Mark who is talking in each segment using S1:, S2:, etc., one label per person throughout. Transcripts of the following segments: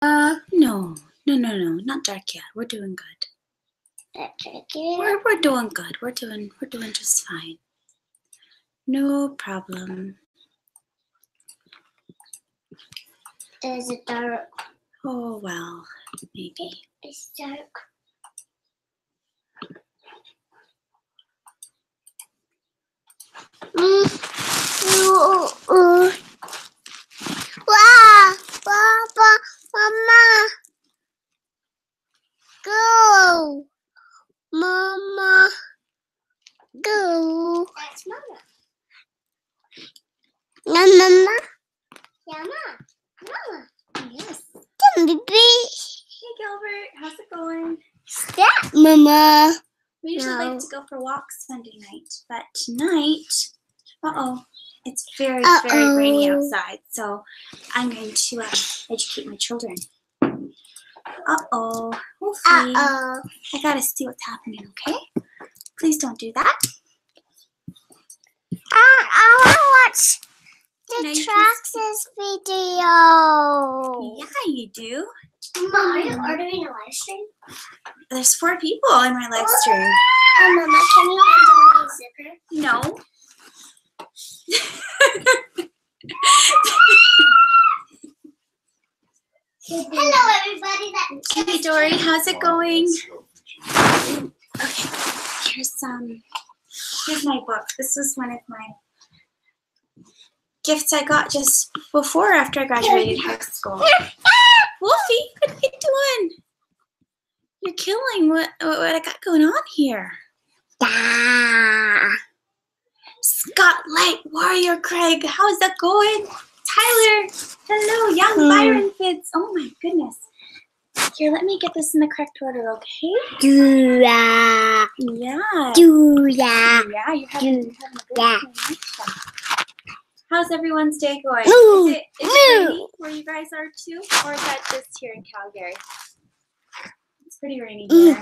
S1: No, not dark yet. We're doing good. We're doing good. We're doing just fine. No problem.
S2: Is it dark?
S1: Oh well, maybe.
S2: It's dark. Wow, Papa, Mama, go, Mama, go. That's Mama. Mama. Yeah, Mama. Yes. Baby.
S1: Hey Gilbert, how's it going?
S2: Stop, Mama.
S1: We usually like to go for walks Sunday night, but tonight, it's very rainy outside, so I'm going to educate my children. Wolfie. I gotta see what's happening, okay? Please don't do that.
S2: I want to watch the Traxxas video.
S1: Yeah, you do.
S2: Mama, are you ordering a live stream?
S1: There's 4 people in my live stream.
S2: Mama, can you undo my zipper?
S1: No.
S2: Hello, everybody.
S1: Hey, Dory, how's it going? Okay, here's my book. This was one of my gifts I got just before after I graduated high school. Wolfie, what are you doing? You're killing what I got going on here. Spotlight Warrior Craig, how's that going? Tyler, hello, young Byron Fitz. Oh my goodness. Here, let me get this in the correct order, okay?
S2: Yeah.
S1: Yeah.
S2: Yeah.
S1: Yeah, you're having a good time. How's everyone's day going? Is it rainy where you guys are too? Or is that just here in Calgary? It's pretty rainy here.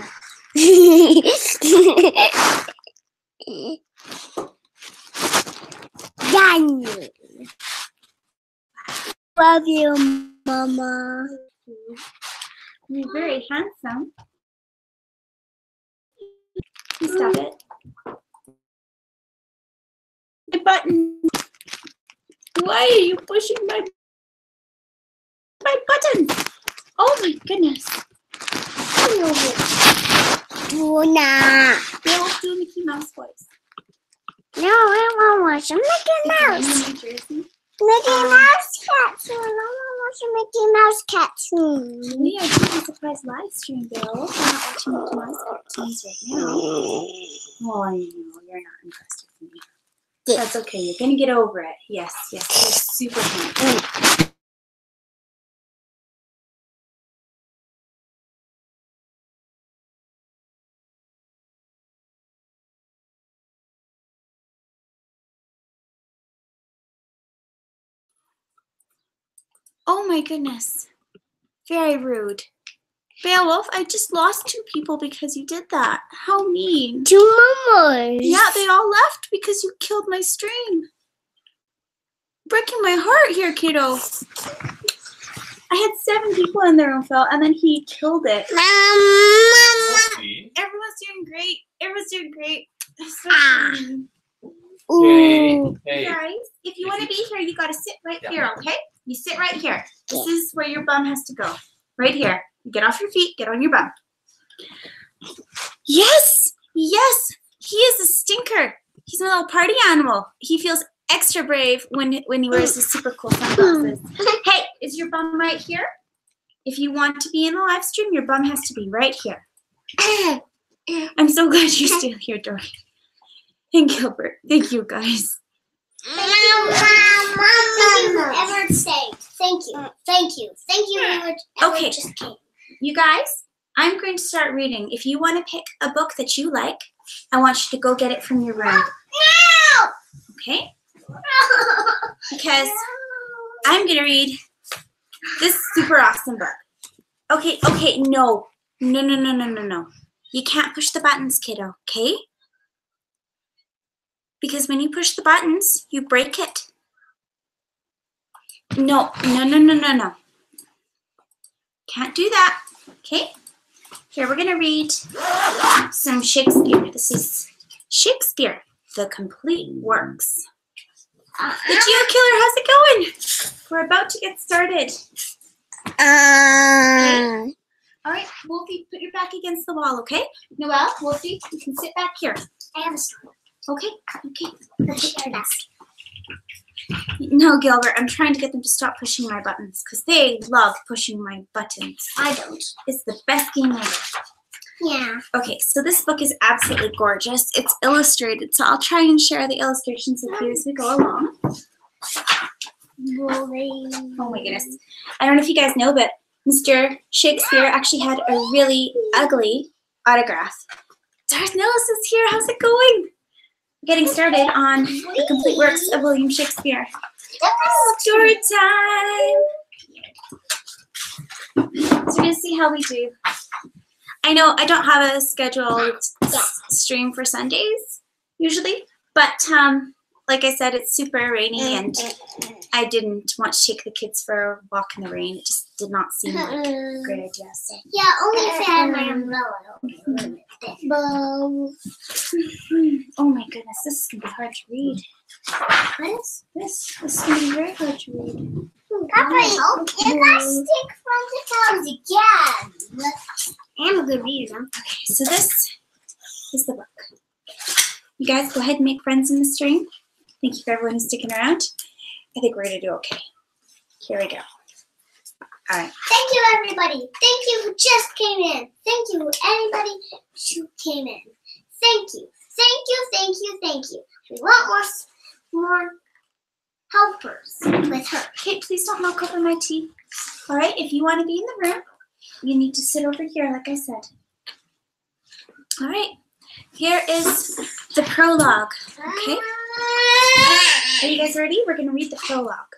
S2: Love you, Mama.
S1: You're very handsome. Stop it. My button. Why are you pushing my buttons? Oh my goodness.
S2: Luna.
S1: They will do Mickey Mouse voice.
S2: No, I won't watch Mickey Mouse. Mickey Mouse cartoon. I want to watch a Mickey Mouse cartoon.
S1: We are doing a surprise live stream, Bill. We're not watching Mickey Mouse cartoons right now. Oh, I know. You're not impressed with me. That's okay. You're going to get over it. Yes. You're super handsome. Oh my goodness. Very rude. Beowulf, I just lost 2 people because you did that. How mean.
S2: 2 mamas.
S1: Yeah, they all left because you killed my stream. Breaking my heart here, kiddo. I had 7 people in there, Phil, and then he killed it. Everyone's doing great. Everyone's doing great.
S3: Hey.
S1: Guys, if you want to be here, you got to sit right here, okay? You sit right here. This is where your bum has to go. Right here. Get off your feet. Get on your bum. Yes. He is a stinker. He's a little party animal. He feels extra brave when he wears his super cool sunglasses. Hey, is your bum right here? If you want to be in the live stream, your bum has to be right here. I'm so glad you're still here, Dory. And Gilbert. Thank you, guys.
S2: Thank you, whoever saved. Thank you. Whoever
S1: Okay,
S2: just came.
S1: you guys, I'm going to start reading. If you want to pick a book that you like, I want you to go get it from your room.
S2: No!
S1: Okay? Because I'm going to read this super awesome book. Okay, no. You can't push the buttons, kiddo, okay? Because when you push the buttons, you break it. No. Can't do that. Okay? Here, we're going to read some Shakespeare. This is Shakespeare, the complete works. The Geo Killer, how's it going? We're about to get started. Okay. All right, Wolfie, put your back against the wall, okay? Noelle, Wolfie, you can sit back here.
S2: I have a story.
S1: Okay. No, Gilbert, I'm trying to get them to stop pushing my buttons because they love pushing my buttons.
S2: I don't.
S1: It's the best game ever.
S2: Yeah.
S1: Okay, so this book is absolutely gorgeous. It's illustrated, so I'll try and share the illustrations with you as we go along. Oh my goodness. I don't know if you guys know, but Mr. Shakespeare actually had a really ugly autograph. Darth Nellis is here. How's it going? We're getting started on the complete works of William Shakespeare. Story time. So we're going to see how we do. I know I don't have a scheduled stream for Sundays usually, but like I said, it's super rainy and I didn't want to take the kids for a walk in the rain. It just did not seem like a great idea. So.
S2: Yeah, only if I had my umbrella.
S1: Oh my goodness, this is going to be hard to read. This is going to be very hard to read.
S2: Papa, you got stick from the toes again. I'm a good reader.
S1: Okay, so this is the book. You guys go ahead and make friends in the stream. Thank you for everyone who's sticking around. I think we're going to do okay. Here we go. All right.
S2: Thank you, everybody. Thank you who just came in. Thank you, anybody who came in. Thank you. Thank you, thank you, thank you. We want more helpers with her.
S1: Okay, please don't knock over my tea. All right, if you want to be in the room, you need to sit over here, like I said. All right, here is the prologue, okay? Are you guys ready? We're going to read the prologue.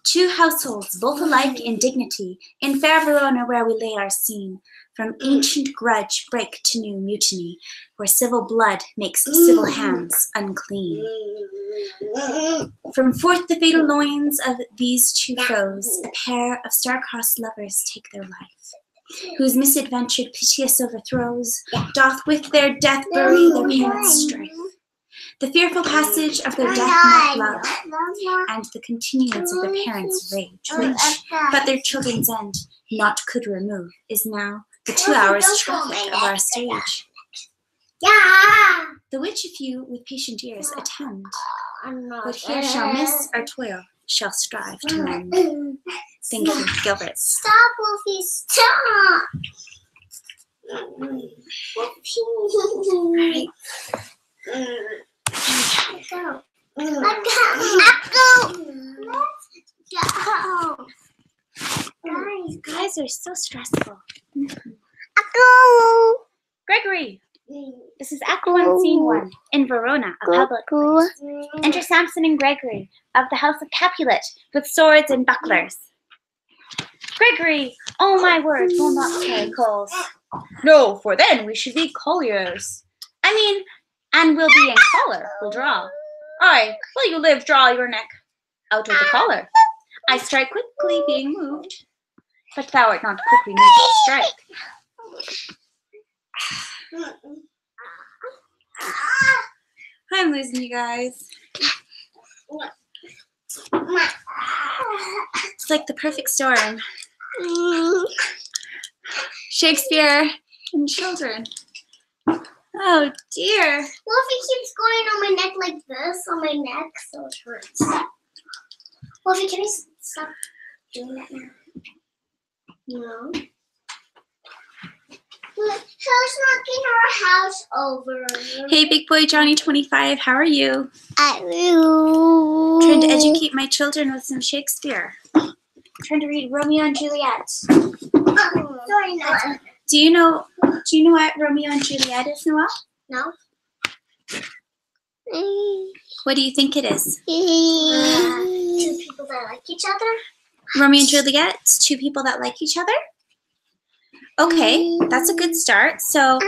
S1: Two households, both alike in dignity, in fair Verona where we lay our scene, from ancient grudge break to new mutiny, where civil blood makes civil hands unclean. From forth the fatal loins of these two foes, a pair of star-crossed lovers take their life, whose misadventured piteous overthrows doth with their death bury their parents' strife. The fearful passage of their death not love, and the continuance of their parents' rage, which, but their children's end, not could remove, is now the 2 hours traffic of our stage. The which if you with patient ears attend, what here shall miss or toil, shall strive to mend. Thank you, Gilbert.
S2: Stop, Wolfie, stop!
S1: Alright.
S2: Let go. Let go. Let's go.
S1: You guys are so stressful.
S2: Go.
S1: Gregory, this is Act 1, Scene 1, in Verona, a public place. Enter Samson and Gregory, of the house of Capulet, with swords and bucklers. Gregory, oh my word, will not carry coals. No, for then we should be colliers. I mean, and we'll be in collar, we'll draw. Aye, will you live, draw your neck out of the collar. I strike quickly, being moved, but thou art not quickly moved to strike. I'm losing you guys. It's like the perfect storm. Shakespeare and children. Oh dear.
S2: Wolfie keeps going on my neck like this, on my neck, so it hurts. Wolfie, can I stop doing that now? No. Who's knocking our house over?
S1: Hey, big boy Johnny 25, how are you?
S2: I
S1: Trying to educate my children with some Shakespeare. Trying to read Romeo and Juliet.
S2: Sorry, no.
S1: Do you know what Romeo and Juliet is, Noelle?
S2: No.
S1: What do you think it is?
S2: Two people that like each other.
S1: Romeo and Juliet, two people that like each other? Okay, that's a good start. So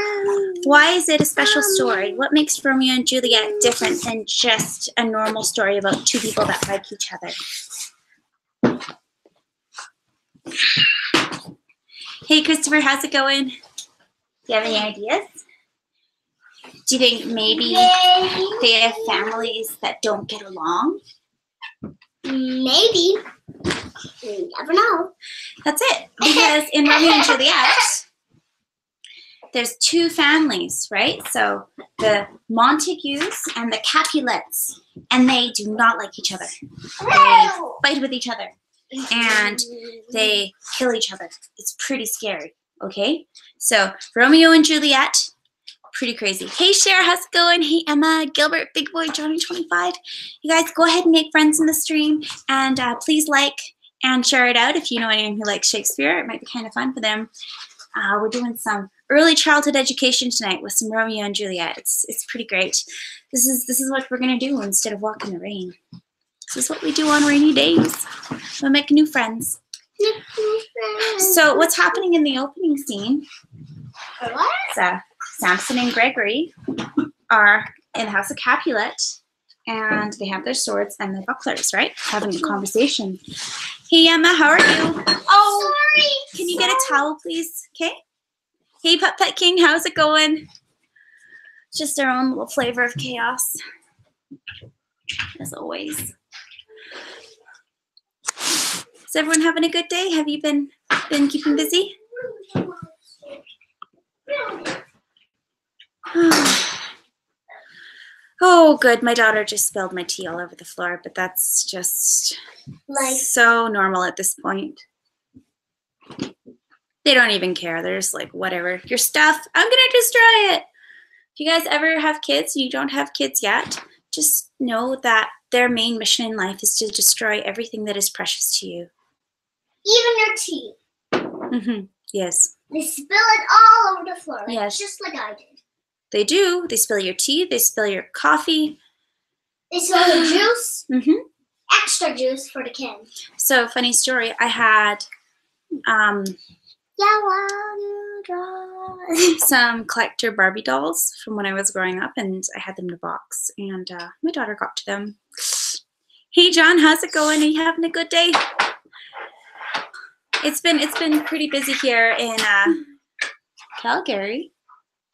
S1: why is it a special story? What makes Romeo and Juliet different than just a normal story about two people that like each other? Hey, Christopher, how's it going? Do you have any ideas? Do you think maybe they have families that don't get along?
S2: Maybe. You never know.
S1: That's it. Because in Romeo and Juliet, there's two families, right? So the Montagues and the Capulets, and they do not like each other. They fight with each other, and they kill each other. It's pretty scary, okay? So Romeo and Juliet, pretty crazy. Hey, Cher, how's it going? Hey, Emma, Gilbert, Big Boy, Johnny 25. You guys go ahead and make friends in the stream, and please like and share it out if you know anyone who likes Shakespeare. It might be kind of fun for them. We're doing some early childhood education tonight with some Romeo and Juliet. It's pretty great. This is what we're gonna do instead of walk in the rain. This is what we do on rainy days. We'll make new friends. So what's happening in the opening scene?
S2: What?
S1: Samson and Gregory are in the house of Capulet, and they have their swords and their bucklers, right? Having a conversation. Hey, Emma, how are you?
S2: Oh, sorry.
S1: Can you get a towel, please? Okay. Hey, Pet King, how's it going? Just our own little flavor of chaos, as always. Is everyone having a good day? Have you been keeping busy? Oh, good. My daughter just spilled my tea all over the floor, but that's just so normal at this point. They don't even care. They're just like, whatever. Your stuff, I'm going to destroy it. If you guys ever have kids, you don't have kids yet, just know that their main mission in life is to destroy everything that is precious to you.
S2: Even your tea.
S1: Mm-hmm. Yes.
S2: They spill it all over the floor.
S1: Yes.
S2: Just like I did.
S1: They do. They spill your tea. They spill your coffee.
S2: They spill the juice.
S1: Mm-hmm.
S2: Extra juice for the kid.
S1: So, funny story. I had some collector Barbie dolls from when I was growing up, and I had them in a box, and my daughter got to them. Hey, John, how's it going? Are you having a good day? It's been pretty busy here in Calgary.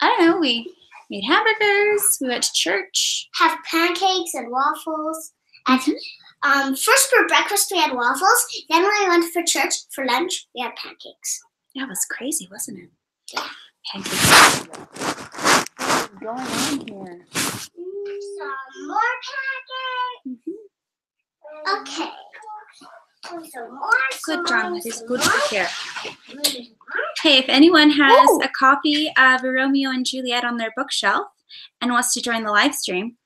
S1: I don't know. We made hamburgers. We went to church.
S2: Have pancakes and waffles. And first for breakfast we had waffles. Then when I went for church for lunch, we had pancakes.
S1: That was crazy, wasn't it?
S2: Yeah.
S1: Pancakes. What's going on here?
S2: Some more pancakes.
S1: Mm-hmm.
S2: Okay. Some more.
S1: Good, John. That is good to hear. Hey, if anyone has a copy of Romeo and Juliet on their bookshelf and wants to join the live stream,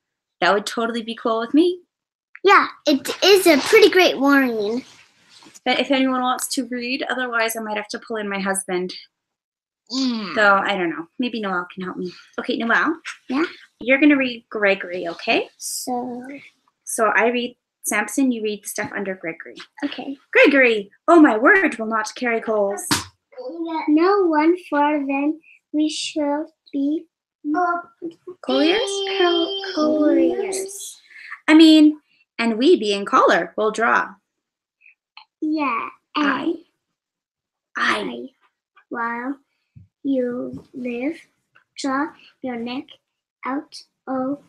S1: that would totally be cool with me.
S2: Yeah, it is a pretty great warning.
S1: But if anyone wants to read, otherwise I might have to pull in my husband.
S2: Yeah.
S1: So, I don't know. Maybe Noelle can help me. Okay, Noelle.
S2: Yeah?
S1: You're going to read Gregory, okay?
S2: So
S1: I read Samson, you read the stuff under Gregory.
S2: okay.
S1: Gregory! Oh, my word will not carry coals.
S2: No one for them we shall be
S1: Colliers?
S2: colliers.
S1: I mean, and we being caller will draw.
S2: Yeah.
S1: I.
S2: While you live, draw your neck out of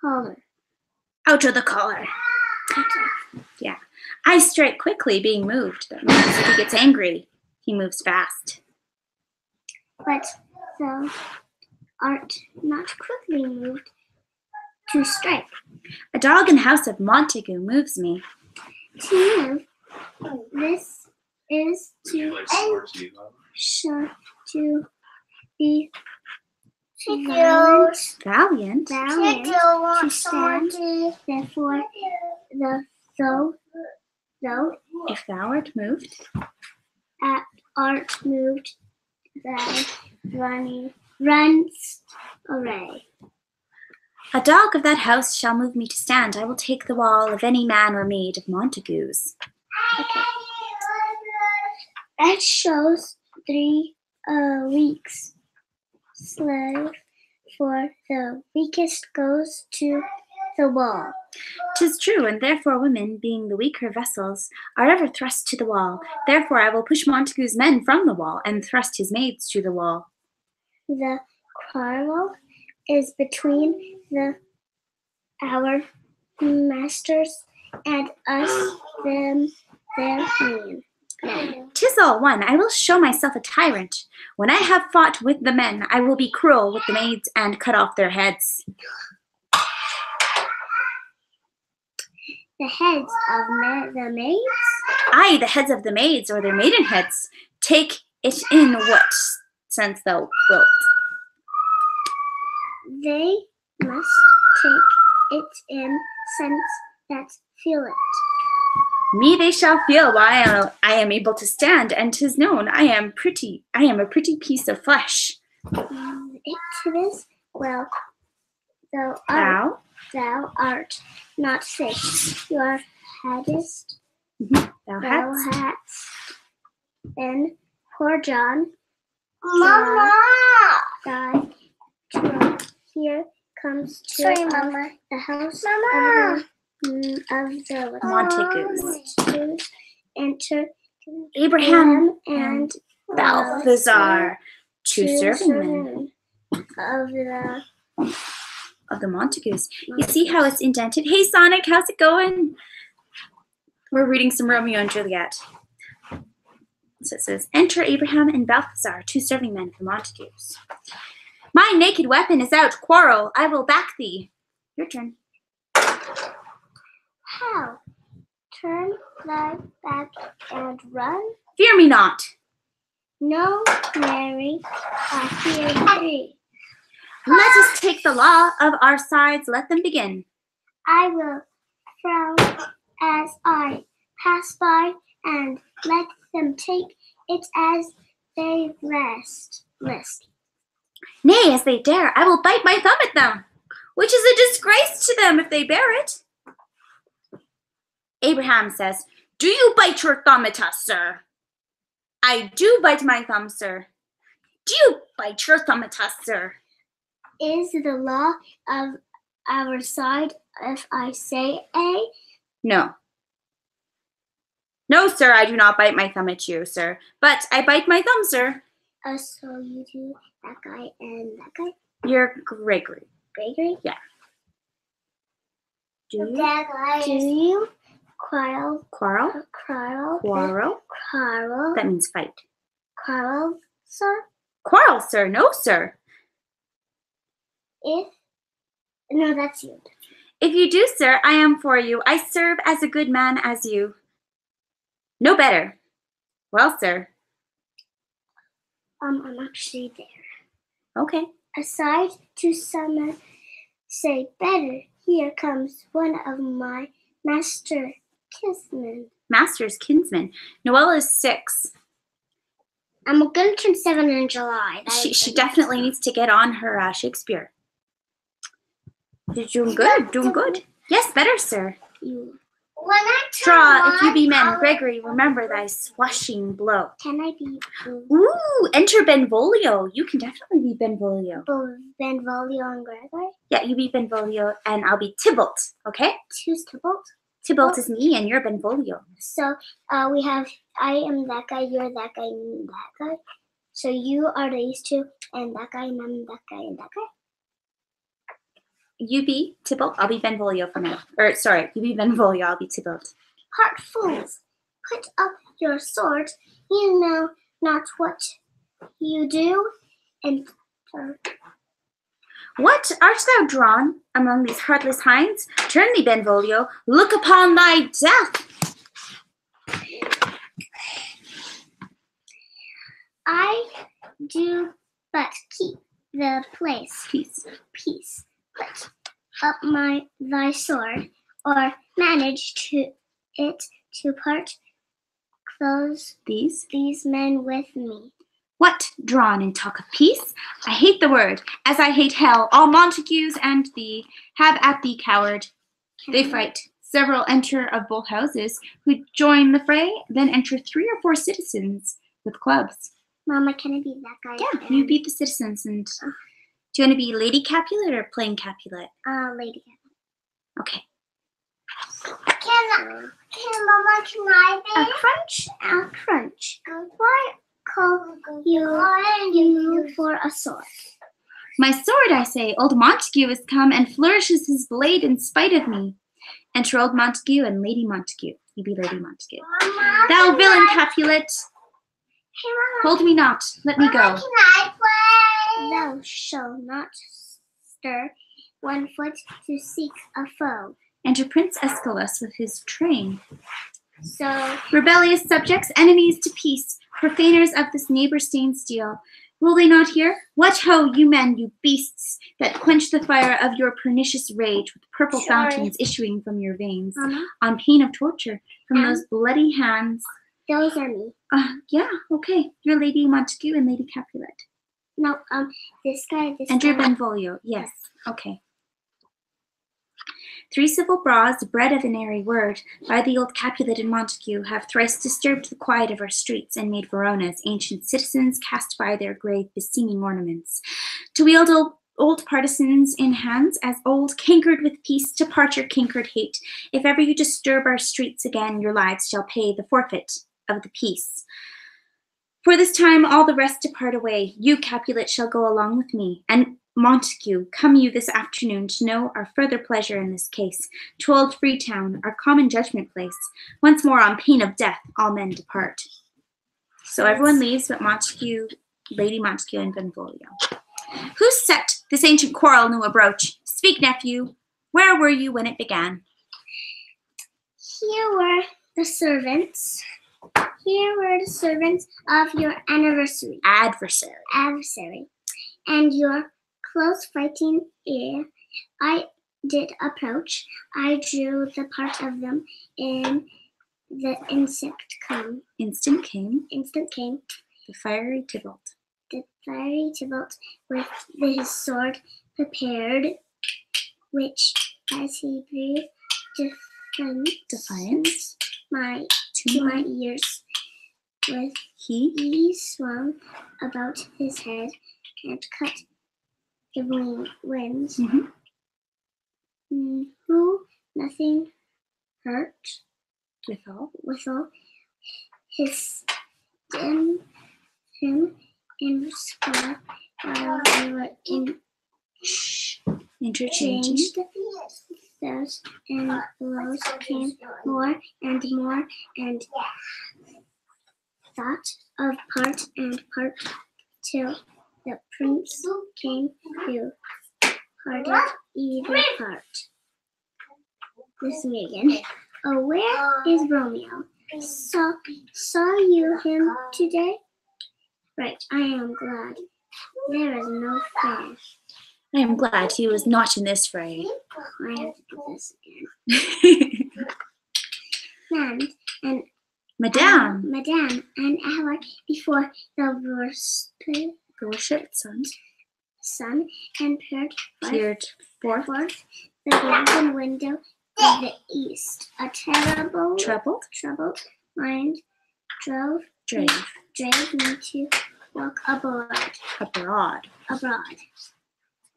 S2: collar.
S1: Out of the collar. Yeah. I strike quickly, being moved. That means if he gets angry, he moves fast.
S2: But thou art not quickly moved to strike.
S1: A dog in the house of Montague moves me.
S2: To move, this is to be
S1: Valiant.
S2: to stand. Therefore, though
S1: If thou art moved.
S2: Art moved, thou runs away.
S1: A dog of that house shall move me to stand. I will take the wall of any man or maid of Montague's.
S2: Okay. That shows 3 weeks. Slave for the weakest goes to the wall.
S1: 'Tis true, and therefore women, being the weaker vessels, are ever thrust to the wall. Therefore I will push Montague's men from the wall, and thrust his maids to the wall.
S2: The quarrel is between our masters and us, them, their men.
S1: 'Tis all one. I will show myself a tyrant. When I have fought with the men, I will be cruel with the maids and cut off their heads.
S2: The heads of the maids?
S1: Aye, the heads of the maids, or their maiden heads. Take it in what sense thou wilt.
S2: They must take it in sense that feel it.
S1: Me they shall feel while I am able to stand, and 'tis known I am a pretty piece of flesh.
S2: It is well, thou art not fixed. Your hadst
S1: Thou
S2: thou
S1: hadst.
S2: hadst been poor John.
S3: Mama!
S2: Died. Here comes to the house
S3: Mama!
S2: of the
S1: Montagues.
S2: Enter
S1: Abraham
S2: and
S1: Balthazar, two serving men
S2: of
S1: of the Montagues. You see how it's indented? Hey Sonic, how's it going? We're reading some Romeo and Juliet. So it says, enter Abraham and Balthazar, two serving men of the Montagues. My naked weapon is out, quarrel, I will back thee. Your turn.
S2: How? Turn thy back and run?
S1: Fear me not.
S2: No, Mary, I fear thee.
S1: Let us take the law of our sides, let them begin.
S2: I will frown as I pass by, and let them take it as they list.
S1: Nay, as they dare, I will bite my thumb at them, which is a disgrace to them if they bear it. Abraham says, do you bite your thumb at us, sir? I do bite my thumb, sir. Do you bite your thumb at us, sir?
S2: Is the law of our side if I say A?
S1: No. No, sir, I do not bite my thumb at you, sir. But I bite my thumb, sir.
S2: So you do that guy and that guy?
S1: You're Gregory.
S2: Gregory?
S1: Yeah. Do you?
S3: That guy
S2: Do
S3: is
S2: you quarrel?
S1: Quarrel? Quarrel?
S2: Quarrel?
S1: That means fight.
S2: Quarrel, sir?
S1: Quarrel, sir. No, sir.
S2: No, that's you.
S1: If you do, sir, I am for you. I serve as a good man as you. No better. Well, sir.
S2: I'm actually there.
S1: Okay.
S2: Aside to some say better, here comes one of my master kinsmen.
S1: Master's kinsman. Noelle is 6.
S2: I'm gonna turn 7 in July.
S1: She definitely needs to get on her Shakespeare. You're doing good. Doing good. Yes, better, sir.
S2: You.
S3: when I
S1: Draw, if you be men.
S3: I'll-
S1: Gregory, remember thy swashing blow.
S2: Can I be
S1: Ooh, enter Benvolio. You can definitely be Benvolio.
S2: Benvolio and Gregory?
S1: Yeah, you be Benvolio, and I'll be Tybalt, okay?
S2: Who's Tybalt?
S1: Tybalt is me, and you're Benvolio.
S2: So we have I am that guy, you're that guy, and that guy. So you are these two, and that guy, and I'm that guy, and that guy.
S1: You be Tybalt, I'll be Benvolio for now. Or, sorry, you be Benvolio, I'll be Tybalt.
S2: Heart fools, put up your sword. You know not what you do. And
S1: What, art thou drawn among these heartless hinds? Turn thee, Benvolio, look upon thy death.
S2: I do but keep the place. Peace. Put up thy sword, or manage to part these men with me.
S1: What, drawn and talk of peace? I hate the word, as I hate hell. All Montagues and thee have at thee coward. They fight. Several enter of both houses, who join the fray, then enter 3 or 4 citizens with clubs.
S2: Mama, can I be that guy?
S1: Yeah, you beat the citizens. And do you want to be Lady Capulet or plain Capulet?
S2: Lady.
S1: Okay.
S3: Can Mama, can I
S2: A
S3: be?
S2: crunch, a crunch. Why call you for a sword?
S1: My sword, I say. Old Montague has come and flourishes his blade in spite of me. Enter old Montague and Lady Montague. You be Lady Montague.
S3: Mama,
S1: Thou villain Capulet,
S3: Hey, Mama,
S1: hold me not. Let me
S3: Mama,
S1: go.
S3: can I play?
S2: Thou shalt not stir 1 foot to seek a foe.
S1: Enter Prince Escalus with his train.
S2: So
S1: Rebellious subjects, enemies to peace, profaners of this neighbor-stained steel. Will they not hear? What ho, you men, you beasts, that quench the fire of your pernicious rage with purple
S2: Sorry.
S1: fountains issuing from your veins,
S2: Mama,
S1: on pain of torture from those bloody hands.
S2: those are me.
S1: Yeah, okay. You're Lady Montague and Lady Capulet.
S2: No, this guy, this
S1: Enter
S2: guy.
S1: Benvolio. Yes, okay. 3 civil bras, bred of an airy word, by the old Capulet and Montague, have thrice disturbed the quiet of our streets, and made Verona's ancient citizens cast by their grave beseeming ornaments. To wield old partisans in hands as old, cankered with peace, to part your cankered hate. If ever you disturb our streets again, your lives shall pay the forfeit of the peace. For this time all the rest depart away. You, Capulet, shall go along with me, and Montague, come you this afternoon to know our further pleasure in this case, to old Freetown, our common judgment place. Once more on pain of death, all men depart. So everyone leaves but Montague, Lady Montague, and Benvolio. Who set this ancient quarrel new abroach? Speak, nephew, where were you when it began?
S2: Here were the servants. Here were the servants of your adversary, and your close fighting ear. I did approach. I drew the part of them in the instant came.
S1: Instant came
S2: The
S1: fiery Tybalt.
S2: fiery Tybalt with his sword prepared, which as he breathed
S1: Defiance
S2: to my ears, with he swung about his head and cut the winds. Who nothing hurt withal his him in square while they were
S1: interchanging.
S2: Those and blows came more and more, and thought of part and part, till the prince came who parted either part. This is me again. Oh, where is Romeo? Saw you him today? Right, I am glad. There is no fair.
S1: I am glad he was not in this fray.
S2: I have to do this again.
S1: Madame,
S2: an hour before the worshipped sun and peered forth the golden window of the east. A terrible troubled mind drove me to walk abroad.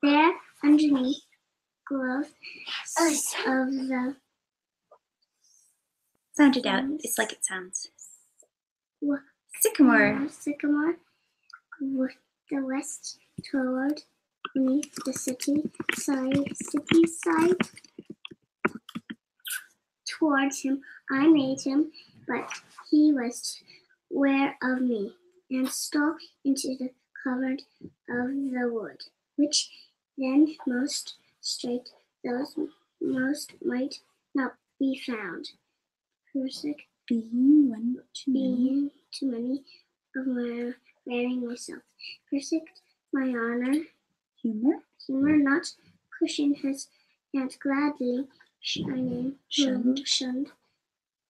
S2: There, underneath gloves of the
S1: sound it out. It's like it sounds. Sycamore.
S2: With the west toward me, the city side. Towards him, I made him, but he was ware of me, and stole into the covert of the wood, which then most straight, those most might not be found. Persic being too many of my wearing myself. Persic my honor. Humor not cushion has and gladly shunned,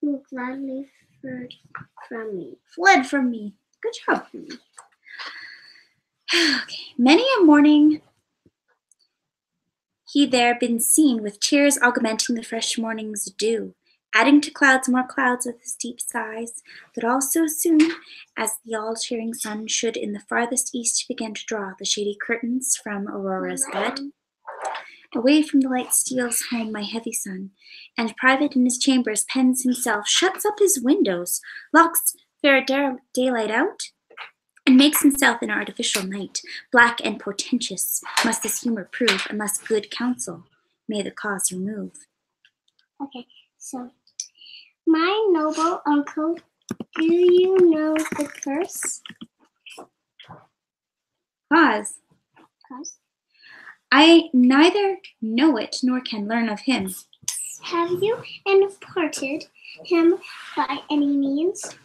S2: who gladly fled from me.
S1: Good job. Okay. Many a morning he there been seen, with tears augmenting the fresh morning's dew, adding to clouds more clouds with his deep sighs, that all so soon as the all-cheering sun should in the farthest east begin to draw the shady curtains from Aurora's bed, Away from the light steals home my heavy son, and private in his chambers pens himself, shuts up his windows, locks fair daylight out, and makes himself an artificial night. Black and portentous must this humor prove, unless good counsel may the cause remove.
S2: Okay, so my noble uncle, do you know the curse?
S1: Cause. I neither know it nor can learn of him.
S2: Have you imparted him by any means?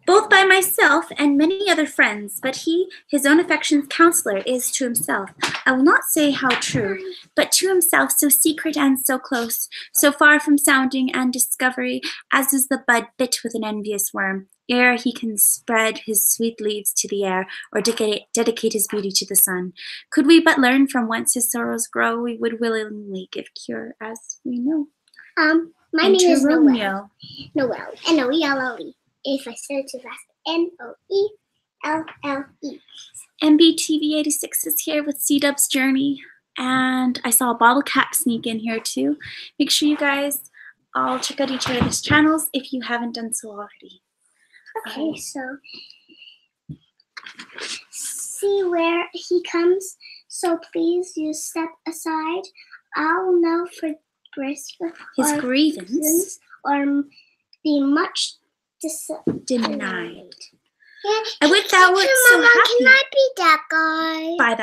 S1: Both by myself and many other friends, but he, his own affection's counselor, is to himself. I will not say how true, but to himself so secret and so close, so far from sounding and discovery, as is the bud bit with an envious worm, ere he can spread his sweet leaves to the air, or dedicate his beauty to the sun. Could we but learn from whence his sorrows grow, we would willingly give cure, as we know.
S2: My name is
S1: Romeo.
S2: Noelle. Noelle. If I said it too fast, Noelle.
S1: MBTV86 is here with C-Dub's Journey, and I saw a bottle cap sneak in here too. Make sure you guys all check out each other's channels if you haven't done so already.
S2: Okay, so see where he comes. So please you step aside. I'll know for
S1: his grievance
S2: or be much
S1: denied.
S2: Yeah.
S1: I would thou wert so
S2: Mama,
S1: happy.
S2: can I be that guy?
S1: By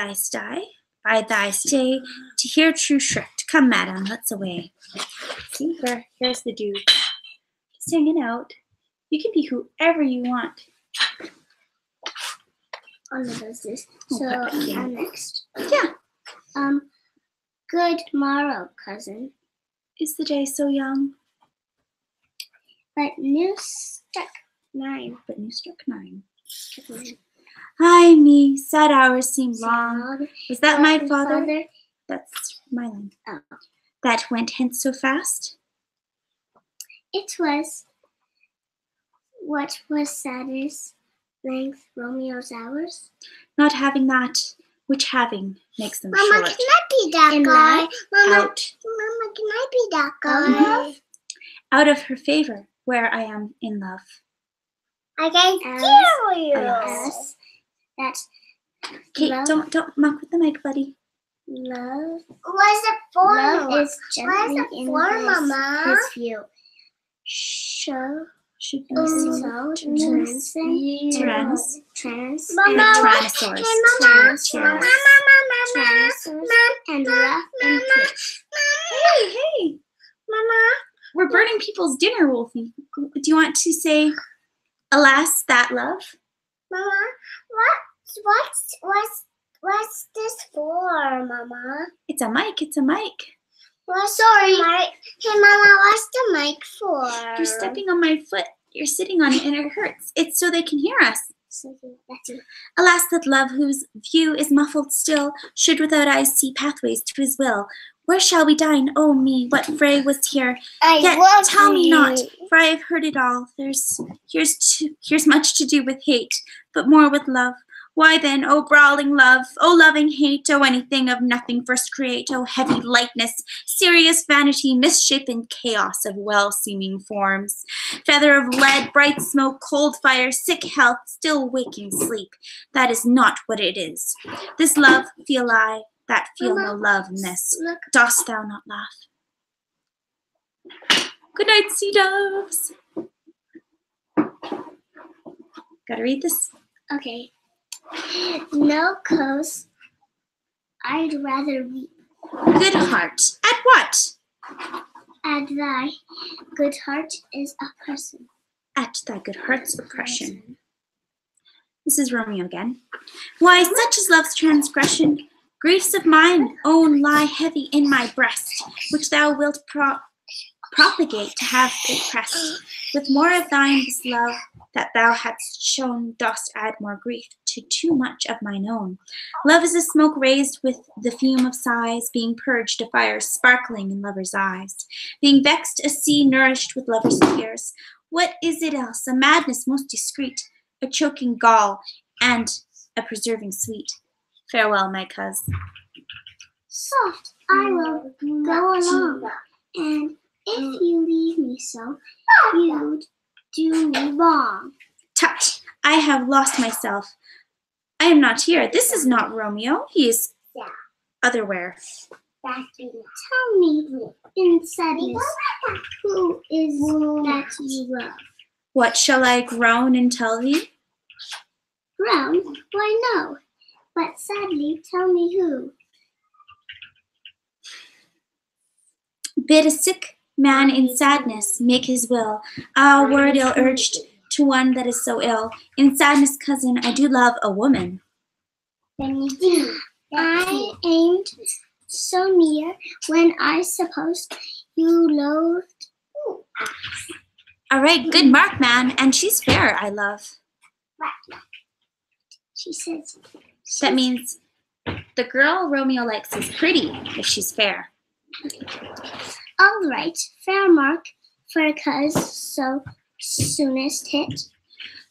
S1: thy stay, to hear true shrift. Come, madam, let's away. See, here's the dude. Just hanging out. You can be whoever you want.
S2: Anna does this.
S1: Oh,
S2: So
S1: yeah.
S2: I'm next.
S1: Yeah.
S2: Good morrow, cousin.
S1: Is the day so young?
S2: But new struck 9.
S1: Ay me, sad hours seem long. Was that my father? That's my line.
S2: Oh.
S1: That went hence so fast?
S2: It was. What was saddest length Romeo's hours?
S1: Not having that which having makes them
S2: Mama,
S1: short.
S2: can I be that
S1: In
S2: guy?
S1: love,
S2: Mama,
S1: out.
S2: Mama, can I be that guy?
S1: Out of her favor, where I am in love.
S2: I can kill you.
S1: Alas.
S2: That's
S1: Kate,
S2: love.
S1: don't muck with the mic, buddy.
S2: Love.
S3: What's it for,
S2: Love
S3: Mama?
S2: is gently
S3: What's it
S2: in
S3: for,
S2: his
S3: Mama?
S2: view. Show
S1: Should be
S2: so trans
S3: Mama,
S1: and
S3: what?
S1: Tyrannosaurus.
S3: Hey, Mama.
S1: Tyrannosaurus.
S2: and rough and quick.
S1: Hey,
S3: Mama.
S1: we're burning people's dinner, Wolfie. Do you want to say, alas, that love?
S3: Mama, what's this for, Mama?
S1: It's a mic.
S3: Well, sorry. Hey, Mama, what's the mic for?
S1: You're stepping on my foot. You're sitting on it and it hurts. It's so they can hear us.
S2: So that's it.
S1: Alas, that love whose view is muffled still should without eyes see pathways to his will. Where shall we dine? Oh me, what fray was here? Yet tell me not, for I have heard it all. Here's much to do with hate, but more with love. Why then, O brawling love, O loving hate, O anything of nothing first create, O heavy lightness, serious vanity, misshapen chaos of well-seeming forms, feather of lead, bright smoke, cold fire, sick health, still waking sleep. That is not what it is. This love feel I, that feel no love in this.
S2: Look.
S1: Dost thou not laugh? Good night, sea doves. Gotta read this.
S2: Okay. No, 'cause I'd rather weep
S1: Good heart. At what?
S2: at thy good heart is a person.
S1: At thy good heart's oppression. This is Romeo again. Why, such is love's transgression. Griefs of mine own lie heavy in my breast, which thou wilt propagate to have it pressed. With more of thine this love that thou hadst shown dost add more grief to too much of mine own. Love is a smoke raised with the fume of sighs, being purged a fire sparkling in lovers' eyes, being vexed a sea nourished with lovers' tears. What is it else? A madness most discreet, a choking gall, and a preserving sweet. Farewell, my cuz.
S2: Soft, I will go along. And if you leave me so, you'd do me wrong.
S1: Tut, I have lost myself. I am not here. This is not Romeo. He is otherwhere.
S2: Tell me in sadness, who is that you love?
S1: What shall I groan and tell thee?
S2: Groan? Why no, but sadly tell me who.
S1: Bid a sick man in sadness make his will. Ah, word ill urged to one that is so ill. In sadness, cousin, I do love a woman.
S2: I aimed so near when I supposed you loathed.
S1: All right, good mark, man, and she's fair, I love.
S2: She says.
S1: That means the girl Romeo likes is pretty if she's fair.
S2: All right, fair mark for a cuz so soonest hit.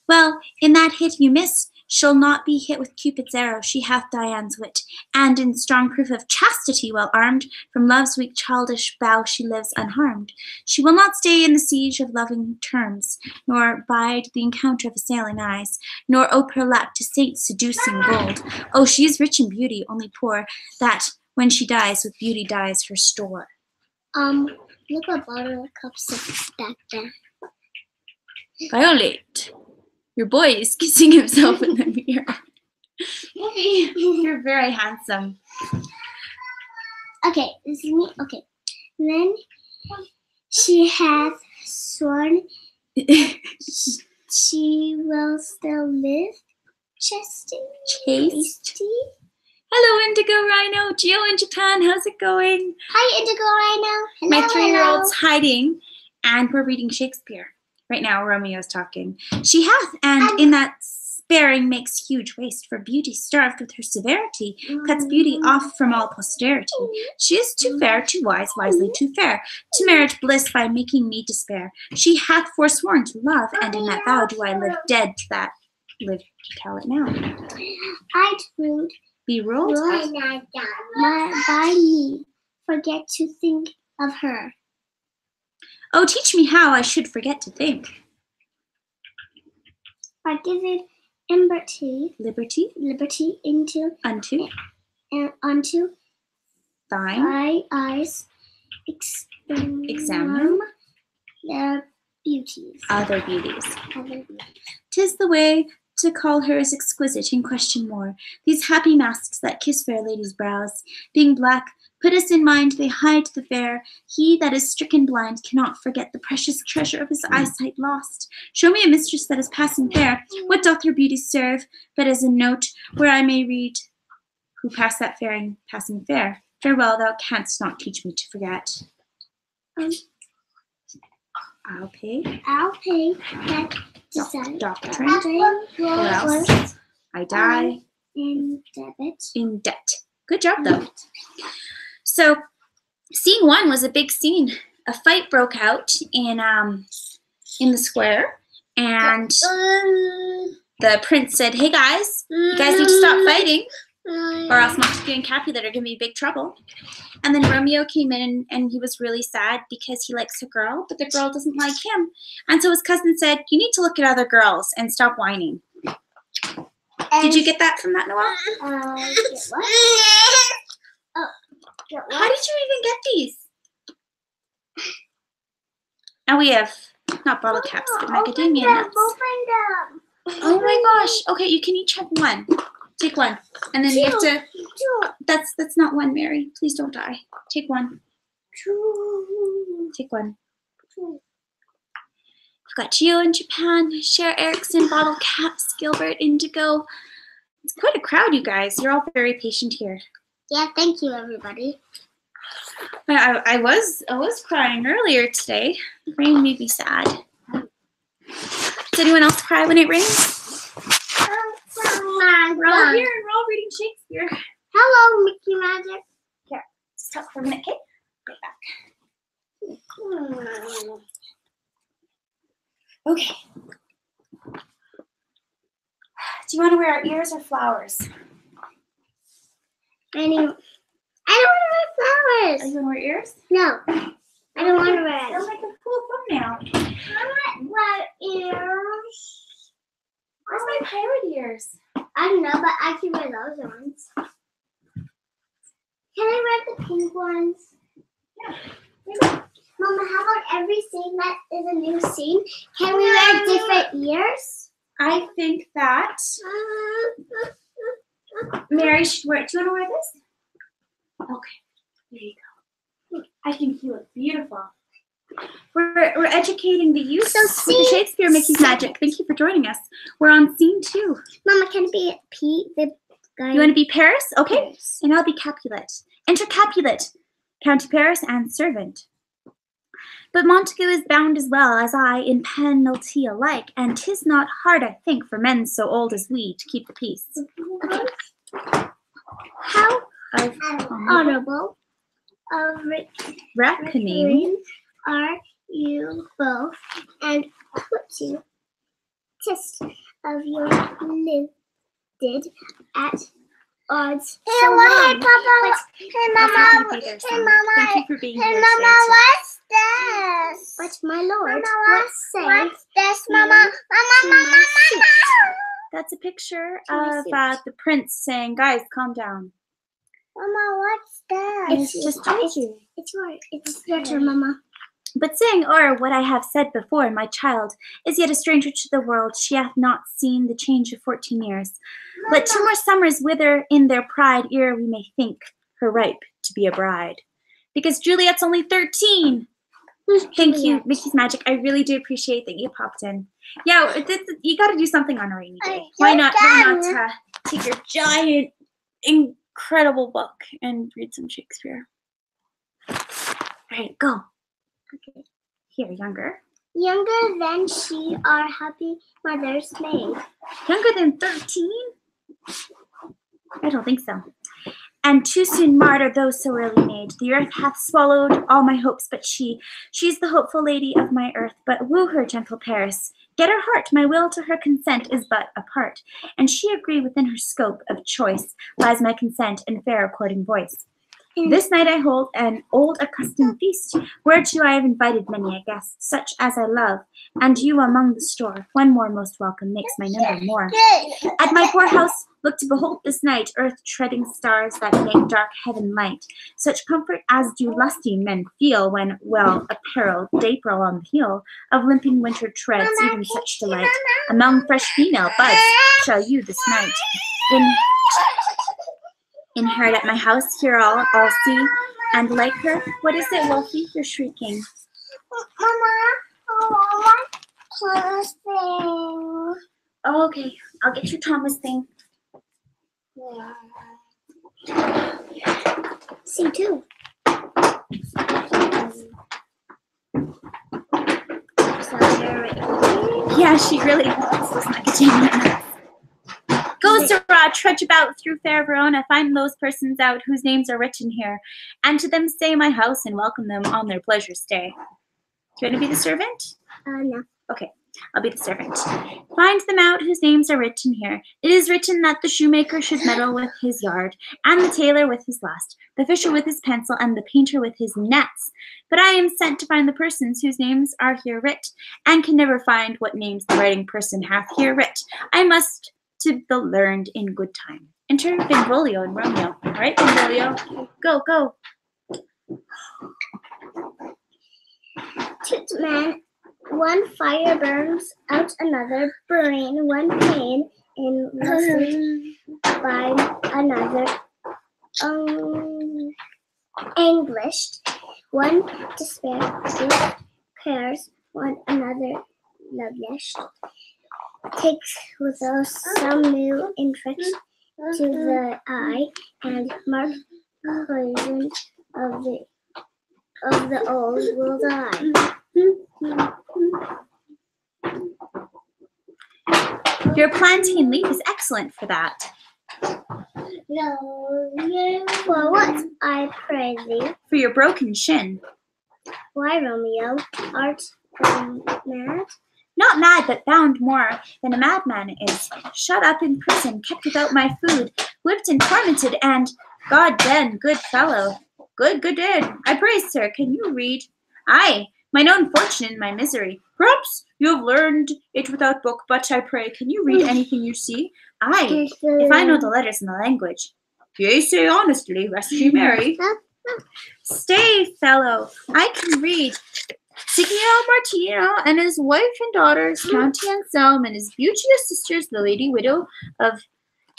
S1: Well, in that hit you miss, she'll not be hit with Cupid's arrow. She hath Dian's wit, and in strong proof of chastity well armed, from love's weak childish bow she lives unharmed. She will not stay in the siege of loving terms, nor bide the encounter of assailing eyes, nor ope her lap to saints seducing gold. Oh, she is rich in beauty, only poor, that when she dies, with beauty dies her store.
S2: Look what bottle of cups is back there.
S1: Violet, your boy is kissing himself in the mirror. Wolfie, you're very handsome.
S2: Okay, this is me. Okay. Then she hath sworn she will still live. Chaste.
S1: Hello, Indigo Rhino. Gio in Japan, how's it going?
S2: Hi, Indigo Rhino. Hello,
S1: My 3-year-old's hiding, and we're reading Shakespeare. Right now, Romeo's talking. She hath, and in that sparing makes huge waste, for beauty starved with her severity, cuts beauty off from all posterity. She is too fair, too wise, wisely too fair, to merit bliss by making me despair. She hath forsworn to love, and in that vow do I live dead to that. Live to tell it now.
S2: I'd rude.
S1: Be ruled
S2: by me. Forget to think of her.
S1: Oh, teach me how I should forget to think.
S2: By giving liberty into
S1: Unto thine
S2: thy eyes
S1: examine
S2: their beauties.
S1: other beauties. 'Tis the way to call hers exquisite in question more. These happy masks that kiss fair ladies' brows, being black, put us in mind they hide the fair. He that is stricken blind cannot forget the precious treasure of his eyesight lost. Show me a mistress that is passing fair. What doth her beauty serve, but as a note where I may read, who passed that fair and passing fair? Farewell, thou canst not teach me to forget. I'll pay
S2: that
S1: doctrine, or else I die
S2: in
S1: debt. Good job, though. So, scene 1 was a big scene. A fight broke out in the square, and the prince said, "Hey guys, you guys need to stop fighting, or else Montague and Capulet are gonna be in big trouble." And then Romeo came in, and he was really sad because he likes a girl, but the girl doesn't like him. And so his cousin said, "You need to look at other girls and stop whining." Did you get that from that, Noelle? How did you even get these? And we have not bottle caps, but macadamia nuts. Oh my gosh! Okay, you can each have one. Take one, and then you have to. That's not one, Mary. Please don't die. Take one. Take one. We've got Gio in Japan, Cher Erickson, bottle caps, Gilbert, Indigo. It's quite a crowd, you guys. You're all very patient here.
S2: Yeah, thank you, everybody.
S1: I was crying earlier today. The rain made me sad. Does anyone else cry when it rains? We're all here and we're all reading Shakespeare.
S2: Hello, Mickey Magic.
S1: Here, just talk for a minute, okay? Right back. Okay. Do you want to wear our ears or flowers?
S2: Anyway, I don't want to wear flowers.
S1: Are you gonna wear ears?
S2: No, I don't want to wear
S1: They'll
S2: it.
S1: make a cool thumbnail.
S2: I want ears.
S1: Where's my pirate ears?
S2: I don't know, but I can wear those ones. Can I wear the pink ones?
S1: Yeah.
S2: Mama, how about every scene that is a new scene? Can we wear different ears?
S1: I think that Mary should wear. Do you want to wear this? Okay, there you go. I think you look beautiful. We're educating the youth with the Shakespeare Mickey's Magic. Thank you for joining us. We're on scene 2.
S2: Mama, can it be Pete, the guy?
S1: You want to be Paris? Okay.
S2: Paris.
S1: And I'll be Capulet. Enter Capulet, County Paris and servant. But Montague is bound as well as I in penalty alike, and 'tis not hard, I think, for men so old as we to keep the peace.
S2: Okay. How honorable of
S1: Reckoning.
S2: are you both, and put you test of your lived at odds.
S3: Hey,
S2: So
S3: what? Hey,
S2: long.
S3: Papa. Hey, Mama.
S1: Be there,
S3: Hey,
S1: son.
S3: Mama.
S1: Thank you for being
S3: Hey,
S1: here.
S3: Mama,
S1: Santa.
S3: what's this?
S2: But my lord,
S3: Mama,
S2: what say?
S3: What's this, Mama? Mama.
S1: That's a picture
S2: To my
S1: of
S2: suit.
S1: the prince saying, "Guys, calm down."
S3: Mama, what's this?
S1: It's just told you.
S2: It's your turn, Mama.
S1: But saying o'er what I have said before, my child is yet a stranger to the world. She hath not seen the change of 14 years. Let 2 more summers wither in their pride, ere we may think her ripe to be a bride. Because Juliet's only 13. Thank you, Mickey's Magic. I really do appreciate that you popped in. Yeah, you got to do something on a rainy day. Why not take your giant, incredible book and read some Shakespeare? All right, go.
S2: Okay.
S1: Here, younger.
S2: Younger than she are happy mother's maid.
S1: Younger than 13? I don't think so. And too soon marred are those so early made. The earth hath swallowed all my hopes, but she's the hopeful lady of my earth. But woo her, gentle Paris. Get her heart, my will to her consent is but a part. And she agree within her scope of choice lies my consent and fair according voice. This night I hold an old accustomed feast, whereto I have invited many a guest, such as I love, and you among the store. One more most welcome makes my number more. At my poor house look to behold this night, earth-treading stars that make dark heaven light, such comfort as do lusty men feel when, well apparelled, April on the heel of limping winter treads, even such delight. Among fresh female buds shall you this night inherit at my house, here all see, and like her. What is it, Wolfie? You're shrieking.
S3: Mama, Thomas thing.
S1: Oh, okay, I'll get you Thomas thing.
S2: C2.
S1: Yeah, she really wants those macadamia nuts. Go, Sirrah, trudge about through fair Verona, find those persons out whose names are written here, and to them stay my house and welcome them on their pleasure stay. Do you want to be the servant?
S2: No.
S1: Okay, I'll be the servant. Find them out whose names are written here. It is written that the shoemaker should meddle with his yard, and the tailor with his lust, the fisher with his pencil, and the painter with his nets. But I am sent to find the persons whose names are here writ, and can never find what names the writing person hath here writ. I must to the learned in good time. Enter Benvolio and Romeo. All right, Benvolio, go, go.
S2: Two men, one fire burns out another, burning one pain in lessened by another, anguished. One despairs one another lavished. Takes with us some new interest to the eye, and mark poison of the old will die.
S1: Your plantain leaf is excellent for that.
S2: For what, I pray thee?
S1: For your broken shin.
S2: Why, Romeo, art thou mad?
S1: Not mad, but bound more than a madman is. Shut up in prison, kept without my food, whipped and tormented, and God den, good fellow. Good den. I pray, sir, can you read? Aye, mine own fortune and my misery. Perhaps you have learned it without book, but I pray, can you read anything you see? Aye, if I know the letters and the language. Yea, say honestly, rest ye merry. Stay, fellow, I can read. Signor Martino and his wife and daughters, Count Anselm, and his beauteous sisters, the lady widow of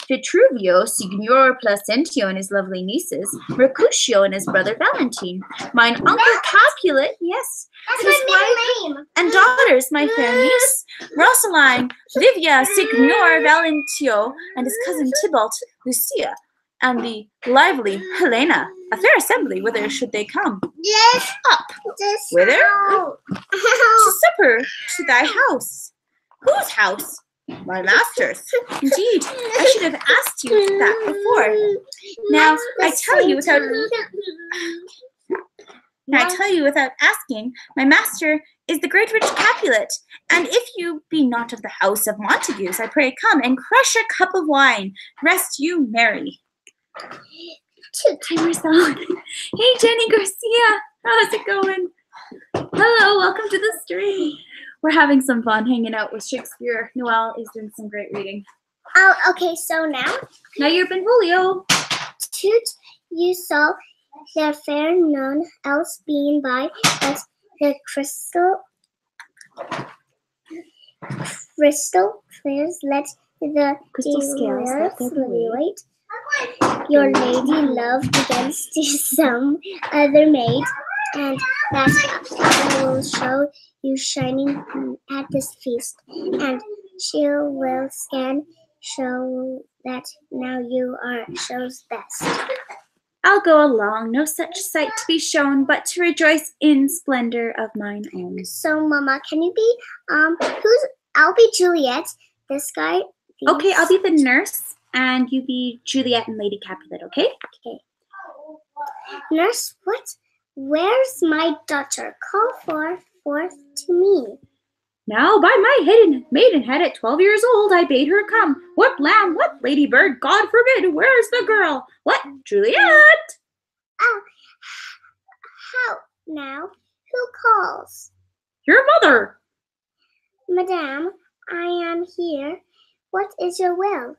S1: Vitruvio, Signor Placentio and his lovely nieces, Mercutio and his brother Valentine, mine uncle Capulet, yes,
S2: That's
S1: his
S2: my
S1: wife
S2: middle name.
S1: and daughters, my fair niece, Rosaline, Livia, Signor Valentio, and his cousin Tybalt, Lucia, and the lively Helena, a fair assembly, whither should they come?
S2: Yes.
S1: Up.
S2: This
S1: Whither?
S2: house.
S1: To supper, to thy house. Whose house? My master's. Indeed, I should have asked you that before. Now, I tell you without asking, my master is the great rich Capulet, and if you be not of the house of Montagues, I pray come and crush a cup of wine. Rest you merry. Two-timers on. Hey, Jenny Garcia. How's it going? Hello, welcome to the stream. We're having some fun hanging out with Shakespeare. Noelle is doing some great reading.
S2: Oh, okay, so now
S1: You're Benvolio.
S2: Toot you saw the fair known else being by as the crystal clears let the
S1: Crystal scales let there be
S2: wait. Your lady love against some other maid, and that I will show you shining at this feast, and she will scan show that now you are shows best.
S1: I'll go along, no such sight to be shown, but to rejoice in splendor of mine own.
S2: So, Mama, can you be I'll be Juliet. This guy.
S1: Okay, I'll be the nurse, and you be Juliet and Lady Capulet, okay?
S2: Okay. Nurse, where's my daughter? Call forth to me.
S1: Now, by my maidenhead at 12 years old, I bade her come. What lamb, what ladybird, God forbid, where's the girl? What, Juliet?
S2: Oh, how now? Who calls?
S1: Your mother.
S2: Madame, I am here. What is your will?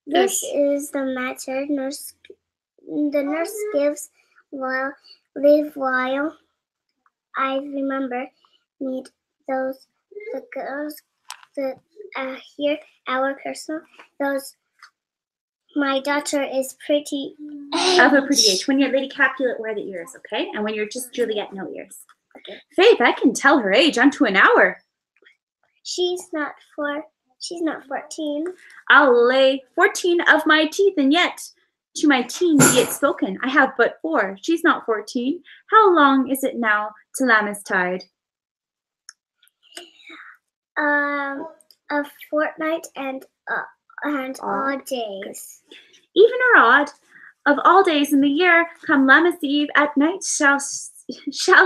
S2: This is the matter. The nurse gives while I remember need the girls here our personal those. My daughter is pretty.
S1: Of a pretty age. When you're Lady Capulet, wear the ears, okay? And when you're just Juliet, no ears.
S2: Okay.
S1: Faith, I can tell her age unto an hour.
S2: She's not 14.
S1: I'll lay 14 of my teeth, and yet to my teen be it spoken. I have but 4. She's not 14. How long is it now to Lammas tide?
S2: A fortnight and odd days.
S1: Even or odd, of all days in the year, come Lammas Eve at night shall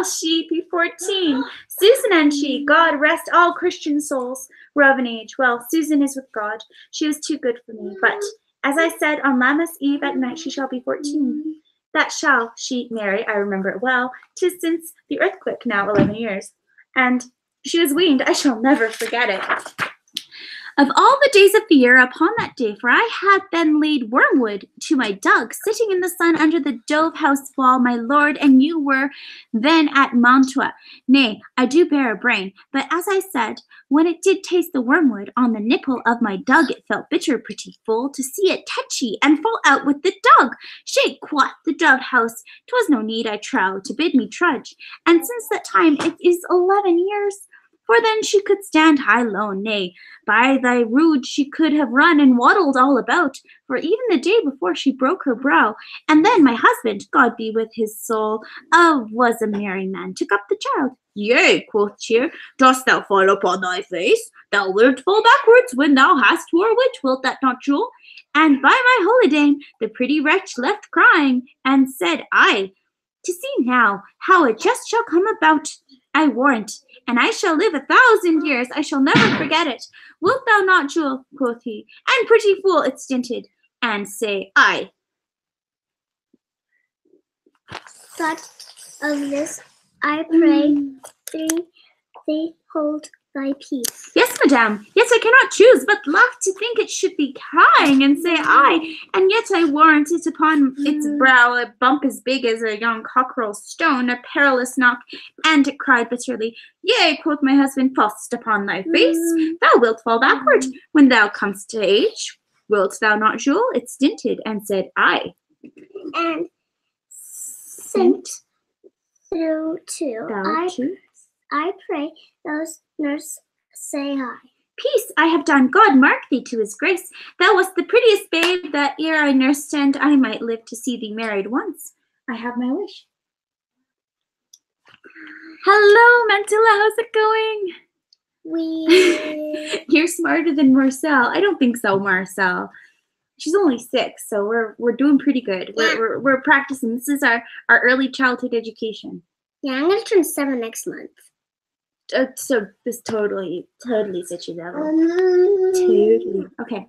S1: she be 14. Susan and she, God rest all Christian souls, were of an age. Well, Susan is with God. She was too good for me. But, as I said, on Lammas Eve at night she shall be 14. That shall she marry, I remember it well. 'Tis since the earthquake now 11 years. And she was weaned, I shall never forget it. Of all the days of the year upon that day, for I had then laid wormwood to my dug, sitting in the sun under the dove house wall, my lord, and you were then at Mantua. Nay, I do bear a brain, but as I said, when it did taste the wormwood on the nipple of my dug, it felt bitter pretty full to see it tetchy and fall out with the dug. Shake, quoth the dove house, 'twas no need, I trow, to bid me trudge, and since that time it is 11 years. For then she could stand high lone, nay, by thy rood she could have run and waddled all about, for even the day before she broke her brow, and then my husband, God be with his soul, was a merry man, took up the child. Yea, quoth she, dost thou fall upon thy face? Thou wilt fall backwards when thou hast your wit, wilt that not, Jewel? And by my holy dame, the pretty wretch left crying, and said, Aye, to see now how it just shall come about, I warrant, and I shall live 1,000 years, I shall never forget it. Wilt thou not, Jewel, quoth he, and pretty fool, it stinted. and say I.
S2: Thought of this, I pray thee hold thy peace.
S1: Yes, madame. Yes, I cannot choose, but laugh to think it should be crying and say I, and yet I warrant it upon its brow a bump as big as a young cockerel's stone, a perilous knock, and it cried bitterly. Yea, quoth my husband, fall'st upon thy face, thou wilt fall backward when thou comest to age. Wilt thou not, Jules? It stinted and said I.
S2: And sent through to
S1: Thou too?
S2: I pray those nurse say I.
S1: Peace, I have done. God mark thee to his grace. Thou wast the prettiest babe that ere I nursed, and I might live to see thee married once. I have my wish. Hello, Mantilla, how's it going? You're smarter than Marcel. I don't think so, Marcel. She's only 6, so we're doing pretty good. We're practicing. This is our early childhood education.
S2: Yeah, I'm gonna turn 7 next month.
S1: So this totally such a level. Totally. Okay.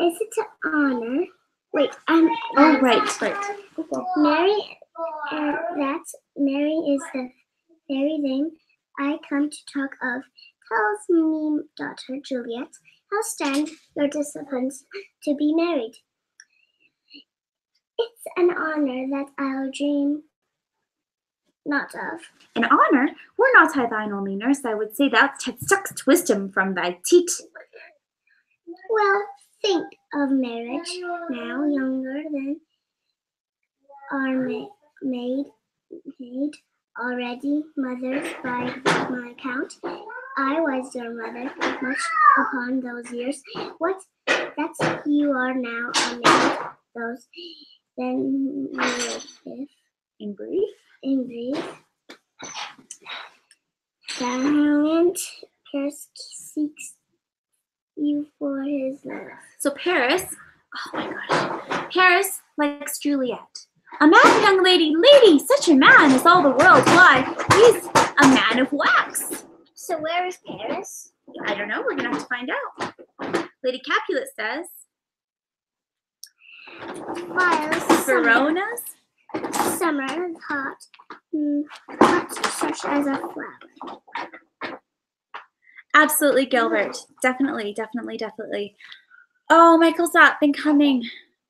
S2: Is it to honor? Wait,
S1: oh, right.
S2: Mary, Mary is the very thing I come to talk of. Tells me, daughter Juliet, how stand your disciplines to be married. It's an honor that I'll dream not of.
S1: An honor? Were not I thine only nurse, I would say thou hadst sucked wisdom from thy teat.
S2: Well, think of marriage now, younger than are made already mothers by my account. I was your mother much upon those years. What? That's you are now a maid. Those then you live.
S1: In brief.
S2: In brief, valiant Paris seeks you for his love.
S1: So Paris, oh my gosh, Paris likes Juliet. A mad young lady, such a man as all the world. Why, he's a man of wax.
S2: So where is Paris?
S1: I don't know, we're gonna have to find out. Lady Capulet says.
S2: Files.
S1: Verona's.
S2: Summer, hot, such as a flower.
S1: Absolutely, Gilbert. Definitely. Oh, Michael's not been coming.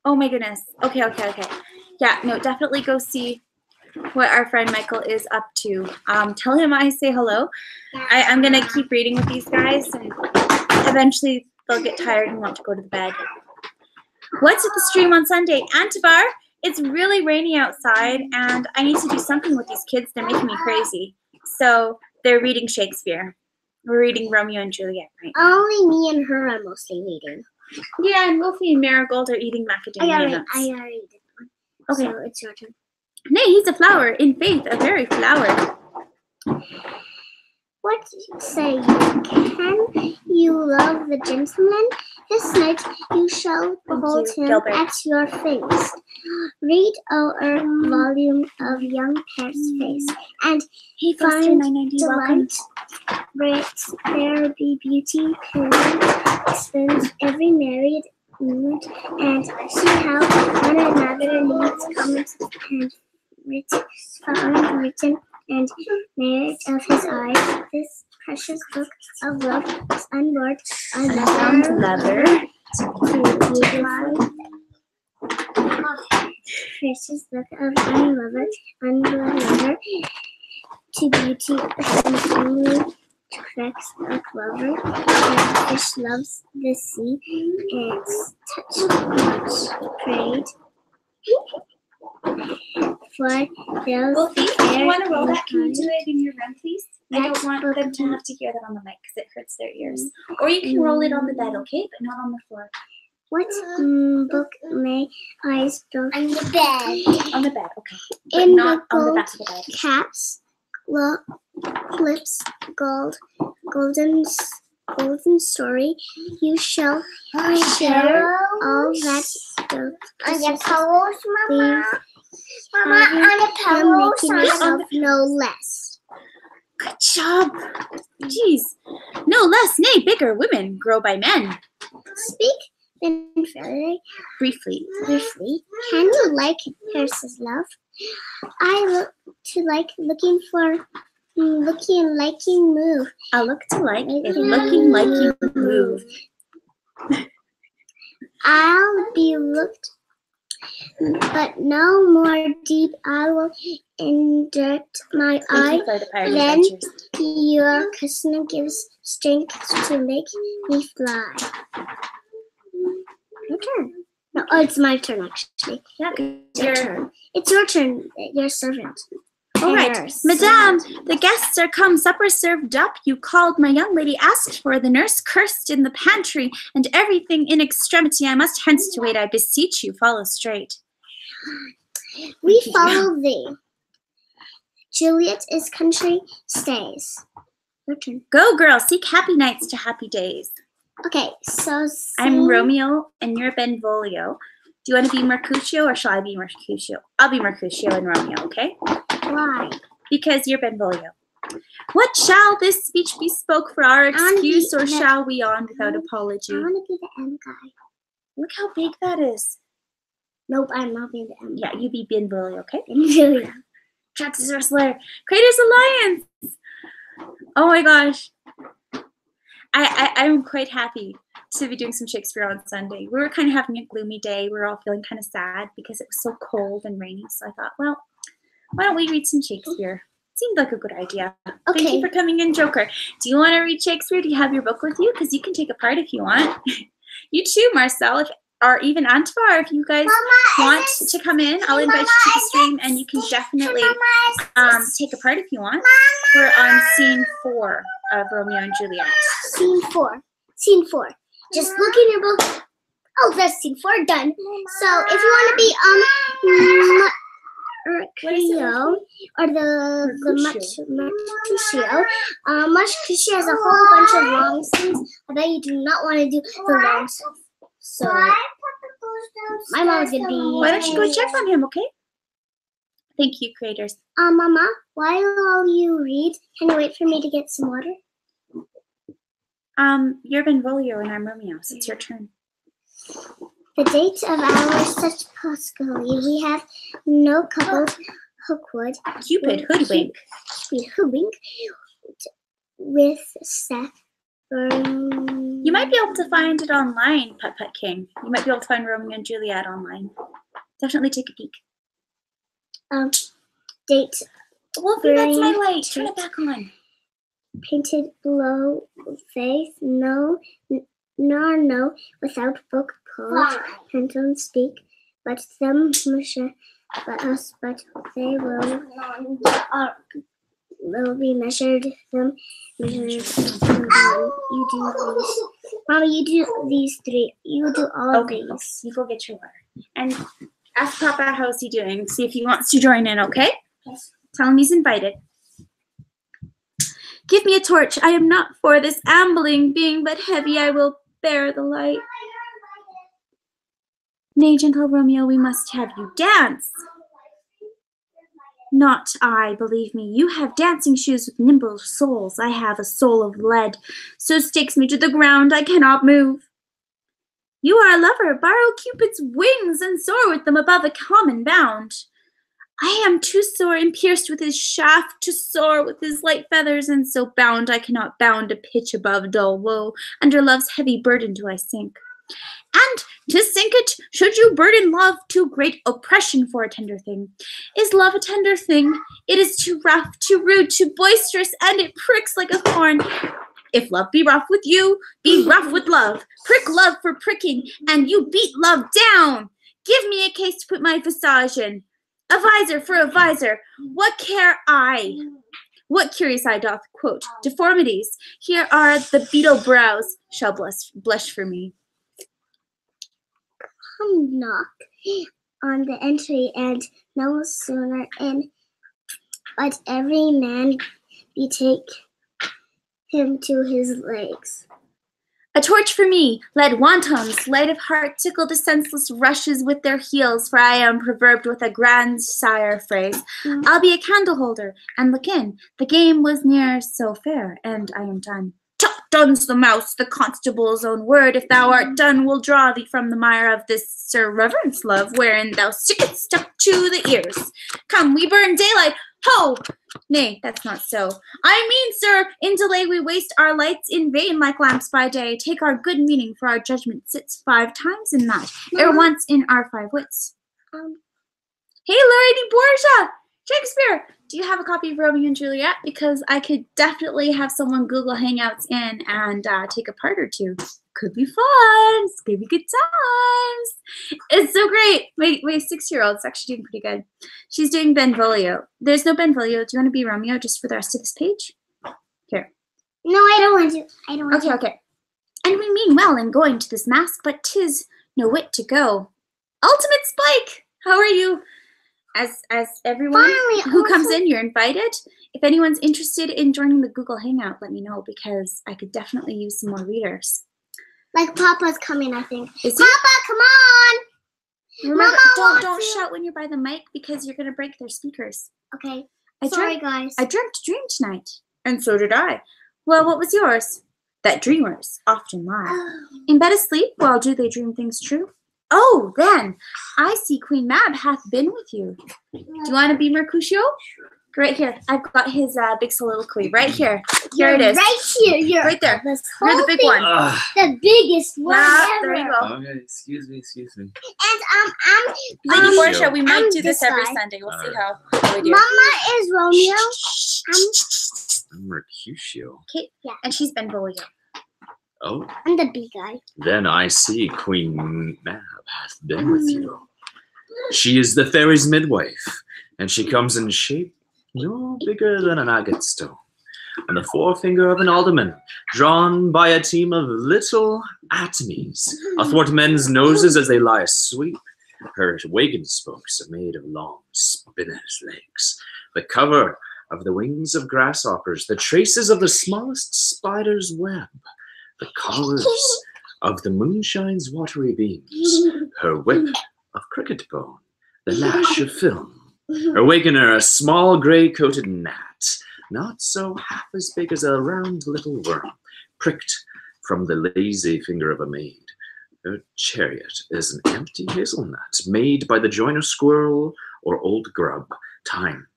S1: Oh my goodness. Okay. Yeah, no, definitely go see what our friend Michael is up to. Tell him I say hello. I'm gonna keep reading with these guys, and eventually they'll get tired and want to go to bed. What's at the stream on Sunday? Antivar? It's really rainy outside, and I need to do something with these kids. They're making me crazy. So they're reading Shakespeare. We're reading Romeo and Juliet, right?
S2: Only me and her are mostly reading.
S1: Yeah, and Wolfie and Marigold are eating macadamia nuts.
S2: I already did one.
S1: Okay.
S2: So it's your turn.
S1: Nay, he's a flower. In faith, a very flower.
S2: What say you? Can you love the gentleman? This night you shall behold him
S1: Gilbert.
S2: at your face. Read our volume of young Paris' face, and
S1: Hey,
S2: find
S1: 990, welcome.
S2: delight. There be beauty, period, spends every married moment, and see how one another leads comments and written and marriage of his eyes. This precious book of love is unboard another lover to beautiful. Precious book of unlover, unborn lover to beauty and only tracks a clover. And fish loves the sea and its touch much prayed. For those
S1: Wolfie, do you want to roll that? Can you do it in your room, please? I don't want them to have to hear that on the mic because it hurts their ears. Or you can roll it on the bed, okay? But not on the floor.
S2: What book may I still on the bed?
S1: On the bed, okay. But
S2: In
S1: not
S2: the
S1: on the
S2: gold
S1: back of the bed.
S2: caps, clips, golden story. You shall share all that
S3: On your pillows, Mama. Mama, on the pillows.
S2: making yourself no less.
S1: Good job. Jeez. No less, nay, bigger women grow by men.
S2: Speak Then very
S1: Briefly.
S2: briefly, can you like Paris's love? I look to like looking for looking and liking move.
S1: I look to like if looking like you move.
S2: I'll be looked, but no more deep. I will indirect my eye. Then your cousin gives strength to make me fly. Your turn. No, oh, it's my turn actually.
S1: Yeah,
S2: It's your turn. It's your turn. Your servant.
S1: All right, Madame, the guests are come, supper served up. You called, my young lady asked for, the nurse cursed in the pantry, and everything in extremity. I must hence to wait, I beseech you, follow straight.
S2: We follow thee. Juliet is country stays. Your turn.
S1: Go, girl, seek happy nights to happy days.
S2: Okay, so
S1: I'm Romeo, and you're Benvolio. Do you want to be Mercutio, or shall I be Mercutio? I'll be Mercutio and Romeo, okay?
S2: Why?
S1: Because you're Benvolio. What shall this speech be spoke for our excuse, or shall we on without apology?
S2: I want to be the M guy.
S1: Look how big that is.
S2: Nope, I'm not being the M.
S1: Yeah, you be Benvolio, okay?
S2: Really?
S1: Traxxas Wrestler. Craters Alliance! Oh my gosh. I'm quite happy to be doing some Shakespeare on Sunday. We were kind of having a gloomy day. We were all feeling kind of sad because it was so cold and rainy. So I thought, well, why don't we read some Shakespeare? Seemed like a good idea.
S2: Okay.
S1: Thank you for coming in, Joker. Do you want to read Shakespeare? Do you have your book with you? Because you can take a part if you want. You too, Marcel, or even Antvar, if you guys want to come in. I'll invite you to the stream, and you can definitely take a part if you want. We're on scene 4 of Romeo and Juliet.
S2: Scene 4. Scene 4. Just look in your book. Oh, that's scene 4 done. So if you want to be Mercutio or the Mercutio, Mercutio has a whole bunch of long scenes. I bet you do not want to do the long scenes. So my mom's gonna be.
S1: Why don't you go check on him, okay? Thank you, creators.
S2: Mama, while you read, can you wait for me to get some water?
S1: You're Benvolio and I'm Romeo, so it's your turn.
S2: The date of our such possibility, we have no couple hookwood.
S1: Cupid, hoodwink.
S2: Hoodwink with Seth.
S1: You might be able to find it online, Put Put King. You might be able to find Romeo and Juliet online. Definitely take a peek.
S2: Date.
S1: Wolfie, that's my light. Turn it back on.
S2: Painted below faith, no, nor no, without book called, and don't speak, but them measure, but us, but they will be measured, them measured, you do these. Mama, you do these 3, you do all these.
S1: Okay, you go get your water. And ask Papa how's he doing, see if he wants to join in, okay?
S2: Yes.
S1: Tell him he's invited. Give me a torch. I am not for this ambling being, but heavy I will bear the light. Nay, gentle Romeo, we must have you dance. Not I, believe me. You have dancing shoes with nimble soles. I have a soul of lead, so stakes me to the ground I cannot move. You are a lover. Borrow Cupid's wings and soar with them above a common bound. I am too sore and pierced with his shaft to soar with his light feathers, and so bound I cannot bound a pitch above dull woe. Under love's heavy burden do I sink. And to sink it, should you burden love, too great oppression for a tender thing. Is love a tender thing? It is too rough, too rude, too boisterous, and it pricks like a thorn. If love be rough with you, be rough with love. Prick love for pricking, and you beat love down. Give me a case to put my visage in. A visor for a visor, what care I? What curious eye doth quote deformities? Here are the beetle brows shall blush for me.
S2: Come knock on the entry, and no sooner in, but every man betake him to his legs.
S1: A torch for me, lead wantons, light of heart, tickle the senseless rushes with their heels, for I am proverbed with a grandsire phrase. I'll be a candle holder, and look in. The game was near so fair, and I am done. Chop duns the mouse, the constable's own word. If thou art done, we'll draw thee from the mire of this Sir Reverence love, wherein thou sickest stuck to the ears. Come, we burn daylight. Ho! Nay, that's not so. I mean, sir, in delay we waste our lights in vain like lamps by day. Take our good meaning, for our judgment sits 5 times in night, ere once in our 5 wits. Hey, Lady Borgia! Shakespeare! Do you have a copy of Romeo and Juliet? Because I could definitely have someone Google Hangouts in and take a part or 2. Could be fun. It's gonna be good times. It's so great. My 6-year-old's actually doing pretty good. She's doing Benvolio. There's no Benvolio. Do you want to be Romeo just for the rest of this page? Here.
S2: No, I don't want to. I don't want to.
S1: Okay. And we mean well in going to this mask, but 'tis no wit to go. Ultimate Spike! How are you? As everyone who comes in, you're invited. If anyone's interested in joining the Google Hangout, let me know, because I could definitely use some more readers.
S2: Like Papa's coming, I think.
S1: Is he?
S2: Papa, come on!
S1: Remember,
S2: Mama
S1: don't
S2: wants you.
S1: shout when you're by the mic, because you're going to break their speakers.
S2: Okay.
S1: I
S2: Sorry, guys.
S1: I dreamt a dream tonight. And so did I. Well, what was yours? That dreamers often lie. In bed asleep, well, do they dream things true? Oh, then, I see Queen Mab hath been with you. Do you want to be Mercutio? Right here. I've got his big soliloquy. Right here. Here it is.
S2: Right here. You're
S1: Right there.
S2: This
S1: You're the
S2: whole
S1: big
S2: thing,
S1: one.
S2: the biggest one ever.
S1: There you go.
S4: Okay, excuse me.
S2: And
S1: Lady
S4: Um,
S1: Portia, we might
S2: I'm
S1: do this
S2: this
S1: every
S2: guy.
S1: Sunday. We'll see
S4: Alright.
S1: how we do.
S2: Mama is Romeo.
S4: Mercutio.
S1: Okay. Yeah. And she's Benvolio.
S4: Oh,
S2: I'm the big guy.
S4: then I see Queen Mab hath been with you. She is the fairy's midwife, and she comes in shape no bigger than an agate stone, on the forefinger of an alderman, drawn by a team of little atomies athwart men's noses as they lie asleep. Her wagon spokes are made of long spinner's legs, the cover of the wings of grasshoppers, the traces of the smallest spider's web, the collars of the moonshine's watery beams, her whip of cricket bone, the lash of film, her wagoner a small gray-coated gnat, not so half as big as a round little worm, pricked from the lazy finger of a maid. Her chariot is an empty hazelnut, made by the joiner squirrel or old grub, time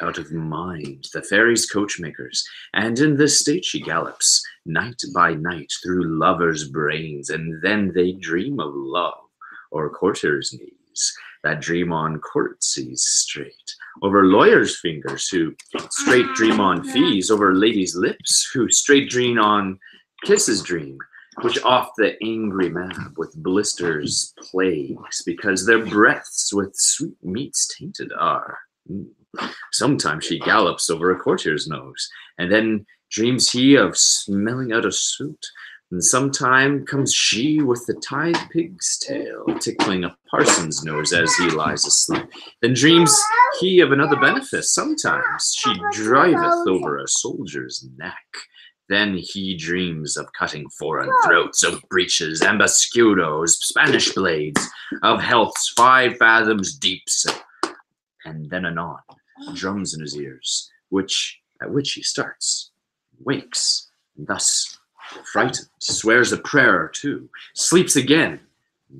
S4: out of mind, the fairies' coachmakers, and in this state she gallops, night by night, through lovers' brains, and then they dream of love, or courtiers' knees, that dream on courtesies straight, over lawyers' fingers, who straight dream on fees, over ladies' lips, who straight dream on kisses dream, which oft the angry mab with blisters plagues, because their breaths with sweet meats tainted are. Sometimes she gallops over a courtier's nose, and then dreams he of smelling out a suit. And sometime comes she with the tied pig's tail, tickling a parson's nose as he lies asleep. Then dreams he of another benefice. Sometimes she driveth over a soldier's neck. Then he dreams of cutting foreign throats, of breeches, ambascudos, Spanish blades, of health's 5 fathoms deep. And then anon, drums in his ears, at which he starts, wakes, and thus, frightened, swears a prayer or 2, sleeps again.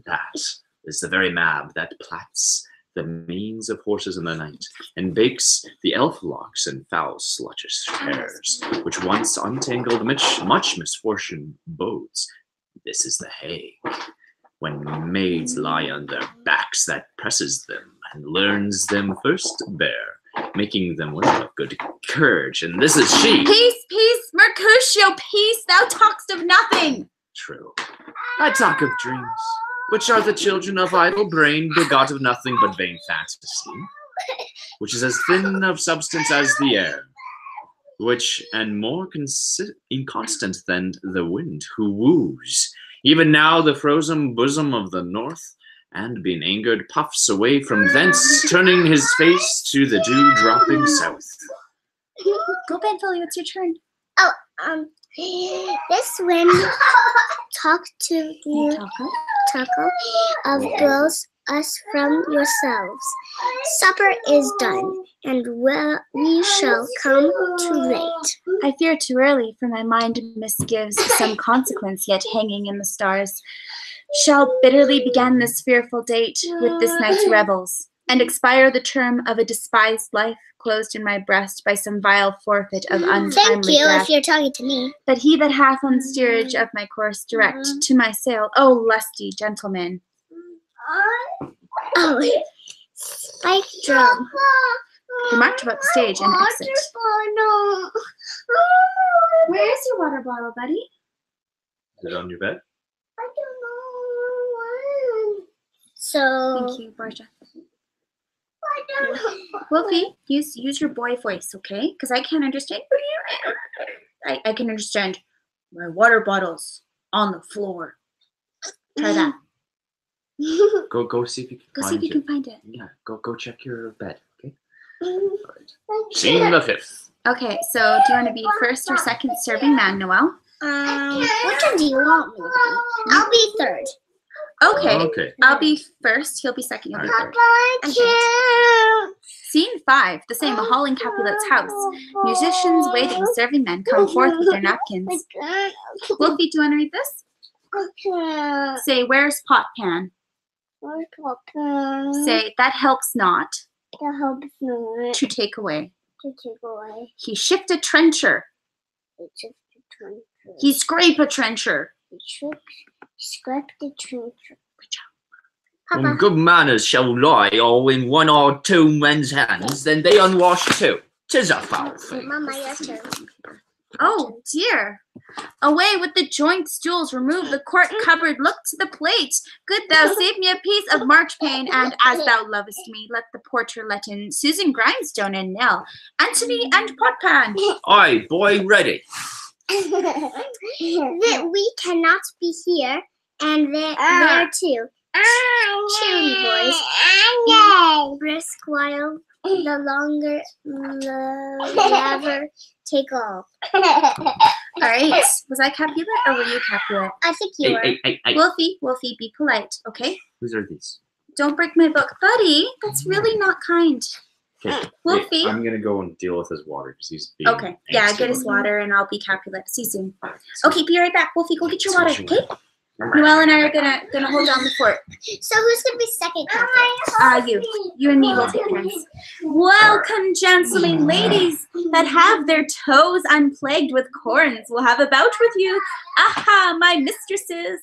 S4: That is the very mab that plats the manes of horses in the night, and bakes the elf locks and foul sluttish hairs, which once untangled much misfortune bodes. This is the hay, when maids lie on their backs, that presses them, and learns them first to bear, making them well of good courage. And this is she.
S1: Peace, Mercutio, peace, thou talkest of nothing.
S4: True. I talk of dreams, which are the children of idle brain, begot of nothing but vain fantasy, which is as thin of substance as the air, which and more inconstant than the wind, who woos even now the frozen bosom of the north, and being angered puffs away from thence, turning his face to the dew-dropping south.
S1: Go, Benvolio, it's your turn.
S2: This wind talked to the taco of girls
S3: us from yourselves. Supper is done, and we shall come too late.
S1: I fear too early, for my mind misgives some consequence yet hanging in the stars. Shall bitterly begin this fearful date with this night's revels, and expire the term of a despised life closed in my breast by some vile forfeit of untimely
S3: Thank you,
S1: death.
S3: if you're talking to me.
S1: But he that hath on steerage of my course direct to my sail, O lusty gentleman.
S3: Oh, spike drum.
S1: They marked about the stage and exit. Where is your water bottle, buddy?
S4: Is it on your bed?
S2: I don't know.
S3: So,
S1: Thank you, Borgia.
S2: I don't know.
S1: Wolfie, use your boy voice, okay? Because I can't understand. I can understand. My water bottle's on the floor. Try that.
S4: Go see if you can
S1: Go
S4: find
S1: see if you
S4: it.
S1: can find it.
S4: Yeah, go check your bed, okay? Scene the 5th.
S1: Okay, so do you want to be first or second serving man, Noelle?
S3: which one do you want me to be? I'll be third.
S1: Okay. I'll be first. He'll be second. You'll be third.
S3: Okay.
S1: Scene 5. The same. A hall in Capulet's house. Musicians waiting. Serving men come forth with their napkins. Wolfie, do you want to read this?
S3: Okay.
S1: Say, where's pot pan? Say, that helps not
S3: The helps not
S1: to take away.
S3: to take away.
S1: He shift a trencher.
S3: It's just a trencher.
S1: He scrape a trencher.
S3: He scraped the trencher.
S4: When good manners shall lie all in one or two men's hands, then they unwashed too. 'Tis a foul thing.
S3: Mama, your turn.
S1: Oh dear. Away with the joint stools, remove the court cupboard, look to the plate. Good thou save me a piece of marchpane, and as thou lovest me, let the porter let in Susan Grindstone and Nell, Antony and Potpan.
S4: Aye, boy, ready.
S3: That we cannot be here and there too. Cheery boys. Be brisk while the longer never take off.
S1: All right. Was I Capulet or were you Capulet?
S3: I think you were.
S4: Hey.
S1: Wolfie, be polite, okay?
S4: Whose are these?
S1: Don't break my book. Buddy, that's really not kind.
S4: Okay.
S1: Wolfie.
S4: I'm gonna go and deal with his water because he's being
S1: Okay. Yeah,
S4: angsty
S1: get his
S4: about it.
S1: water and I'll be Capulet. See you soon.
S4: Alright,
S1: Okay, be right back. Wolfie, go get your water,
S4: See you
S1: okay?
S4: later.
S1: Noelle and I are gonna hold down the fort.
S3: So who's gonna be second? Catherine?
S1: You and me will take turns. Welcome, gentlemen, ladies that have their toes unplagued with corns. We'll have a bout with you. Aha, my mistresses.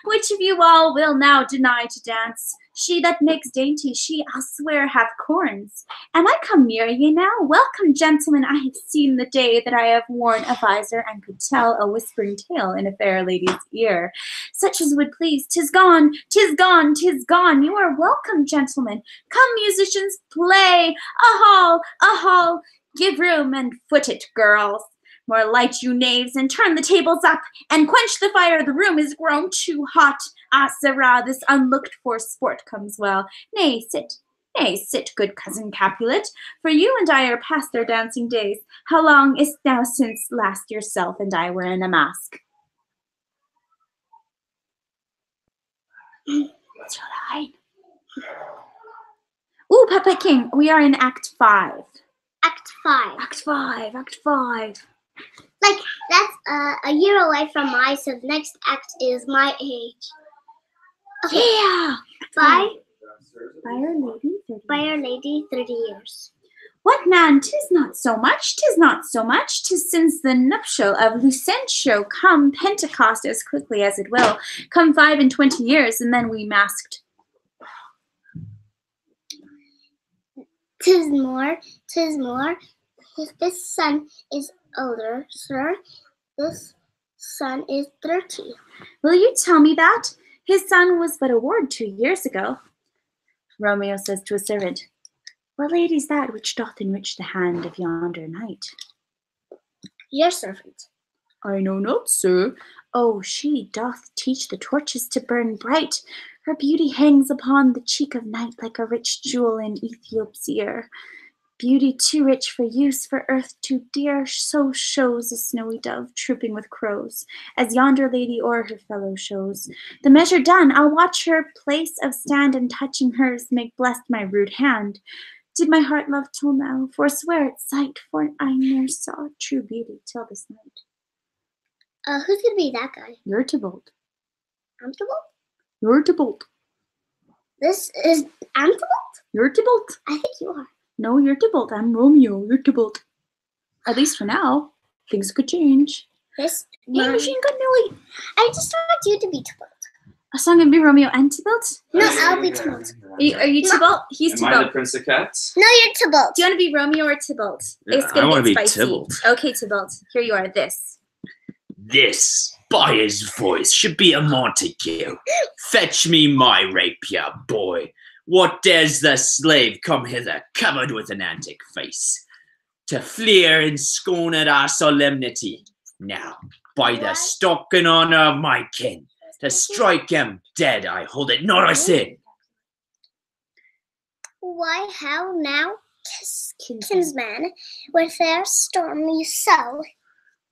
S1: Which of you all will now deny to dance? She that makes dainty, she, I'll swear, hath corns. Am I come near ye now? Welcome, gentlemen, I have seen the day that I have worn a visor and could tell a whispering tale in a fair lady's ear. Such as would please. 'Tis gone, 'tis gone, 'tis gone. You are welcome, gentlemen. Come, musicians, play. A hall. Give room and foot it, girls. More light, you knaves, and turn the tables up, and quench the fire. The room is grown too hot. Ah, sirrah, this unlooked-for sport comes well. Nay, sit, good cousin Capulet, for you and I are past their dancing days. How long is now since last yourself and I were in a mask? What's your line? Ooh, Papa King, we are in Act 5.
S3: Act 5.
S1: Act 5.
S3: Like, that's a year away from my, so the next act is my age. Okay.
S1: Yeah!
S3: By
S1: By
S3: Our Lady, 30 years.
S1: What man, 'tis not so much, 'tis since the nuptial of Lucentio come Pentecost as quickly as it will, come 25 years, and then we masked.
S3: 'Tis more. This son is older, sir. This son is 30.
S1: Will you tell me that? His son was but a ward 2 years ago. Romeo says to a servant, What lady's that which doth enrich the hand of yonder knight?
S3: Your servant.
S1: I know not, sir. Oh, she doth teach the torches to burn bright. Her beauty hangs upon the cheek of night like a rich jewel in Ethiop's ear. Beauty too rich for use, for earth too dear, so shows a snowy dove trooping with crows, as yonder lady o'er her fellow shows. The measure done, I'll watch her place of stand, and touching hers make blessed my rude hand. Did my heart love till now, forswear its sight, for I ne'er saw true beauty till this night.
S3: Who's gonna be that guy?
S1: You're Tybalt.
S3: I'm Tybalt?
S1: You're Tybalt.
S3: This is I'm Tybalt?
S1: You're Tybalt.
S3: I think you are.
S1: No, you're Tybalt. I'm Romeo. You're Tybalt. At least for now. Things could change.
S3: This
S1: Hey, Machine Gun Millie.
S3: I just want you to be Tybalt.
S1: A song gonna be Romeo and Tybalt?
S3: No, I'll be Tybalt.
S1: Are you Tybalt? He's
S4: Am I the
S1: Tybalt.
S4: Prince of Cats?
S3: No, you're Tybalt.
S1: Do you want to be Romeo or Tybalt?
S4: Yeah,
S1: It's gonna
S4: I wanna
S1: get
S4: be
S1: spicy.
S4: Tybalt.
S1: Okay, Tybalt. Here you are. This.
S4: This, by his voice, should be a Montague. Fetch me my rapier, boy. What dares the slave come hither, covered with an antic face, to fleer and scorn at our solemnity? Now, by the stock and honor of my kin, to strike him dead, I hold it not a sin.
S3: Why, how now, kinsman, with their stormy soul?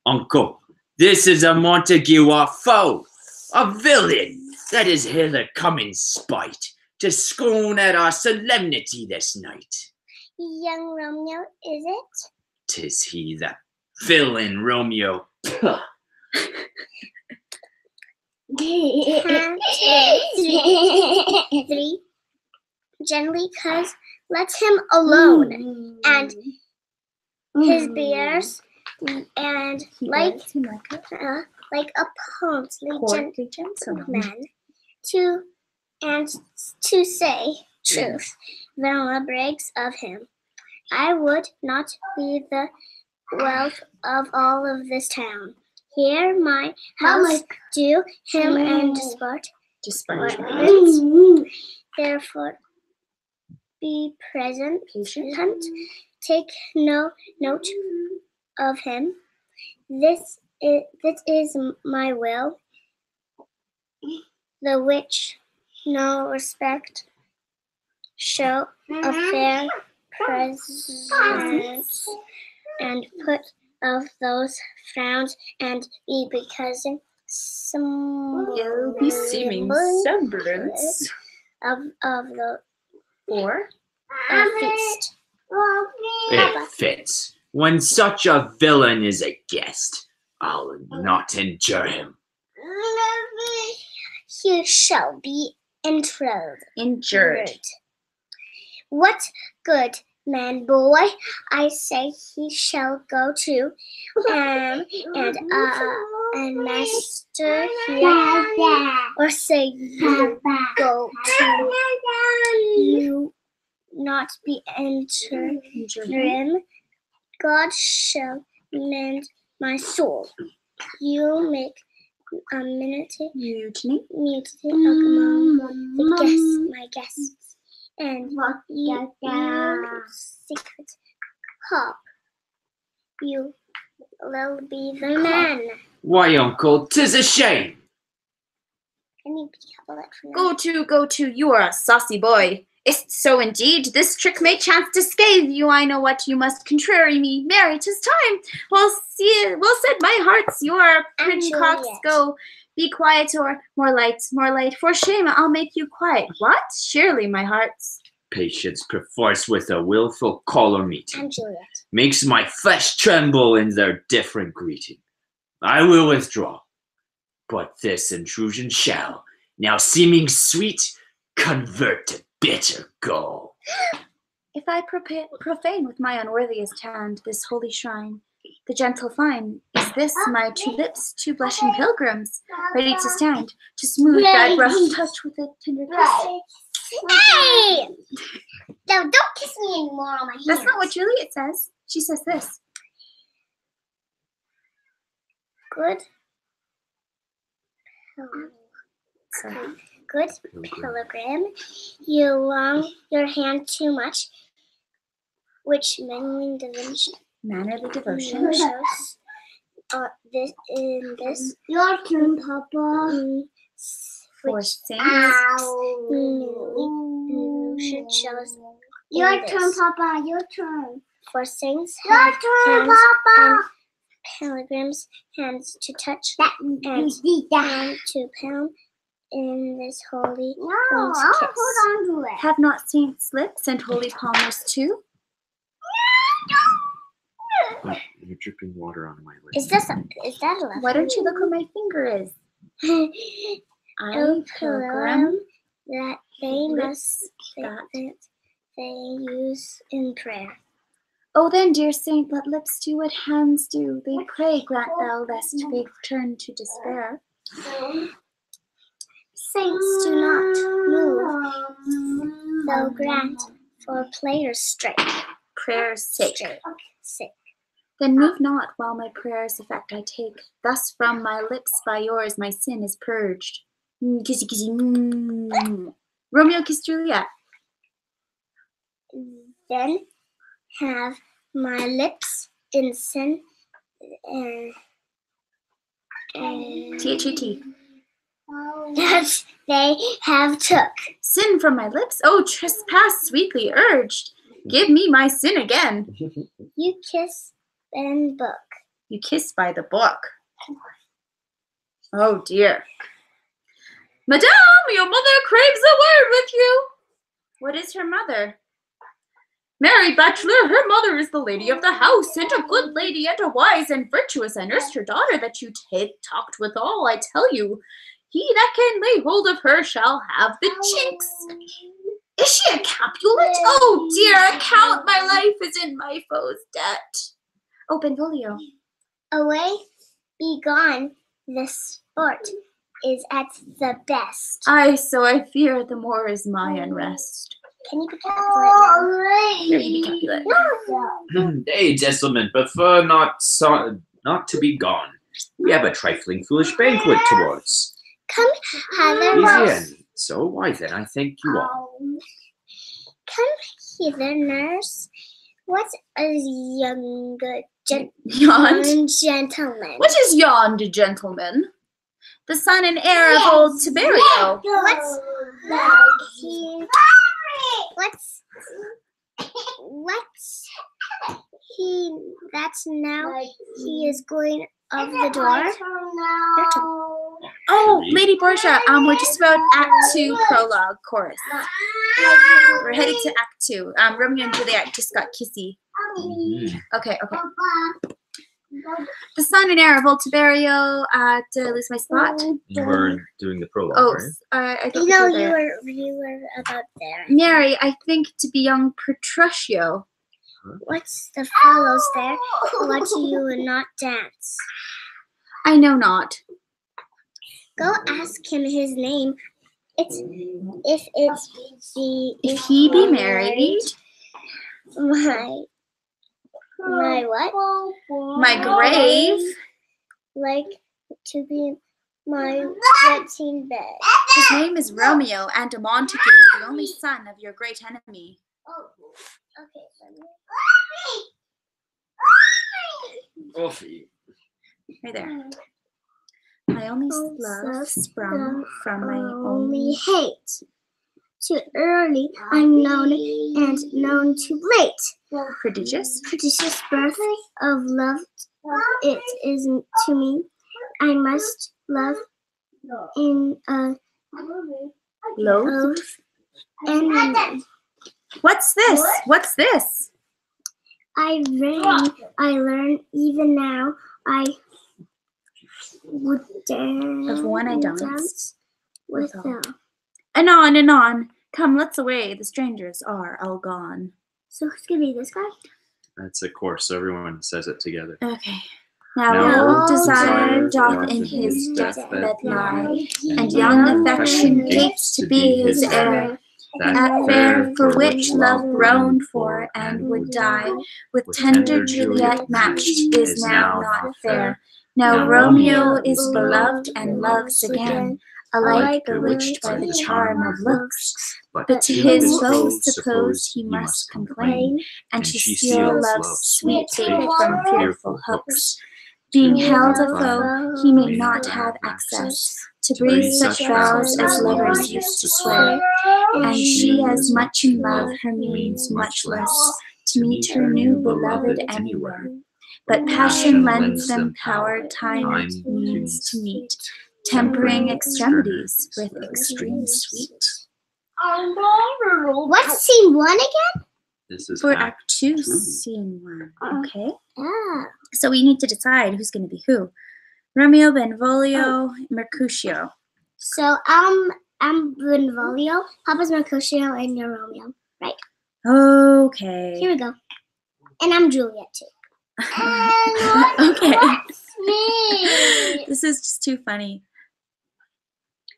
S4: Uncle, this is a Montague, our foe, a villain that is hither come in spite, to scorn at our solemnity this night.
S3: Young Romeo, is it?
S4: 'Tis he, that villain Romeo. Puh.
S3: Count three, gently, cause let him alone, and his beers, and like a portly gentleman, to say truth, vanilla breaks of him. I would not be the wealth of all of this town. Here my house do him and despart. Therefore be present, take no note of him. This is my will, the which no respect show a fair presence, and put of those frowns, and be because
S1: You'll be seeming semblance
S3: of the feast.
S4: It fits. When such a villain is a guest, I'll not endure him.
S3: He shall be injured.
S1: Injured.
S3: What good man, boy? I say he shall go to, and master here, or say you go to, you not be entered him. God shall mend my soul. You make a mutiny among the guests, my guests, and you secret hop. You will be the man.
S4: Why, uncle, 'tis a shame.
S3: Can you be careful that for now?
S1: Go to, you are a saucy boy. Is't so indeed? This trick may chance to scathe you. I know what you must contrary me. Marry, 'tis time. We'll set my hearts your pretty cocks go. Be quiet, or more light. For shame, I'll make you quiet. What? Surely, my hearts.
S4: Patience perforce with a willful color meeting
S3: I'm Juliet.
S4: makes my flesh tremble in their different greeting. I will withdraw, but this intrusion shall, now seeming sweet, convert to bitter gall.
S1: If I profane with my unworthiest hand this holy shrine, the gentle fine, is this my two lips, two blushing pilgrims, ready to stand, to smooth thy rough touch with a tender kiss?
S3: Hey! No, don't kiss me anymore on my hands.
S1: That's not what Juliet says. She says this.
S3: Good.
S1: Sorry.
S3: Good pilgrim, you long your hand too much, which manly
S1: Mannerly devotion.
S3: shows. This
S2: Your turn, Papa.
S1: For saints.
S3: devotion shows
S2: Your
S3: in
S2: turn,
S3: this.
S2: Papa. Your turn.
S3: For saints
S2: Your
S3: have
S2: turn,
S3: hands and
S2: Papa.
S3: pilgrims hands to touch
S2: That
S3: and
S2: that.
S3: hand to pound in this holy
S2: No,
S3: one's
S2: I'll
S3: kiss.
S2: hold on to it.
S1: Have not saints lips and holy palmers too?
S4: Oh, you're dripping water on my lip.
S3: Is that a left?
S1: Why don't you look where my finger is? I,
S3: O
S1: pilgrim,
S3: that they must
S1: that.
S3: that they use in prayer.
S1: Oh, then, dear saint, let lips do what hands do. They pray, grant thou, lest faith turn to despair.
S3: Saints do not move, though grant for players' strike.
S1: Prayer's sake.
S3: Sake.
S1: Then move not while my prayer's effect I take. Thus from my lips by yours my sin is purged. Kissy kissy. Romeo kissed Juliet.
S3: Then have my lips in sin.
S1: T-H-A-T.
S3: That they have took.
S1: Sin from my lips? Oh, trespass sweetly urged. Give me my sin again.
S3: You kiss and book.
S1: You kiss by the book. Oh, dear. Madame, your mother craves a word with you. What is her mother? Married bachelor, her mother is the lady of the house, and a good lady, and a wise and virtuous. I nursed her daughter that you talked withal, I tell you. He that can lay hold of her shall have the chinks. Is she a Capulet? Oh dear, account my life is in my foe's debt. Oh, Benvolio.
S3: Away, be gone. This sport is at the best.
S1: Aye, so I fear the more is my unrest.
S3: Can you be Capulet?
S1: Here you be Capulet.
S4: Hey, gentlemen, prefer not to be gone. We have a trifling foolish banquet towards.
S3: Come hither,
S4: Easy in. So why then I thank you all.
S3: Come hither, nurse. What's a young
S1: Yond.
S3: gentleman?
S1: What is yond, gentleman? The son and heir of old Tiberio.
S3: What's he? That's now he is going of the door. Your turn.
S1: Oh, Lady Borgia, we're just about Act 2 prologue chorus. We're headed to Act 2. Romeo and Juliet just got kissy. Okay. The son and heir of old Tiberio. Did I lose my spot?
S4: We're doing the prologue,
S1: Oh,
S4: right?
S1: I don't
S3: No,
S1: know there.
S3: you were about there.
S1: Mary, I think to be young Petruchio.
S3: What's the fellows there? What do you not dance?
S1: I know not.
S3: Go ask him his name. If
S1: he be married,
S3: my what?
S1: my grave.
S3: Like to be my wetting bed.
S1: His name is Romeo and a Montague, the only son of your great enemy.
S3: Oh, okay.
S4: Wolfie.
S1: Right there. My only love sprung from my only
S3: hate. Too early, unknown, and known too late.
S1: prodigious.
S3: Prodigious birth of love, it is to me. I must love in a
S1: Loathe.
S3: enemy.
S1: What's this? What's this?
S3: I learn even now. I would dance
S1: Of one I dance
S3: withal.
S1: Anon. Come, let's away. The strangers are all gone.
S3: So who's gonna be this guy?
S4: That's a course, so everyone says it together.
S1: Okay. Now old desire doth in his deathbed lie, and young affection gapes to be his heir. That fair for which love groaned for and would die, with tender Juliet matched, is now not fair. Now Romeo is beloved and loves again, alike bewitched by the charm of looks. But to his foes suppose he must complain, and to steal love's sweet bait from fearful hooks. Being held a foe, he may not have access to breathe such vows as lovers used to swear. And she as much in love her means much less to meet her new beloved anywhere. But passion lends them power, time means to meet, tempering extremities with extreme sweet.
S2: What's scene 1 again?
S4: This is
S1: For
S4: Act
S1: Act 2,
S4: 2.
S1: Scene 1. Okay.
S2: Ah.
S1: So we need to decide who's going to be who. Romeo, Benvolio, Mercutio.
S2: So I'm Benvolio, Papa's Mercutio, and you're Romeo, right?
S1: Okay.
S2: Here we go. And I'm Juliet too.
S1: Okay.
S2: Me.
S1: This is just too funny.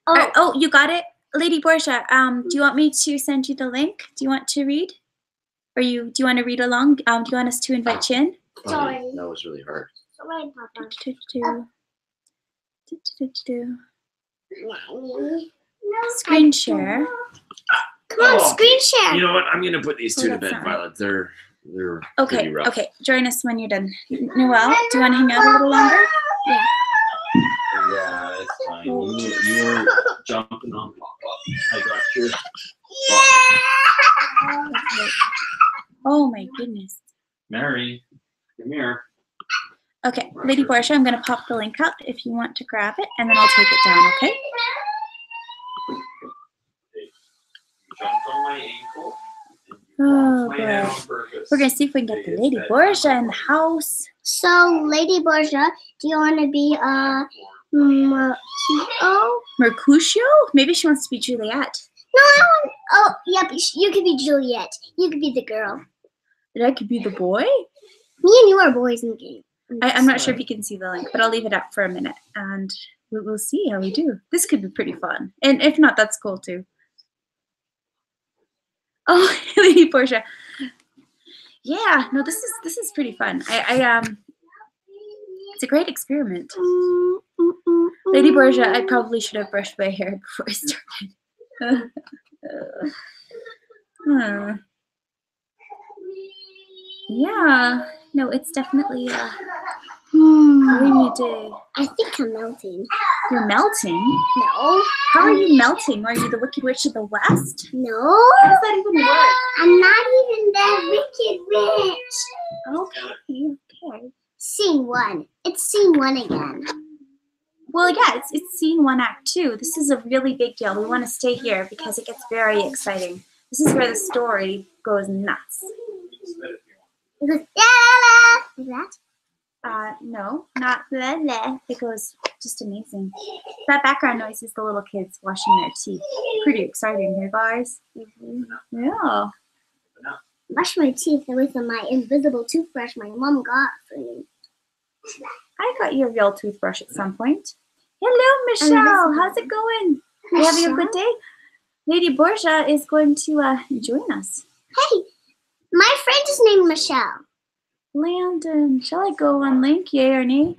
S2: Oh,
S1: Oh, you got it? Lady Borgia, do you want me to send you the link? Do you want to read? Or do you want to read along? Do you want us to invite you in?
S2: sorry.
S4: That was really hard.
S2: Sorry, Papa.
S1: Screen share.
S2: Come on,
S4: Oh,
S2: screen share.
S4: You know what? I'm gonna put these two to
S1: that's
S4: bed,
S1: not right.
S4: Violet. They're
S1: Okay,
S4: pretty rough.
S1: okay. Join us when you're done. Noelle, do you want to hang out a little longer?
S4: Yeah, it's fine. You were jumping on Papa. I got you.
S1: Okay. Oh my goodness.
S4: Mary, come here.
S1: Okay, Lady Borgia, I'm going to pop the link up if you want to grab it, and then I'll take it down, okay?
S4: You jumped on my ankle.
S1: Oh,
S4: My head
S1: boy.
S4: on purpose.
S1: We're going to see if we can get the Lady Borgia in the house.
S2: So, Lady Borgia, do you want to be Mercutio?
S1: Mercutio? Maybe she wants to be Juliet.
S2: No, I want. Oh, yep. You could be Juliet. You could be the girl.
S1: That could be the boy?
S2: Me and you are boys in the game.
S1: I'm not sure if you can see the link, but I'll leave it up for a minute, and we'll see how we do. This could be pretty fun. And if not, that's cool, too. Oh, Lady Borgia. Yeah, no, this is pretty fun. It's a great experiment. Lady Borgia, I probably should have brushed my hair before I started. Yeah, no, it's definitely a rainy day.
S2: I think I'm melting.
S1: You're melting?
S2: No.
S1: How are you melting? Are you the Wicked Witch of the West?
S2: No.
S1: How does that even work?
S2: I'm not even that wicked witch.
S1: Okay.
S2: Scene 1. It's scene 1 again.
S1: Well, yeah, it's scene 1, act 2. This is a really big deal. We want to stay here because it gets very exciting. This is where the story goes nuts.
S2: It goes, la la la. Like that?
S1: No, not blah, blah. It goes just amazing. That background noise is the little kids washing their teeth. Pretty exciting here, guys. Yeah.
S2: Brush my teeth with my invisible toothbrush my mom got for me.
S1: I got you a real toothbrush at some point. Hello, Michelle. How's it going? You having a good day? Lady Borgia is going to join us.
S2: Hey, my friend is named Michelle.
S1: Landon, shall I go on link? Yay or nay?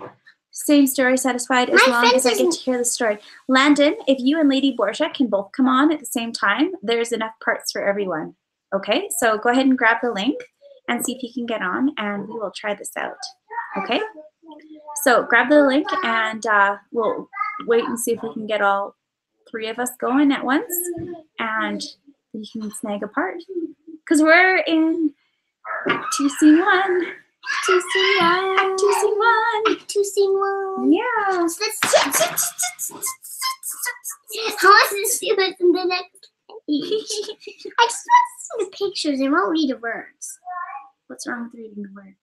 S1: Same story satisfied as
S2: My
S1: long
S2: friend
S1: as I get
S2: isn't-
S1: to hear the story. Landon, if you and Lady Borgia can both come on at the same time, there's enough parts for everyone. Okay, so go ahead and grab the link and see if you can get on, and we will try this out. Okay? So grab the link, and we'll wait and see if we can get all 3 of us going at once, and you can snag a part. Because we're in Act 2, Scene 1.
S2: Act 2, Scene 1.
S1: Act 2, Scene 1.
S2: Act 2, Scene 1.
S1: Yeah.
S2: I want to see what's in the next page. I just want to see the pictures and won't read the words.
S1: What's wrong with reading the words?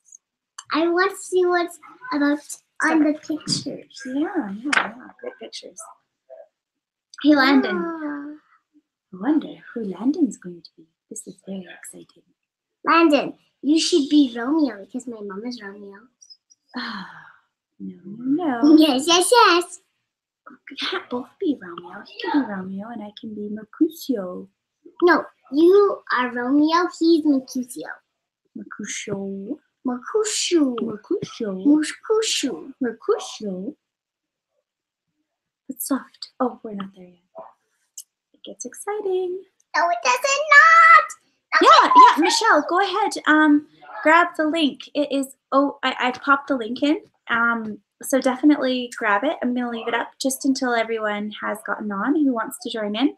S2: I want to see what's about on the pictures.
S1: Yeah. Great pictures. Hey, Landon. I wonder who Landon's going to be. This is very exciting.
S2: Landon, you should be Romeo because my mom is Romeo.
S1: No.
S2: Yes, yes, yes.
S1: We can't both be Romeo. He can be Romeo and I can be Mercutio.
S2: No, you are Romeo, he's Mercutio.
S1: Mercutio.
S2: Mercutio.
S1: It's soft. Oh, we're not there yet. It gets exciting.
S2: No, it doesn't not.
S1: Yeah, Michelle, go ahead. Grab the link. It is, I popped the link in. So definitely grab it. I'm going to leave it up just until everyone has gotten on who wants to join in,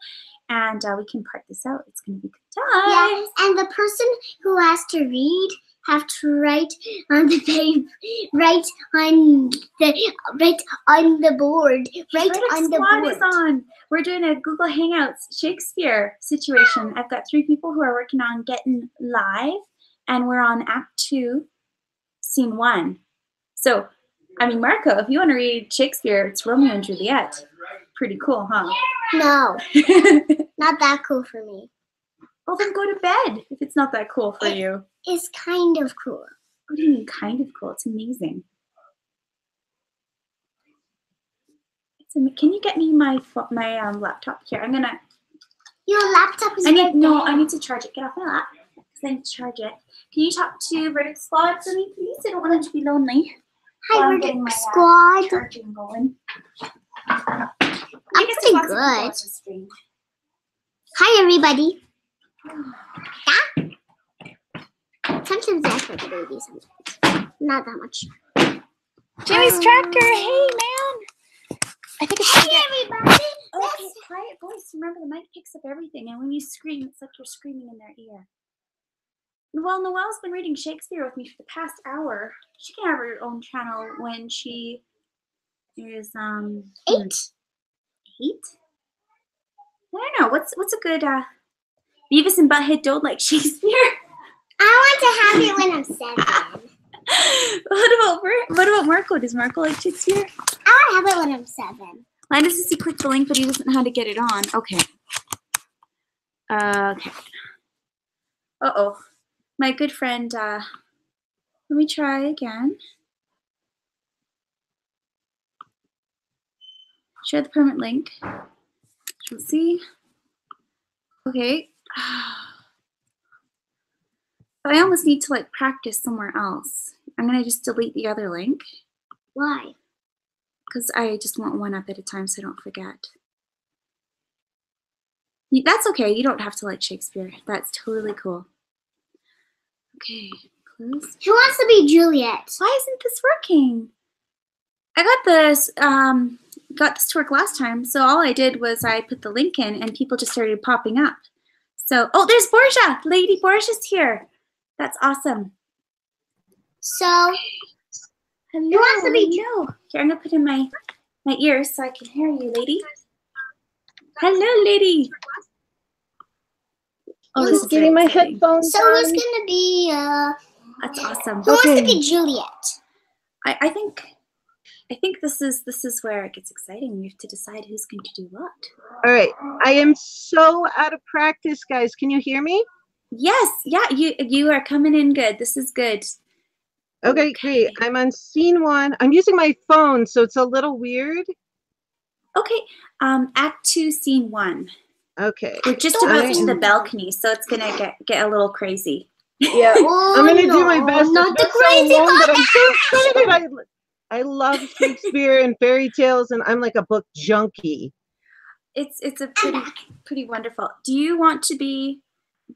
S1: and we can part this out. It's going to be good time.
S2: Yeah, and the person who has to read have to write on the page, write on the board, write on the
S1: Squad
S2: board.
S1: is on. We're doing a Google Hangouts Shakespeare situation. I've got 3 people who are working on getting live, and we're on Act 2, Scene 1. So, I mean, Marco, if you want to read Shakespeare, it's Romeo and Juliet. Pretty cool, huh?
S2: No, not that cool for me.
S1: Well, then go to bed if it's not that cool for you.
S2: It's kind of cool.
S1: What do you mean kind of cool? It's amazing. Can you get me my laptop here? I'm gonna.
S2: Your laptop is
S1: I
S2: right
S1: need to charge it. Get off my lap. I need to charge it. Can you talk to Verdict Squad for me, please? I don't want them to be lonely.
S2: Hi,
S1: while I'm
S2: Verdict
S1: getting my,
S2: Squad.
S1: Charging going.
S2: I'm pretty good. Hi, everybody. Yeah? Sometimes that's like a baby. Sometimes not that much.
S1: Jimmy's tractor. Hey, man. I think it's.
S2: Hey, everybody.
S1: Okay, quiet voice. Remember, the mic picks up everything, and when you scream, it's like you're screaming in their ear. Well, Noelle's been reading Shakespeare with me for the past hour. She can have her own channel when she is 8. 8? I don't know. What's a good Beavis and Butthead don't like Shakespeare?
S2: I want to have it when I'm 7.
S1: What about Marco? Does Marco like Shakespeare?
S2: I want to have it when I'm 7.
S1: Linus says he clicked the link, but he doesn't know how to get it on. Okay. Okay. Uh-oh. My good friend, let me try again. Share the permanent link. Let's see. Okay. But I almost need to like practice somewhere else. I'm gonna just delete the other link.
S2: Why?
S1: Because I just want one up at a time so I don't forget. That's okay. You don't have to like Shakespeare. That's totally cool. Okay, close.
S2: Who wants to be Juliet?
S1: Why isn't this working? I got this to work last time, so all I did was I put the link in and people just started popping up. So, oh, there's Borgia. Lady Borgia's here. That's awesome.
S2: So,
S1: Hello,
S2: who wants to be
S1: Here, I'm gonna put in my ears so I can hear you, lady. Hello, lady. Oh,
S5: I'm just getting my headphones.
S2: So who's gonna be
S1: That's awesome.
S2: Who wants to be Juliet?
S1: I think this is where it gets exciting. We have to decide who's going to do what.
S5: All right. I am so out of practice, guys. Can you hear me?
S1: Yes. Yeah. You are coming in good. This is good.
S5: Okay, great. I'm on scene 1. I'm using my phone, so it's a little weird.
S1: Okay. Act 2, Scene 1.
S5: Okay.
S1: We're just about to the balcony, so it's gonna get a little crazy.
S5: Yeah.
S2: Oh,
S5: I'm gonna do my best.
S2: Not the
S5: It's so
S2: crazy
S5: long,
S2: part.
S5: but I'm so excited. I love Shakespeare and fairy tales, and I'm like a book junkie.
S1: It's a pretty wonderful. Do you want to be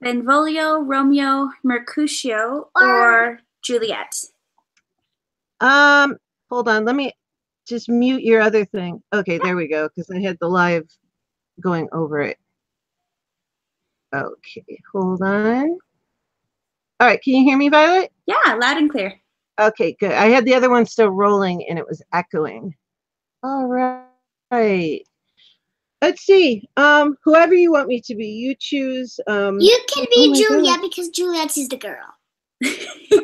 S1: Benvolio, Romeo, Mercutio, or Juliet?
S5: Hold on. Let me just mute your other thing. Okay, there we go, because I had the live going over it. Okay, hold on. All right, can you hear me, Violet?
S1: Yeah, loud and clear.
S5: Okay, good. I had the other one still rolling and it was echoing. All right. Let's see. Whoever you want me to be, you choose.
S2: You can be Juliet
S5: God.
S2: because Juliet is the girl.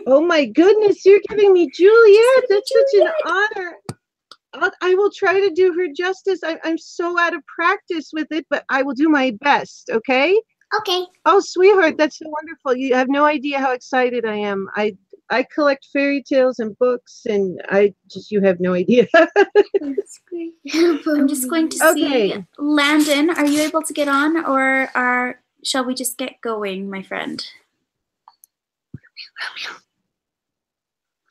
S5: Oh my goodness, you're giving me Juliet. That's such an honor. I will try to do her justice. I'm so out of practice with it, but I will do my best, okay?
S2: Okay.
S5: Oh, sweetheart, that's so wonderful. You have no idea how excited I am. I collect fairy tales and books, and you have no idea.
S2: That's great.
S1: I'm just going to see. Landon, are you able to get on, or shall we just get going, my friend?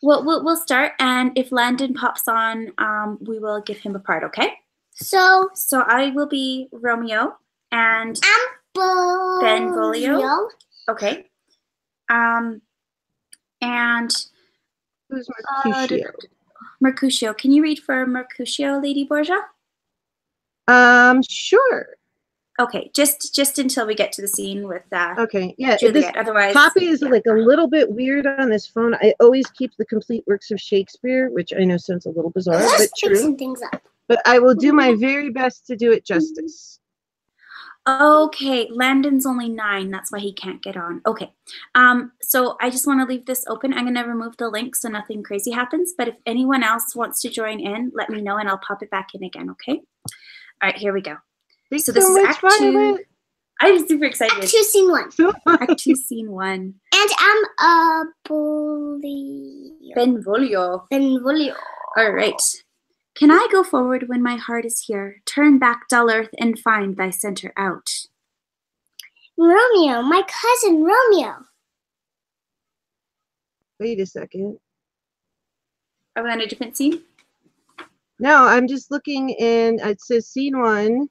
S1: Well, we'll start, and if Landon pops on, we will give him a part, okay?
S2: So
S1: I will be Romeo, and Benvolio. Okay. And
S5: Who's Mercutio?
S1: Mercutio. Can you read for Mercutio, Lady Borgia?
S5: Sure.
S1: Okay, just until we get to the scene with
S5: Okay, yeah.
S1: Juliet. Otherwise,
S5: copy is like a little bit weird on this phone. I always keep the complete works of Shakespeare, which I know sounds a little bizarre, but true.
S2: Fixing things up.
S5: But I will do my very best to do it justice.
S1: Okay, Landon's only 9. That's why he can't get on. Okay, so I just want to leave this open. I'm going to remove the link so nothing crazy happens. But if anyone else wants to join in, let me know and I'll pop it back in again, okay? All right, here we go.
S5: Thanks
S1: So this
S5: so
S1: is
S5: much,
S1: Act 2.
S5: Violet.
S1: I'm super excited.
S2: Act 2, Scene 1.
S1: Act 2, Scene 1.
S2: And I'm a bully.
S1: Benvolio.
S2: Benvolio.
S1: All right. Can I go forward when my heart is here? Turn back, dull earth, and find thy center out.
S2: Romeo, my cousin Romeo.
S5: Wait a second.
S1: Are we on a different scene?
S5: No, I'm just looking in. It says scene 1.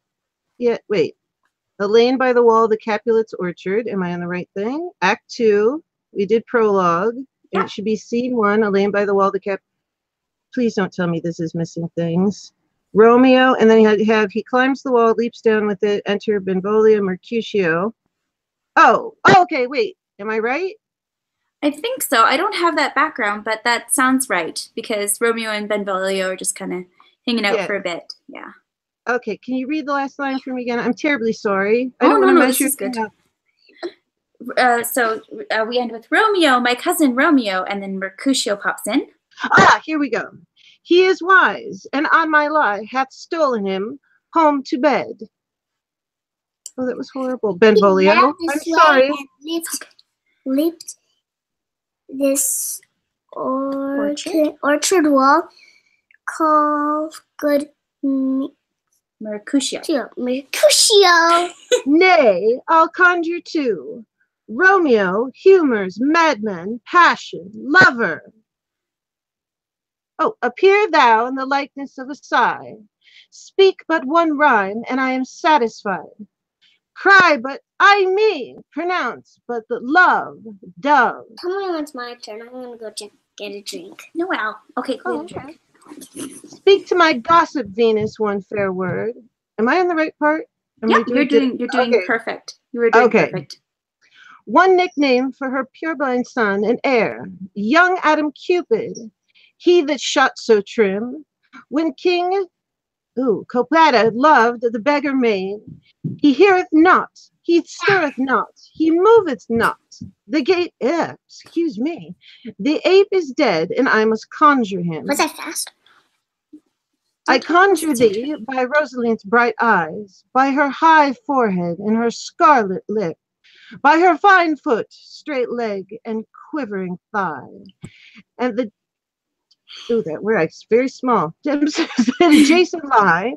S5: Yeah, wait. The lane by the wall of the Capulet's orchard. Am I on the right thing? Act 2. We did prologue.
S1: Yeah.
S5: It should be scene 1. A lane by the wall of the Cap. Please don't tell me this is missing things. Romeo, and then he climbs the wall, leaps down with it. Enter Benvolio, Mercutio. Oh, okay. Wait. Am I right?
S1: I think so. I don't have that background, but that sounds right because Romeo and Benvolio are just kind of hanging out for a bit. Yeah.
S5: Okay. Can you read the last line for me again? I'm terribly sorry. I
S1: Oh,
S5: don't
S1: no,
S5: want to
S1: no,
S5: mess
S1: this
S5: your
S1: is
S5: thing
S1: good.
S5: up.
S1: So we end with Romeo, my cousin Romeo, and then Mercutio pops in.
S5: Ah, here we go. He is wise, and on my lie hath stolen him home to bed. Oh, that was horrible. Benvolio, I'm sorry.
S2: Leaped this orchard wall called good
S1: Mercutio.
S2: Mercutio.
S5: Nay, I'll conjure too. Romeo, humors, madman, passion, lover. Oh, appear thou in the likeness of a sigh. Speak but one rhyme, and I am satisfied. Cry but I me, pronounce but the love, dove.
S2: Tell me when it's my turn. I'm going to go get a drink.
S1: Noelle. Okay, go
S2: Oh,
S1: drink.
S5: Speak to my gossip, Venus, one fair word. Am I on the right part?
S1: Yeah, you're doing
S5: okay.
S1: perfect. You were doing perfect.
S5: One nickname for her purblind son and heir, young Adam Cupid, he that shot so trim, when King Copada loved the beggar maid, he heareth not, he stirreth not, he moveth not. The gate, excuse me, the ape is dead, and I must conjure him.
S2: Was I fast?
S5: I conjure thee by Rosaline's bright eyes, by her high forehead and her scarlet lip, by her fine foot, straight leg, and quivering thigh, and the that word is very small. Adjacent lie,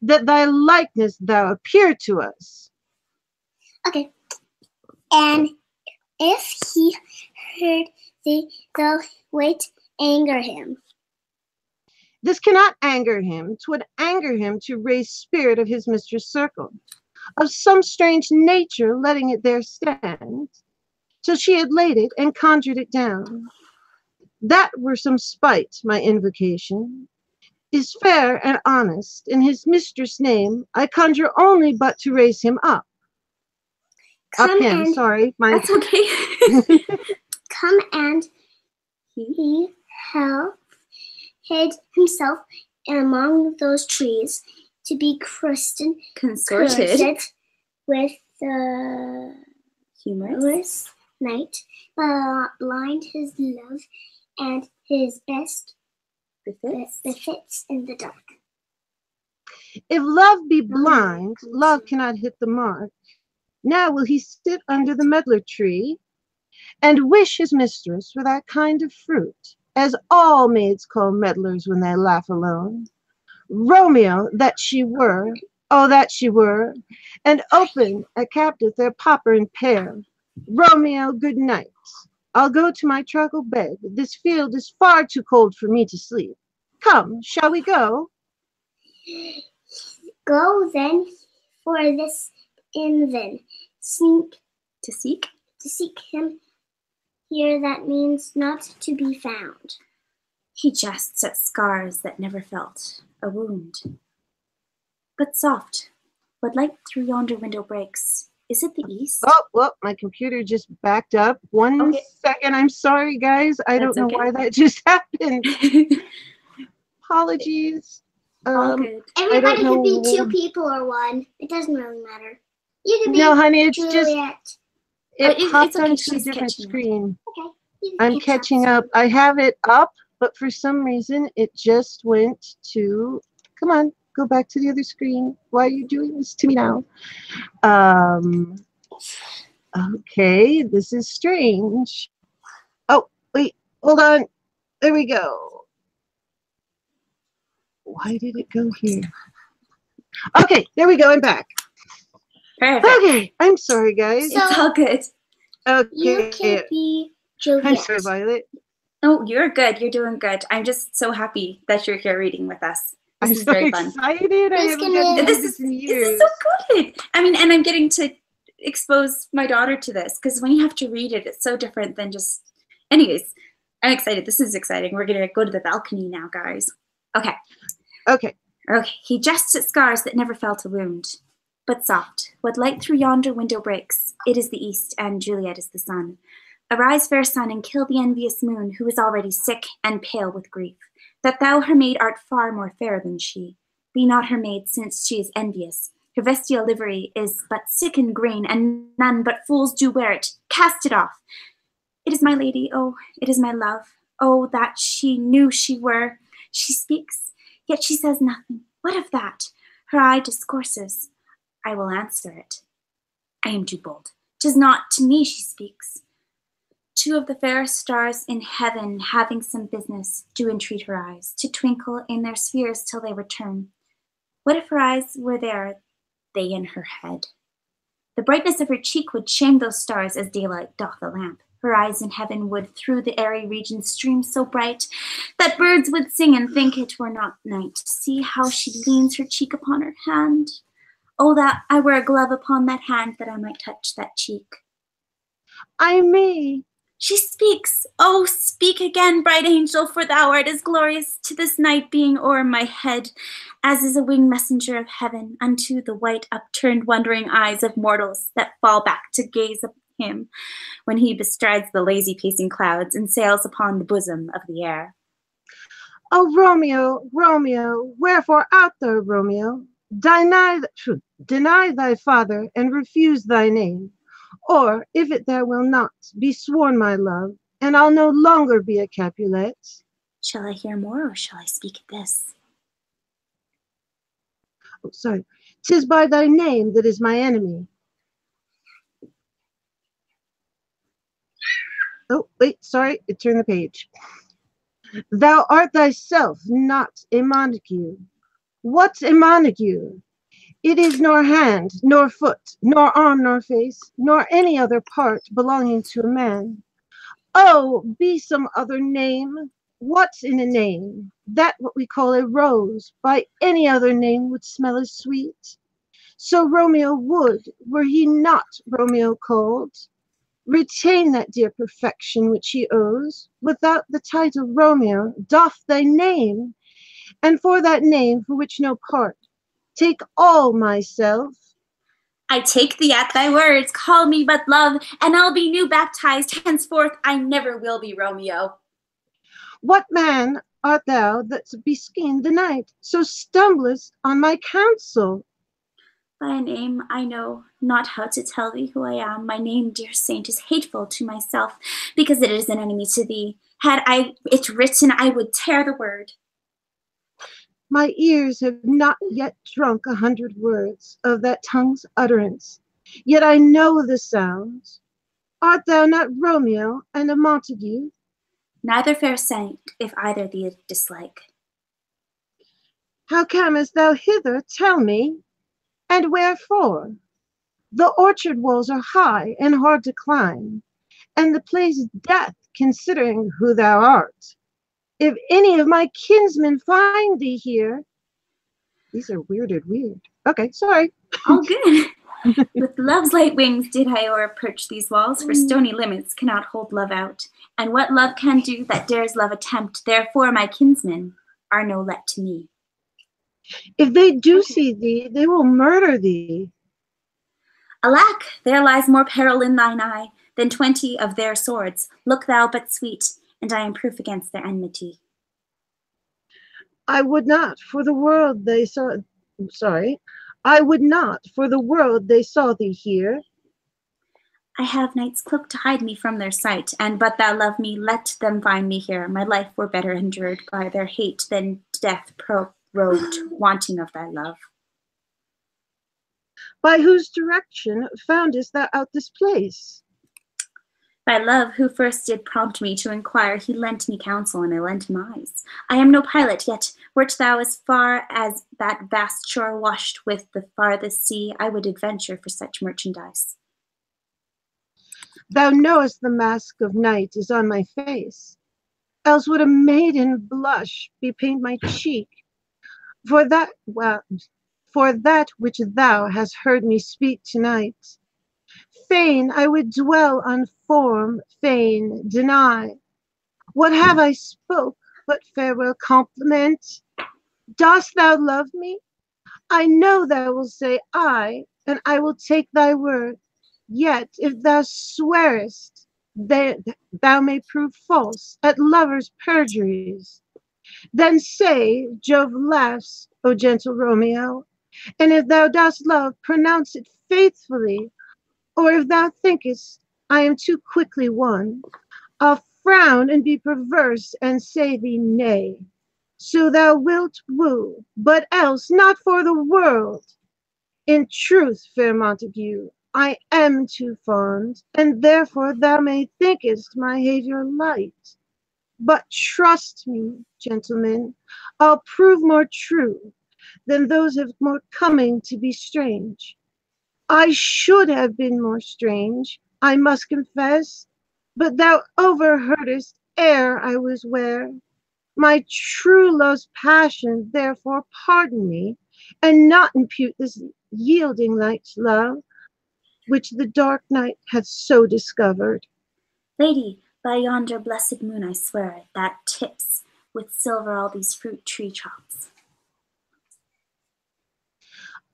S5: that thy likeness thou appear to us.
S2: Okay. And if he heard thee, thou wait anger him.
S5: This cannot anger him. 'Twould anger him to raise spirit of his mistress' circle, of some strange nature, letting it there stand, till she had laid it and conjured it down. That were some spite, my invocation is fair and honest. In his mistress' name, I conjure only but to raise him up. Sorry.
S1: That's okay.
S2: Come and he hid himself among those trees to be consorted with the humorous knight, blind his love and his best befits in the dark.
S5: If love be blind, love cannot hit the mark. Now will he sit under the medlar tree and wish his mistress for that kind of fruit, as all maids call medlars when they laugh alone. Romeo, that she were, oh, that she were, and open a captive their popper and pear. Romeo, good night. I'll go to my truckle bed. This field is far too cold for me to sleep. Come, shall we go?
S2: Go then, for this then to seek him here that means not to be found.
S1: He jests at scars that never felt a wound. But soft, what light through yonder window breaks? Is it the east?
S5: Oh, well, my computer just backed up. One second. I'm sorry, guys. I don't know why that just happened. Apologies.
S1: All good.
S2: Everybody could be 2 people or 1. It doesn't really matter. You could be
S5: no, honey, it's
S2: Juliet.
S5: just it popped
S1: okay,
S5: onto a different screen.
S2: Okay.
S5: I'm catching up. I have it up, but for some reason it just went to. Come on, go back to the other screen. Why are you doing this to me now? Okay, this is strange. Oh, wait, hold on. There we go. Why did it go here? Okay, there we go. I'm back.
S1: Perfect.
S5: Okay, I'm sorry, guys.
S1: It's all good.
S5: Okay.
S2: You can be Juliet.
S5: I'm sorry, Violet.
S1: Oh, you're good. You're doing good. I'm just so happy that you're here reading with us. This is
S5: so
S1: very fun.
S5: Excited. I haven't gotten to do this in years.
S1: This is so good. I mean, and I'm getting to expose my daughter to this because when you have to read it, it's so different than just. Anyways, I'm excited. This is exciting. We're gonna go to the balcony now, guys. Okay.
S5: Okay.
S1: Okay. He jests at scars that never felt a wound. But soft, what light through yonder window breaks? It is the east, and Juliet is the sun. Arise, fair sun, and kill the envious moon, who is already sick and pale with grief, that thou her maid art far more fair than she. Be not her maid, since she is envious. Her vestial livery is but sick and green, and none but fools do wear it. Cast it off. It is my lady, oh, it is my love. Oh, that she knew she were. She speaks, yet she says nothing. What of that? Her eye discourses. I will answer it. I am too bold. 'Tis not to me she speaks. 2 of the fairest stars in heaven, having some business, do entreat her eyes to twinkle in their spheres till they return. What if her eyes were there, they in her head? The brightness of her cheek would shame those stars as daylight doth a lamp. Her eyes in heaven would through the airy region stream so bright that birds would sing and think it were not night. See how she leans her cheek upon her hand. Oh, that I were a glove upon that hand, that I might touch that cheek.
S5: I may.
S1: She speaks. Oh, speak again, bright angel, for thou art as glorious to this night being o'er my head, as is a winged messenger of heaven unto the white upturned wondering eyes of mortals that fall back to gaze upon him when he bestrides the lazy pacing clouds and sails upon the bosom of the air.
S5: Oh, Romeo, Romeo, wherefore art thou, Romeo? Deny thy father and refuse thy name. Or, if it thou will not, be sworn my love, and I'll no longer be a Capulet.
S1: Shall I hear more, or shall I speak at this?
S5: Oh, sorry. 'Tis by thy name that is my enemy. Oh, wait, sorry, it turned the page. Thou art thyself not a Montague. What's a Montague? It is nor hand, nor foot, nor arm, nor face, nor any other part belonging to a man. Oh, be some other name. What's in a name? That what we call a rose, by any other name would smell as sweet. So Romeo would, were he not Romeo called, retain that dear perfection which he owes, without the title Romeo doth thy name, and for that name for which no part, take all myself.
S1: I take thee at thy words, call me but love, and I'll be new baptized, henceforth I never will be Romeo.
S5: What man art thou that beschemed the night, so stumblest on my counsel?
S1: By a name I know not how to tell thee who I am. My name, dear saint, is hateful to myself, because it is an enemy to thee. Had I it written, I would tear the word.
S5: My ears have not yet drunk 100 words of that tongue's utterance, yet I know the sounds. Art thou not Romeo and a Montague?
S1: Neither, fair saint, if either thee dislike.
S5: How camest thou hither, tell me, and wherefore? The orchard walls are high and hard to climb, and the place is death, considering who thou art. If any of my kinsmen find thee here, These are weird. Okay, sorry.
S1: All good. With love's light wings did I o'er-perch these walls, for stony limits cannot hold love out. And what love can do, that dares love attempt, therefore my kinsmen are no let to me.
S5: If they do see thee, they will murder thee.
S1: Alack, there lies more peril in thine eye than 20 of their swords. Look thou but sweet, and I am proof against their enmity.
S5: I would not for the world they saw, I would not for the world they saw thee here.
S1: I have night's cloak to hide me from their sight, and but thou love me, let them find me here. My life were better endured by their hate than death prorogued, wanting of thy love.
S5: By whose direction foundest thou out this place?
S1: Thy love, who first did prompt me to inquire, he lent me counsel, and I lent him eyes. I am no pilot, yet wert thou as far as that vast shore washed with the farthest sea, I would adventure for such merchandise.
S5: Thou knowest the mask of night is on my face, else would a maiden blush bepaint my cheek. For that which thou hast heard me speak tonight, fain I would dwell on form, fain deny. What have I spoke but farewell compliment? Dost thou love me? I know thou wilt say aye, and I will take thy word. Yet if thou swearest, thou may prove false at lovers' perjuries. Then say, Jove laughs, O gentle Romeo, and if thou dost love, pronounce it faithfully. Or if thou thinkest I am too quickly won, I'll frown and be perverse and say thee nay. So thou wilt woo, but else not for the world. In truth, fair Montague, I am too fond, and therefore thou may thinkest my behavior light. But trust me, gentlemen, I'll prove more true than those of more coming to be strange. I should have been more strange, I must confess, but thou overheardest ere I was ware. My true love's passion, therefore pardon me, and not impute this yielding night's love, which the dark night hath so discovered.
S1: Lady, by yonder blessed moon I swear, that tips with silver all these fruit tree tops.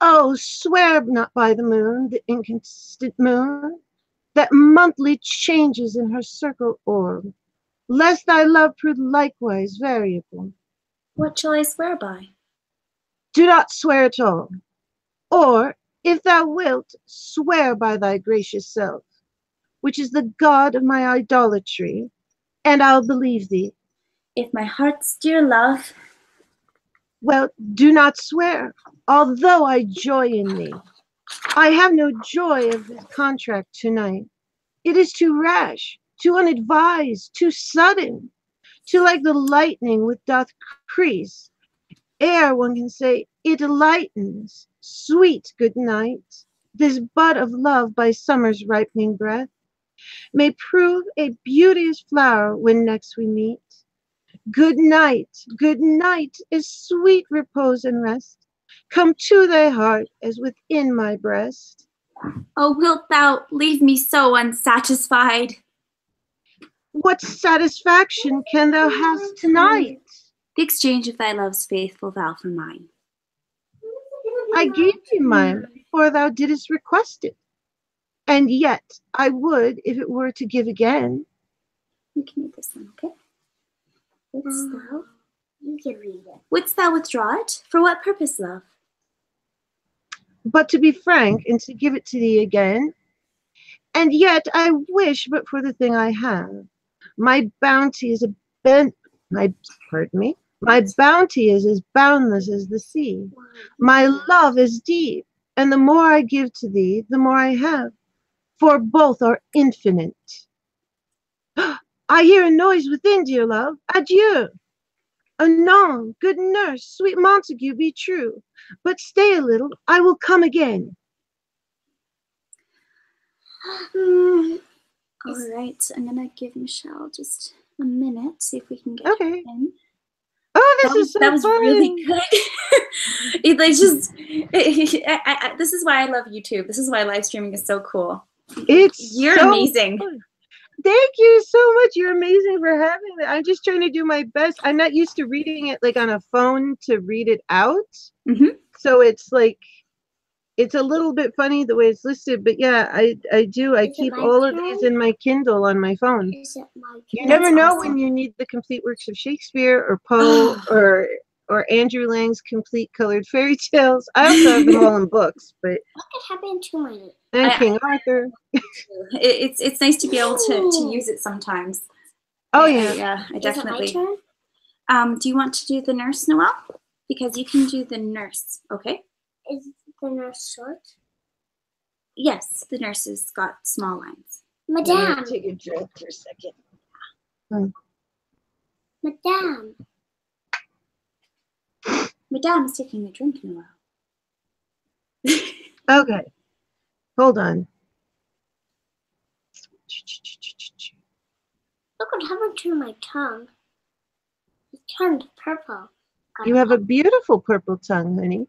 S5: Oh, swear not by the moon, the inconstant moon, that monthly changes in her circle orb, lest thy love prove likewise variable.
S1: What shall I swear by?
S5: Do not swear at all. Or, if thou wilt, swear by thy gracious self, which is the god of my idolatry, and I'll believe thee.
S1: If my heart's dear love...
S5: Well, do not swear, although I joy in thee. I have no joy of this contract tonight. It is too rash, too unadvised, too sudden, too like the lightning which doth crease, ere one can say it lightens. Sweet good night, this bud of love by summer's ripening breath may prove a beauteous flower when next we meet. Good night is sweet repose and rest. Come to thy heart as within my breast.
S1: Oh, wilt thou leave me so unsatisfied?
S5: What satisfaction can thou have tonight?
S1: The exchange of thy love's faithful vow for mine.
S5: I gave thee mine, for thou didst request it. And yet I would, if it were to give again.
S1: You can read this one, okay? Wouldst thou?
S2: You can read it.
S1: Wouldst thou withdraw it? For what purpose, love?
S5: But to be frank, and to give it to thee again. And yet I wish but for the thing I have. My bounty is my bounty is as boundless as the sea. My love is deep, and the more I give to thee, the more I have, for both are infinite. I hear a noise within, dear love. Adieu. Anon, good nurse, sweet Montague, be true. But stay a little, I will come again.
S1: All right, so I'm gonna give Michelle just a minute, see if we can get
S5: Okay.
S1: in.
S5: Oh, this is so
S1: that was
S5: funny.
S1: really good. This is why I love YouTube. This is why live streaming is so cool.
S5: You're
S1: so amazing.
S5: Fun. Thank you so much. You're amazing for having that. I'm just trying to do my best. I'm not used to reading it like on a phone to read it out.
S1: Mm-hmm.
S5: So it's like, it's a little bit funny the way it's listed, but yeah, I do. I keep all of these in my Kindle on my phone. You never know when you need the complete works of Shakespeare or Poe or Andrew Lang's complete colored fairy tales. I also have them all in books, but
S3: what could happen to my
S5: and King Arthur.
S1: It's nice to be able to use it sometimes.
S5: Oh yeah.
S1: Yeah, I definitely.
S3: Is it my turn?
S1: Do you want to do the nurse, Noelle? Because you can do the nurse, okay?
S3: Is the nurse short?
S1: Yes, the nurse has got small lines.
S3: Madame.
S5: Take a drink for a second.
S3: Madame.
S1: Madame is taking a drink, Noelle.
S5: Okay. Hold on.
S3: Look what happened to my tongue. It turned purple.
S5: You have a beautiful purple tongue, honey.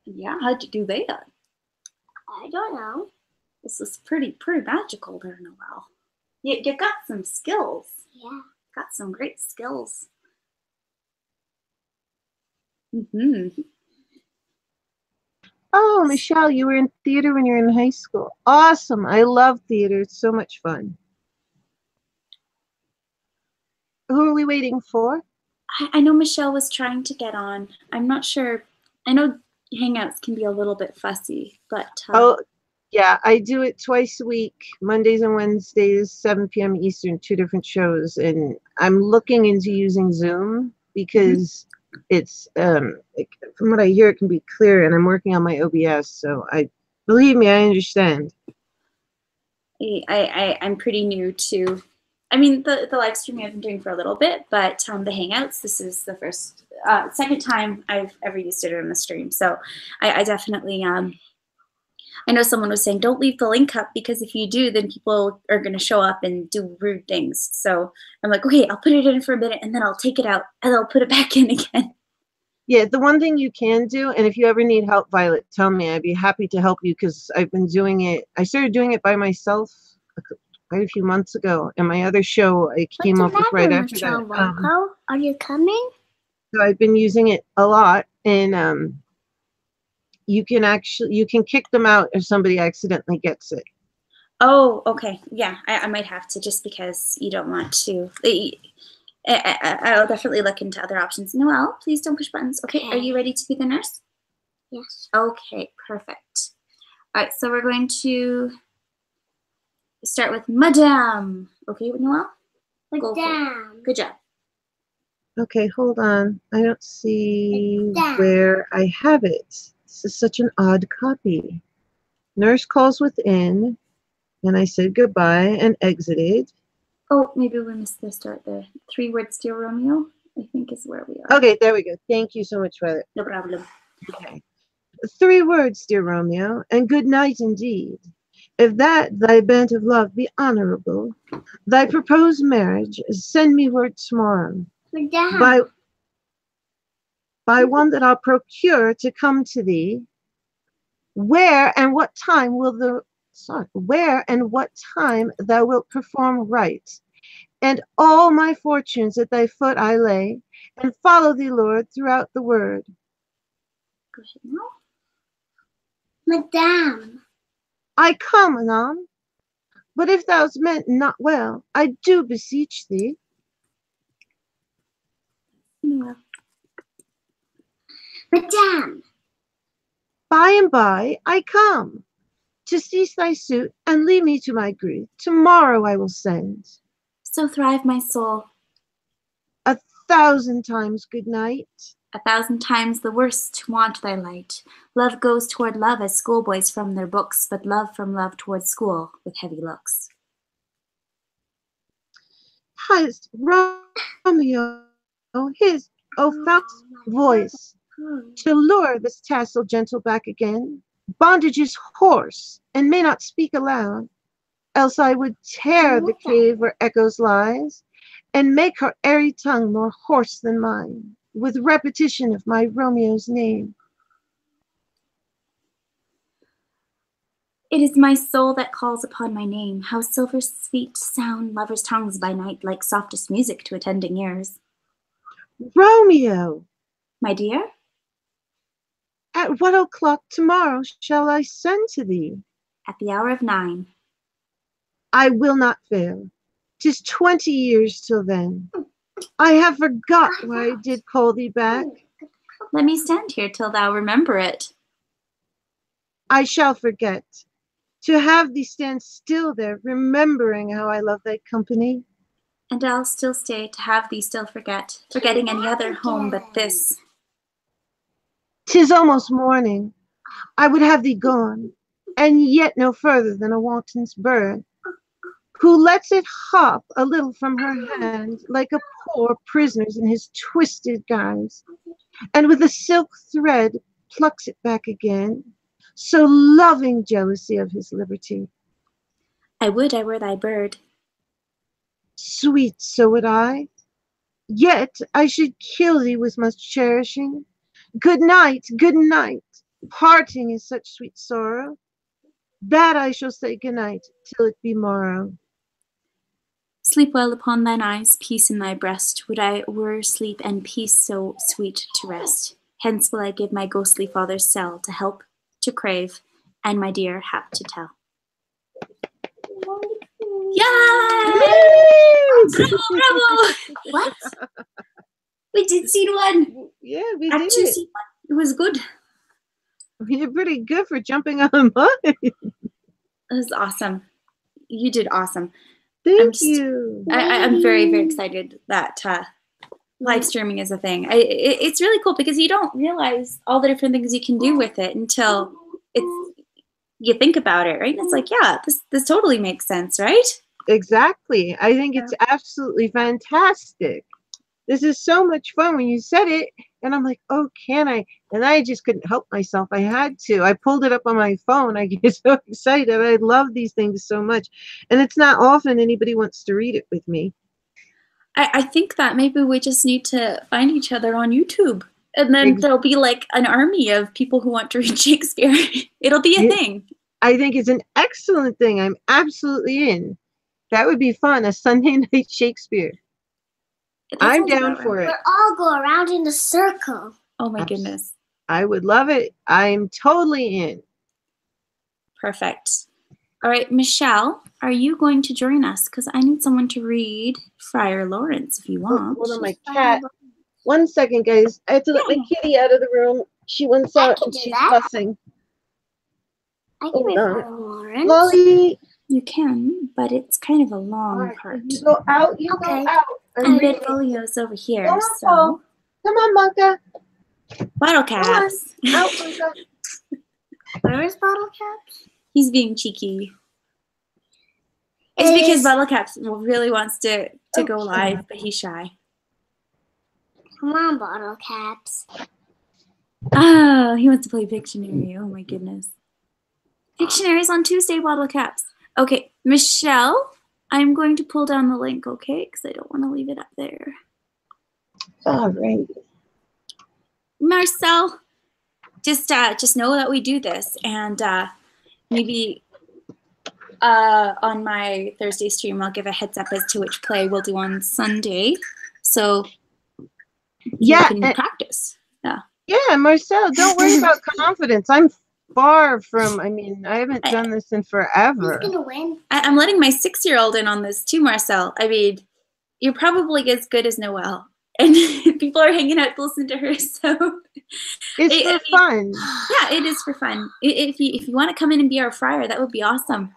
S1: Yeah, how'd you do that?
S3: I don't know.
S1: This is pretty magical there, Noelle. You got some skills.
S3: Yeah.
S1: Got some great skills. Mm-hmm.
S5: Oh, Michelle, you were in theater when you were in high school. Awesome. I love theater. It's so much fun. Who are we waiting for?
S1: I know Michelle was trying to get on. I'm not sure. I know Hangouts can be a little bit fussy, but...
S5: Oh, yeah. I do it twice a week, Mondays and Wednesdays, 7 p.m. Eastern, 2 different shows. And I'm looking into using Zoom because it's, from what I hear, it can be clear. And I'm working on my OBS. So believe me, I understand.
S1: I'm pretty new to... I mean, the live streaming I've been doing for a little bit, but the Hangouts, this is the second time I've ever used it in the stream. So I definitely, I know someone was saying, don't leave the link up because if you do, then people are going to show up and do rude things. So I'm like, okay, I'll put it in for a minute and then I'll take it out and I'll put it back in again.
S5: Yeah, the one thing you can do, and if you ever need help, Violet, tell me. I'd be happy to help you because I've been doing it. I started doing it by myself quite a few months ago, and my other show I came up with right after that.
S3: Are you coming?
S5: So I've been using it a lot, and you can kick them out if somebody accidentally gets it.
S1: Oh, okay. Yeah, I might have to just because you don't want to. I'll definitely look into other options. Noelle, please don't push buttons. Okay, are you ready to be the nurse?
S3: Yes.
S1: Okay, perfect. All right, so we're going to start with Madame. Okay, Noelle?
S3: Madame.
S1: Good job.
S5: Okay, hold on. I don't see where I have it. This is such an odd copy. Nurse calls within, and I said goodbye and exited.
S1: Oh, maybe we missed the start there. 3 words, dear Romeo, I think is where we are.
S5: Okay, there we go. Thank you so much, Violet.
S1: No problem.
S5: Okay. 3 words, dear Romeo, and good night indeed. If that thy bent of love be honorable, thy proposed marriage, send me word tomorrow.
S3: Madame.
S5: By one that I'll procure to come to thee. Where and what time thou wilt perform right, and all my fortunes at thy foot I lay, and follow thee, Lord, throughout the word.
S1: Go ahead now.
S3: Madame.
S5: I come anon, but if thou's meant not well, I do beseech thee.
S1: Noelle.
S3: Madame.
S5: By and by I come, to cease thy suit, and leave me to my grief. Tomorrow I will send.
S1: So thrive, my soul.
S5: 1,000 times good night.
S1: 1,000 times the worse to want thy light. Love goes toward love as schoolboys from their books, but love from love toward school with heavy looks.
S5: Has Romeo his foul voice to lure this tassel gentle back again? Bondage is hoarse and may not speak aloud, else I would tear the cave where echoes lies, and make her airy tongue more hoarse than mine. with repetition of my Romeo's name.
S1: It is my soul that calls upon my name. How silver sweet sound lovers' tongues by night, like softest music to attending ears.
S5: Romeo,
S1: My dear?
S5: at what o'clock tomorrow shall I send to thee?
S1: At the hour of 9.
S5: I will not fail. 'Tis 20 years till then. I have forgot why I did call thee back.
S1: Let me stand here till thou remember it.
S5: I shall forget. To have thee stand still there, remembering how I love thy company.
S1: And I'll still stay to have thee still forget, forgetting any other home but this.
S5: 'Tis almost morning. I would have thee gone, and yet no further than a wanton's bird, who lets it hop a little from her hand, like a poor prisoner's in his twisted guise, and with a silk thread plucks it back again, so loving jealousy of his liberty.
S1: I would I were thy bird.
S5: Sweet, so would I. Yet I should kill thee with much cherishing. Good night, good night. Parting is such sweet sorrow, that I shall say good night till it be morrow.
S1: Sleep well upon thine eyes, peace in thy breast. Would I were sleep and peace so sweet to rest. Hence will I give my ghostly father's cell to help, to crave, and my dear hap to tell. Yay! Bravo, bravo! What? We did scene 1.
S5: Yeah, we
S1: Act
S5: did
S1: 2,
S5: it.
S1: scene 1. It was good.
S5: We did pretty good for jumping on mine.
S1: It was awesome. You did awesome.
S5: Thank you.
S1: I'm very, very excited that live streaming is a thing. It's really cool because you don't realize all the different things you can do with it until you think about it, right? And it's like, yeah, this totally makes sense, right?
S5: Exactly. I think it's absolutely fantastic. This is so much fun when you said it. And I'm like, oh, can I? And I just couldn't help myself. I had to. I pulled it up on my phone. I get so excited. I love these things so much. And it's not often anybody wants to read it with me.
S1: I think that maybe we just need to find each other on YouTube. And then there'll be like an army of people who want to read Shakespeare. It'll be a thing.
S5: I think it's an excellent thing. I'm absolutely in. That would be fun. A Sunday night Shakespeare. I'm down for it.
S3: We'll all go around in a circle.
S1: Oh my goodness.
S5: I would love it. I'm totally in.
S1: Perfect. All right, Michelle, are you going to join us? Because I need someone to read Friar Lawrence if you want.
S5: Hold on, my cat. 1 second, guys. I have to let my kitty out of the room. She wants out and she's fussing.
S3: I can read Friar Lawrence.
S5: Lolly.
S1: You can, but it's kind of a long part.
S5: You go out. You go out.
S1: And Benvolio's over here,
S5: Come on,
S1: so.
S5: Paul. Come on, Monka.
S1: Bottle caps.
S5: Out, Monka.
S3: Where is Bottle Caps?
S1: He's being cheeky. It's because Bottle Caps really wants to go live, but he's shy.
S3: Come on, Bottle Caps.
S1: Oh, he wants to play Pictionary. Oh my goodness. Pictionary's on Tuesday, Bottle Caps. Okay, Michelle, I'm going to pull down the link, okay? Because I don't want to leave it up there.
S5: All right.
S1: Marcel, just know that we do this, and maybe on my Thursday stream, I'll give a heads up as to which play we'll do on Sunday, so you can practice.
S5: Yeah, Marcel, don't worry about confidence. I'm far from, I haven't done this in forever.
S3: Who's gonna win?
S1: I'm letting my 6-year-old in on this too, Marcel. I mean, you're probably as good as Noelle. And people are hanging out to listen to her, so
S5: it's for fun.
S1: Yeah, it is for fun. If you want to come in and be our friar, that would be awesome.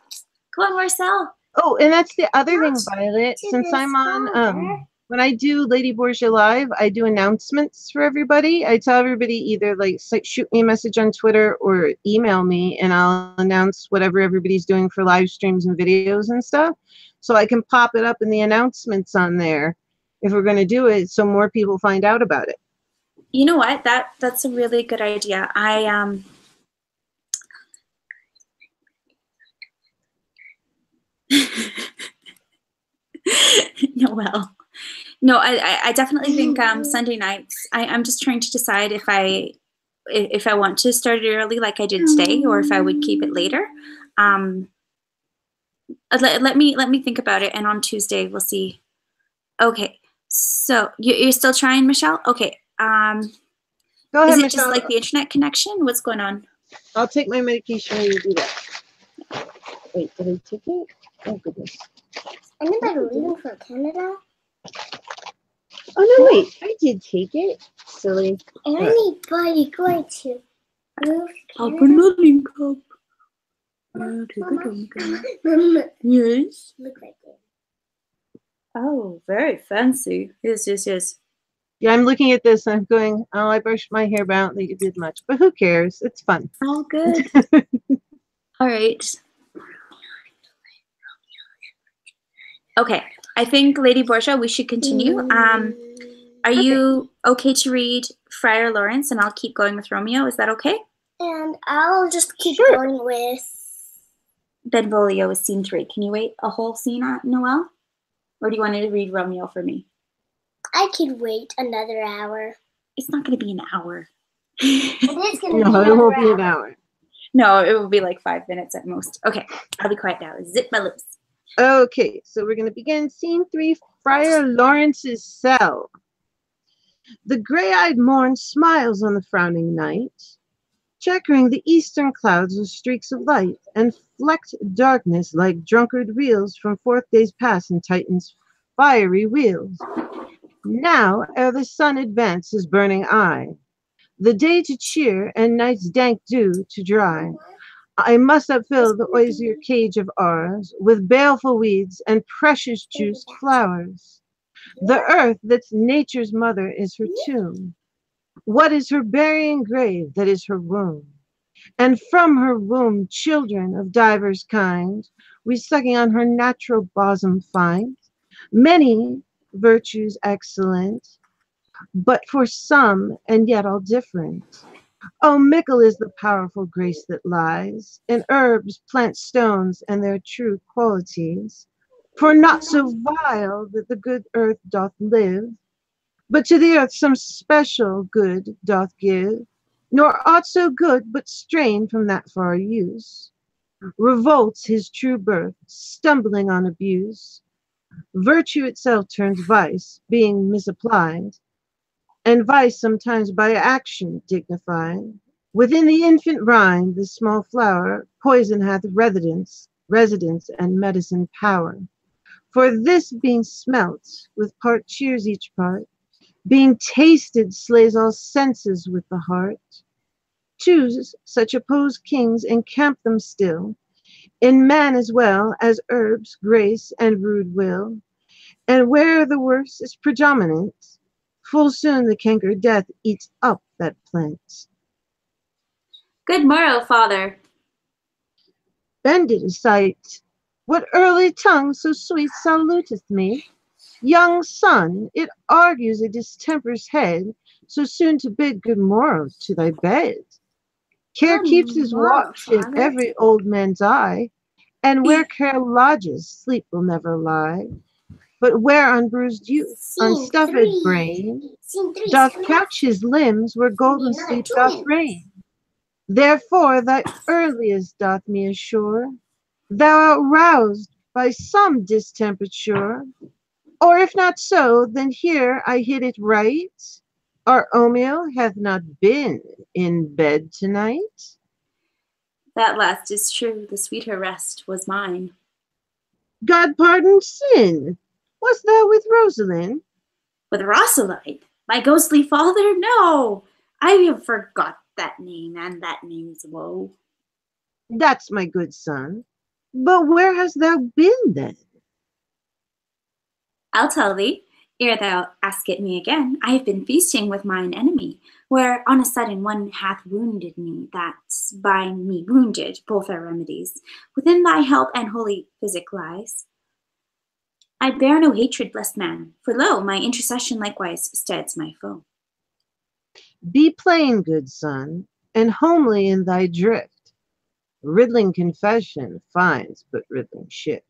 S1: Go on, Marcel.
S5: Oh, and that's the other thing, Violet. Since I'm on, when I do Lady Borgia Live, I do announcements for everybody. I tell everybody either shoot me a message on Twitter or email me, and I'll announce whatever everybody's doing for live streams and videos and stuff. So I can pop it up in the announcements on there if we're going to do it, so more people find out about it.
S1: You know what? That's a really good idea. Noelle. No, I definitely think Sunday nights. I'm just trying to decide if I want to start it early like I did today, or if I would keep it later. Let me think about it, and on Tuesday we'll see. Okay, so you're still trying, Michelle? Okay.
S5: Go ahead,
S1: Is it
S5: Michelle.
S1: just like the internet connection? What's going on?
S5: I'll take my medication while you do that. Wait, did I take it? Oh, goodness.
S3: Anybody leaving for Canada?
S5: Oh, no, wait. I did take it. Silly.
S3: Anybody going to move
S1: I'll
S3: Canada?
S1: put my link up. I'll take it.
S3: Mama,
S1: Yes.
S3: look right there.
S1: Oh, very fancy. Yes.
S5: Yeah, I'm looking at this and I'm going, oh, I brushed my hair, but I don't think it did much. But who cares? It's fun.
S1: All good. All right. Okay. I think, Lady Borgia, we should continue. Are you okay to read Friar Lawrence, and I'll keep going with Romeo? Is that okay?
S3: And I'll just keep
S5: Sure.
S3: going with.
S1: Benvolio is scene 3. Can you wait a whole scene, Noelle? Or do you want to read Romeo for me?
S3: I could wait another hour.
S1: It's not going to be an hour.
S3: It is going to
S5: No,
S3: be
S5: it won't be
S3: another
S5: an
S3: hour.
S5: hour.
S1: No, it will be like 5 minutes at most. Okay, I'll be quiet now. Zip my lips.
S5: Okay, so we're going to begin scene 3, Friar Lawrence's cell. The gray-eyed morn smiles on the frowning night, checkering the eastern clouds with streaks of light, and flecked darkness like drunkard reels from forth days past in Titan's fiery wheels. Now, ere the sun advance his burning eye, the day to cheer and night's dank dew to dry, I must upfill the osier cage of ours with baleful weeds and precious juiced flowers. The earth that's nature's mother is her tomb. What is her burying grave that is her womb? And from her womb children of divers kind, we sucking on her natural bosom find, many virtues excellent, but for some and yet all different. Oh, mickle is the powerful grace that lies in herbs, plant stones, and their true qualities. For not so vile that the good earth doth live, but to the earth some special good doth give, nor aught so good but strain from that far use, revolts his true birth, stumbling on abuse. Virtue itself turns vice, being misapplied, and vice sometimes by action dignified. Within the infant rind, the small flower, poison hath residence, and medicine power. For this being smelt, with part cheers each part, being tasted slays all senses with the heart. Choose such opposed kings encamp them still, in man as well as herbs, grace, and rude will. And where the worst is predominant, full soon the canker death eats up that plant.
S1: Good morrow, Father.
S5: Bend it a sight. What early tongue so sweet saluteth me? Young son, it argues a distemper's head, so soon to bid good morrow to thy bed. Care
S1: Good
S5: keeps his
S1: morrow,
S5: watch in
S1: Father.
S5: every old man's eye, and where care lodges, sleep will never lie. But where unbruised youth, unstuffed brain,
S3: Scene 3 is
S5: doth
S3: coming
S5: couch his limbs where golden
S3: Another
S5: sleep
S3: 2
S5: doth
S3: minutes.
S5: reign. Therefore thy earliest doth me assure, thou art roused by some distemperature. Or if not so, then here I hit it right. Our Romeo hath not been in bed tonight.
S1: That last is true. The sweeter rest was mine.
S5: God pardon sin. Wast thou with Rosalind?
S1: With Rosalide, my ghostly father? No, I have forgot that name and that name's woe.
S5: That's my good son. But where hast thou been then?
S1: I'll tell thee, ere thou ask it me again. I have been feasting with mine enemy, where on a sudden one hath wounded me, that by me wounded both are remedies. Within thy help and holy physic lies. I bear no hatred, blessed man, for lo, my intercession likewise steads my foe.
S5: Be plain, good son, and homely in thy drift. Riddling confession finds but riddling shift.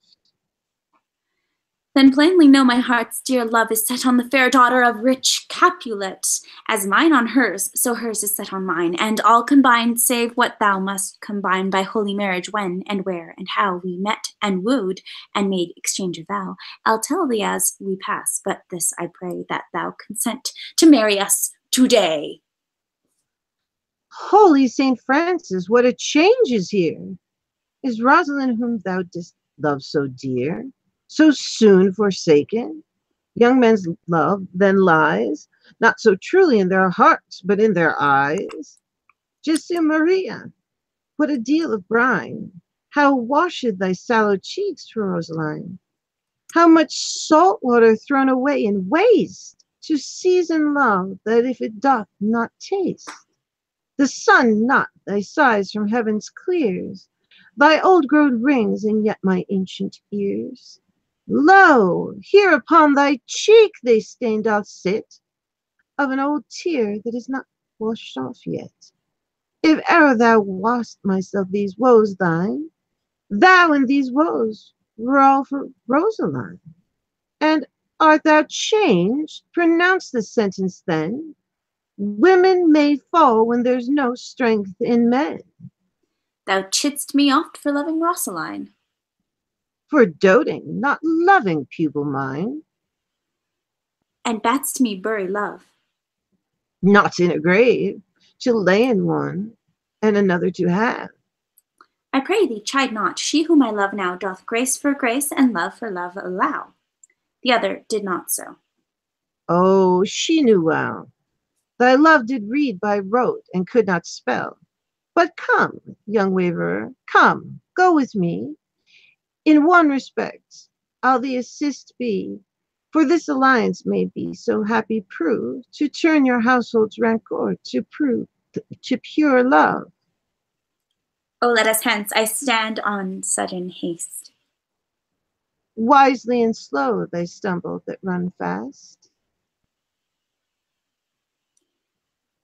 S1: Then plainly know my heart's dear love is set on the fair daughter of rich Capulet. As mine on hers, so hers is set on mine, and all combined, save what thou must combine by holy marriage, when and where and how we met and wooed and made exchange of vow. I'll tell thee as we pass, but this I pray, that thou consent to marry us today.
S5: Holy St. Francis, what a change is here! Is Rosalind, whom thou didst love so dear, so soon forsaken? Young men's love then lies, not so truly in their hearts, but in their eyes. Jesu Maria, what a deal of brine! How washed thy sallow cheeks, Rosaline! How much salt water thrown away in waste, to season love, that if it doth not taste, the sun not thy sighs from heaven's clears, thy old-growed rings in yet my ancient ears. Lo, here upon thy cheek they stain doth sit, of an old tear that is not washed off yet. If e'er thou wast myself these woes thine, thou and these woes were all for Rosaline. And art thou changed? Pronounce the sentence then. Women may fall when there's no strength in men.
S1: Thou chidst me oft for loving Rosaline.
S5: For doting, not loving, pupil mine.
S1: And badst me bury love.
S5: Not in a grave, to lay in one, and another to have.
S1: I pray thee, chide not. She whom I love now doth grace for grace and love for love allow. The other did not so.
S5: Oh, she knew well. Thy love did read by rote and could not spell. But come, young waverer, come, go with me. In one respect, I'll thee assist be, for this alliance may be so happy proved, to turn your household's rancor to pure love.
S1: Oh, let us hence, I stand on sudden haste.
S5: Wisely and slow they stumble that run fast.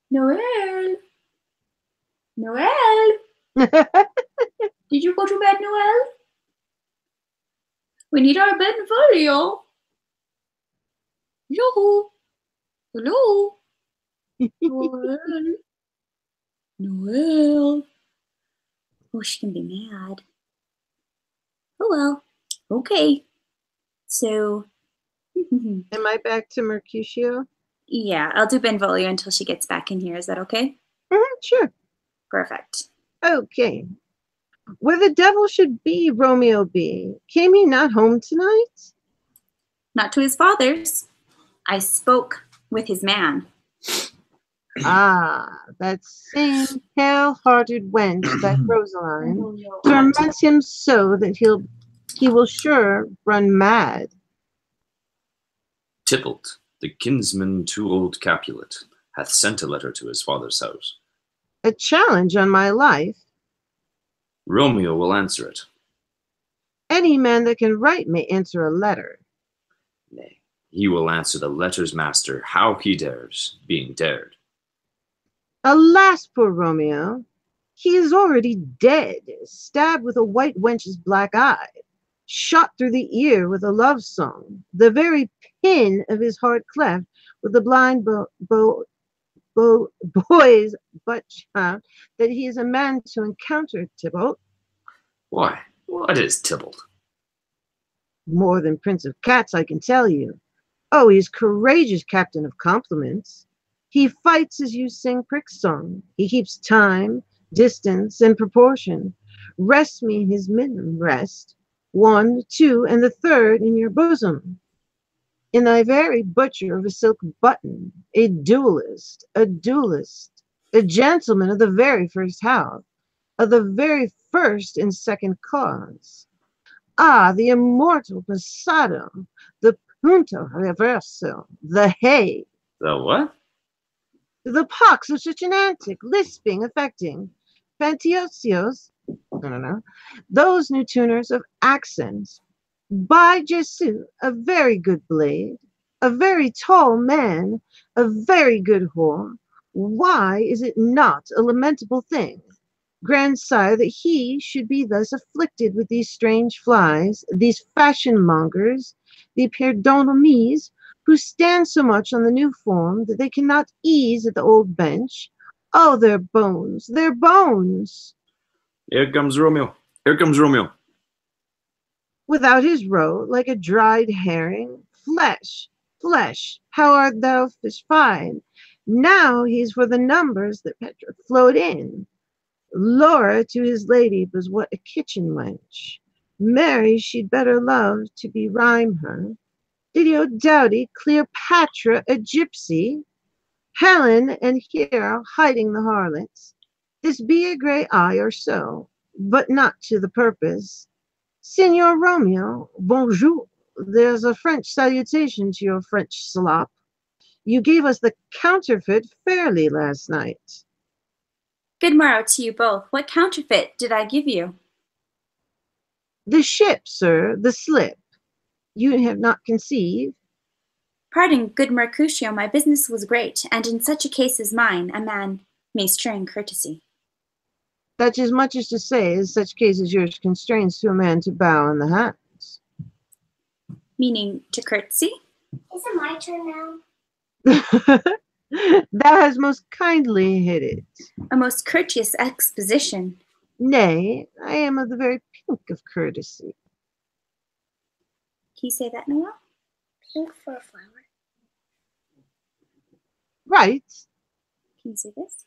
S1: Noelle! Noelle! Did you go to bed, Noelle? We need our Benvolio. Yo. Hello. Noelle. Noelle. Oh, she can be mad. Oh well. Okay. So.
S5: Am I back to Mercutio?
S1: Yeah, I'll do Benvolio until she gets back in here. Is that okay?
S5: Sure.
S1: Perfect.
S5: Okay. Where the devil should be, Romeo be? Came he not home tonight?
S1: Not to his father's. I spoke with his man.
S5: Ah, that same pale-hearted wench, that Rosaline, torments him so that he will sure run mad.
S4: Tybalt, the kinsman to old Capulet, hath sent a letter to his father's house.
S5: A challenge on my life.
S4: Romeo will answer it.
S5: Any man that can write may answer a letter.
S4: Nay, he will answer the letter's master how he dares, being dared.
S5: Alas, poor Romeo, he is already dead, stabbed with a white wench's black eye, shot through the ear with a love song, the very pin of his heart cleft with the blind boy's butt shot, that he is a man to encounter, Tybalt.
S4: Why, what is Tybalt?
S5: More than Prince of Cats, I can tell you. Oh, he's courageous captain of compliments. He fights as you sing Prick's song. He keeps time, distance, and proportion. Rest me his midden rest, 1, 2, and the third in your bosom. In thy very butcher of a silk button, a duelist, a gentleman of the very first house, of the very first and second cause. Ah, the immortal passado, the punto reverso, the hay.
S4: The what?
S5: The pox of such an antic, lisping, affecting, fantiosios, I don't know, those new tuners of accents. By Jesu, a very good blade, a very tall man, a very good whore. Why is it not a lamentable thing, grandsire, that he should be thus afflicted with these strange flies, these fashion mongers, the perdonnees, who stand so much on the new form that they cannot ease at the old bench. Oh, their bones, their bones!
S4: Here comes Romeo. Here comes Romeo.
S5: Without his roe, like a dried herring, flesh, flesh, how art thou fish fine? Now he's for the numbers that Petra flowed in. Laura to his lady was what a kitchen wench. Mary she'd better love to be rhyme her. Didio Dowdy, Cleopatra a gypsy. Helen and Hero hiding the harlots. This be a grey eye or so, but not to the purpose. Signor Romeo, bonjour. There's a French salutation to your French slop. You gave us the counterfeit fairly last night.
S1: Good morrow to you both. What counterfeit did I give you?
S5: The ship, sir, the slip. You have not conceived.
S1: Pardon, good Mercutio, my business was great, and in such a case as mine, a man may strain courtesy.
S5: That's as much as to say, as such case as yours constrains to a man to bow in the hands.
S1: Meaning to courtesy?
S2: Is it my turn now?
S5: Thou hast most kindly hit it.
S1: A most courteous exposition.
S5: Nay, I am of the very pink of courtesy.
S1: Can you say that, Noelle?
S3: Pink for a flower.
S5: Right.
S1: Can you say this?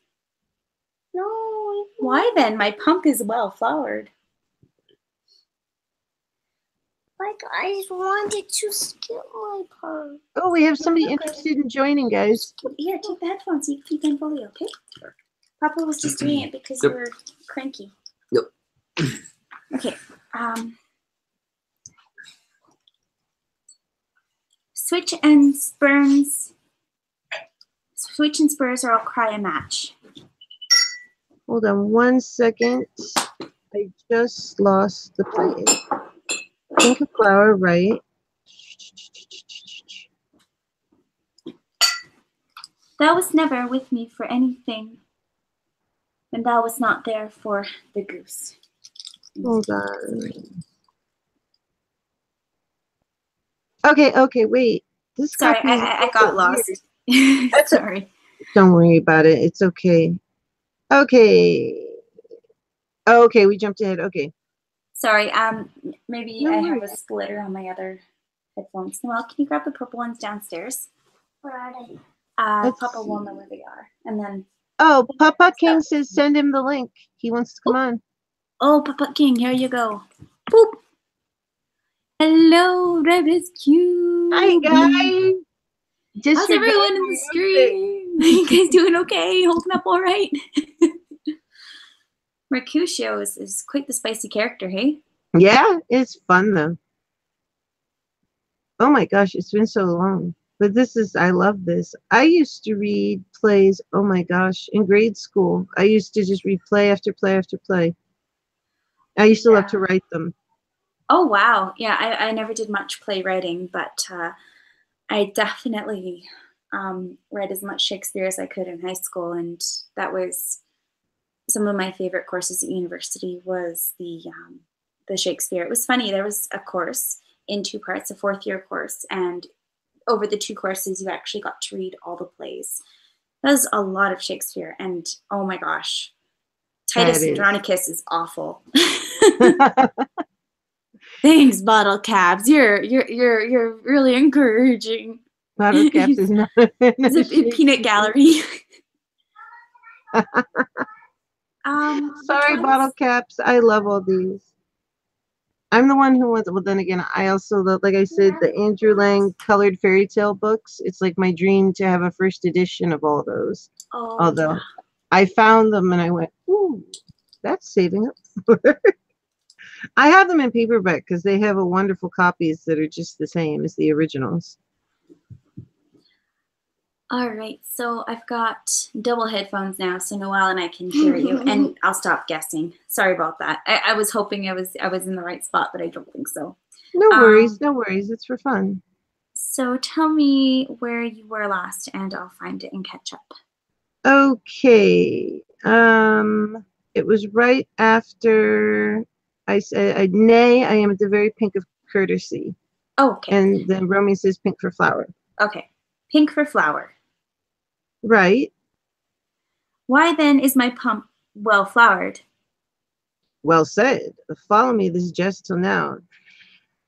S3: No.
S1: Why then? My punk is well flowered.
S3: Like, I just wanted to skip my part.
S5: Oh, we have somebody interested in joining, guys.
S1: Here, take the headphones so you can follow, okay? Papa was just doing it because you were cranky.
S4: Yep.
S1: Okay. Switch and spurs are all cry a match.
S5: Hold on 1 second. I just lost the plate. Pink of flower, right?
S1: Thou wast never with me for anything, and thou wast not there for the goose.
S5: Hold on. Okay, wait. This
S1: Sorry,
S5: copy is
S1: I got lost. Sorry.
S5: Don't worry about it. It's okay. Okay, we jumped ahead. Okay.
S1: Sorry, maybe
S5: No
S1: I have a
S5: worries.
S1: splitter on my other headphones. Noelle, can you grab the purple ones downstairs?
S2: Where are they?
S5: Let's
S1: Papa will know where they are. And then,
S5: Oh, Papa King says send him the link. He wants to come on.
S1: oh, Papa King, here you go. Boop. Hello, Rebus Q.
S5: Hi, guys.
S1: How's everyone in the stream? You guys doing okay? Holding up all right? Mercutio is quite the spicy character, hey?
S5: Yeah, it's fun though. Oh my gosh, it's been so long. But I love this. I used to read plays, oh my gosh, in grade school. I used to just read play after play after play. I used to love to write them.
S1: Oh, wow. Yeah, I never did much playwriting, but I definitely read as much Shakespeare as I could in high school, and that was some of my favorite courses at university was the Shakespeare. It was funny. There was a course in 2 parts, a 4th-year course, and over the 2 courses, you actually got to read all the plays. That was a lot of Shakespeare, and oh my gosh, Titus Andronicus is awful. Thanks, bottle caps. You're really encouraging.
S5: Bottle caps is not.
S1: It's a peanut gallery.
S5: Sorry, bottle caps. I love all these. I'm the one who wants. Well, then again, I also love, like I said, the Andrew Lang colored fairy tale books. It's like my dream to have a first edition of all those.
S1: Oh,
S5: Although
S1: yeah.
S5: I found them and I went, ooh, that's saving up. I have them in paperback because they have a wonderful copies that are just the same as the originals.
S1: All right, so I've got double headphones now, so Noelle and I can hear you, and I'll stop guessing. Sorry about that. I was hoping I was in the right spot, but I don't think so.
S5: No worries, no worries. It's for fun.
S1: So tell me where you were last, and I'll find it and catch up.
S5: Okay. It was right after I said, nay, I am at the very pink of courtesy.
S1: Oh, okay.
S5: And then Romy says pink for flower.
S1: Okay. Pink for flower.
S5: Right.
S1: Why then is my pump well flowered?
S5: Well said. Follow me this jest till now.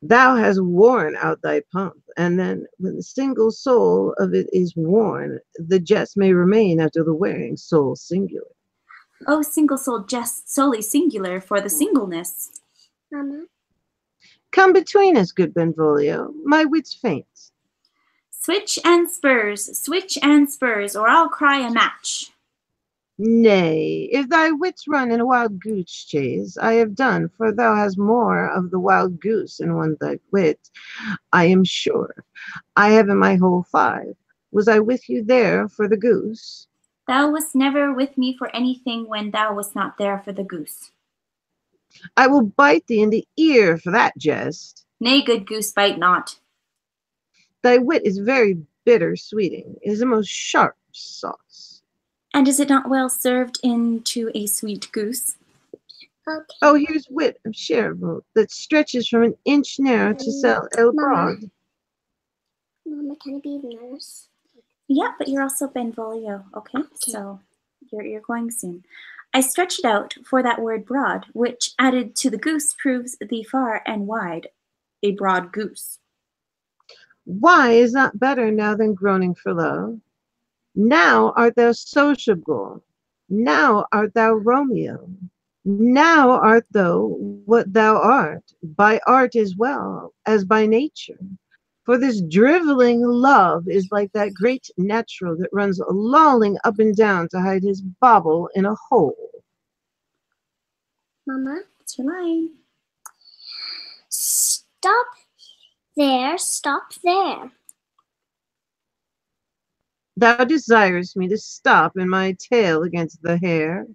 S5: Thou hast worn out thy pump, and then when the single soul of it is worn, the jest may remain after the wearing soul singular.
S1: Oh, single soul jest solely singular for the singleness.
S3: Mama.
S5: Come between us, good Benvolio, my wits faint.
S1: Switch and spurs, or I'll cry a match.
S5: Nay, if thy wits run in a wild goose chase, I have done, for thou hast more of the wild goose in one thy wit, I am sure. I have in my whole 5. Was I with you there for the goose?
S1: Thou wast never with me for anything when thou wast not there for the goose.
S5: I will bite thee in the ear for that jest.
S1: Nay, good goose, bite not.
S5: Thy wit is very bitter sweeting. It is a most sharp sauce.
S1: And is it not well served into a sweet goose?
S3: Okay.
S5: Oh, here's wit of Chervil that stretches from an inch narrow to sell el
S3: Mama.
S5: broad.
S3: Mama, can I be the nurse?
S1: Yeah, but you're also Benvolio, okay? So you're going soon. I stretch it out for that word broad, which added to the goose proves the far and wide, a broad goose.
S5: Why is not better now than groaning for love? Now art thou sociable. Now art thou Romeo. Now art thou what thou art, by art as well as by nature. For this driveling love is like that great natural that runs lolling up and down to hide his bauble in a hole.
S3: Mama.
S1: What's your line?
S3: Stop there, stop there.
S5: Thou desirest me to stop in my tail against the hair.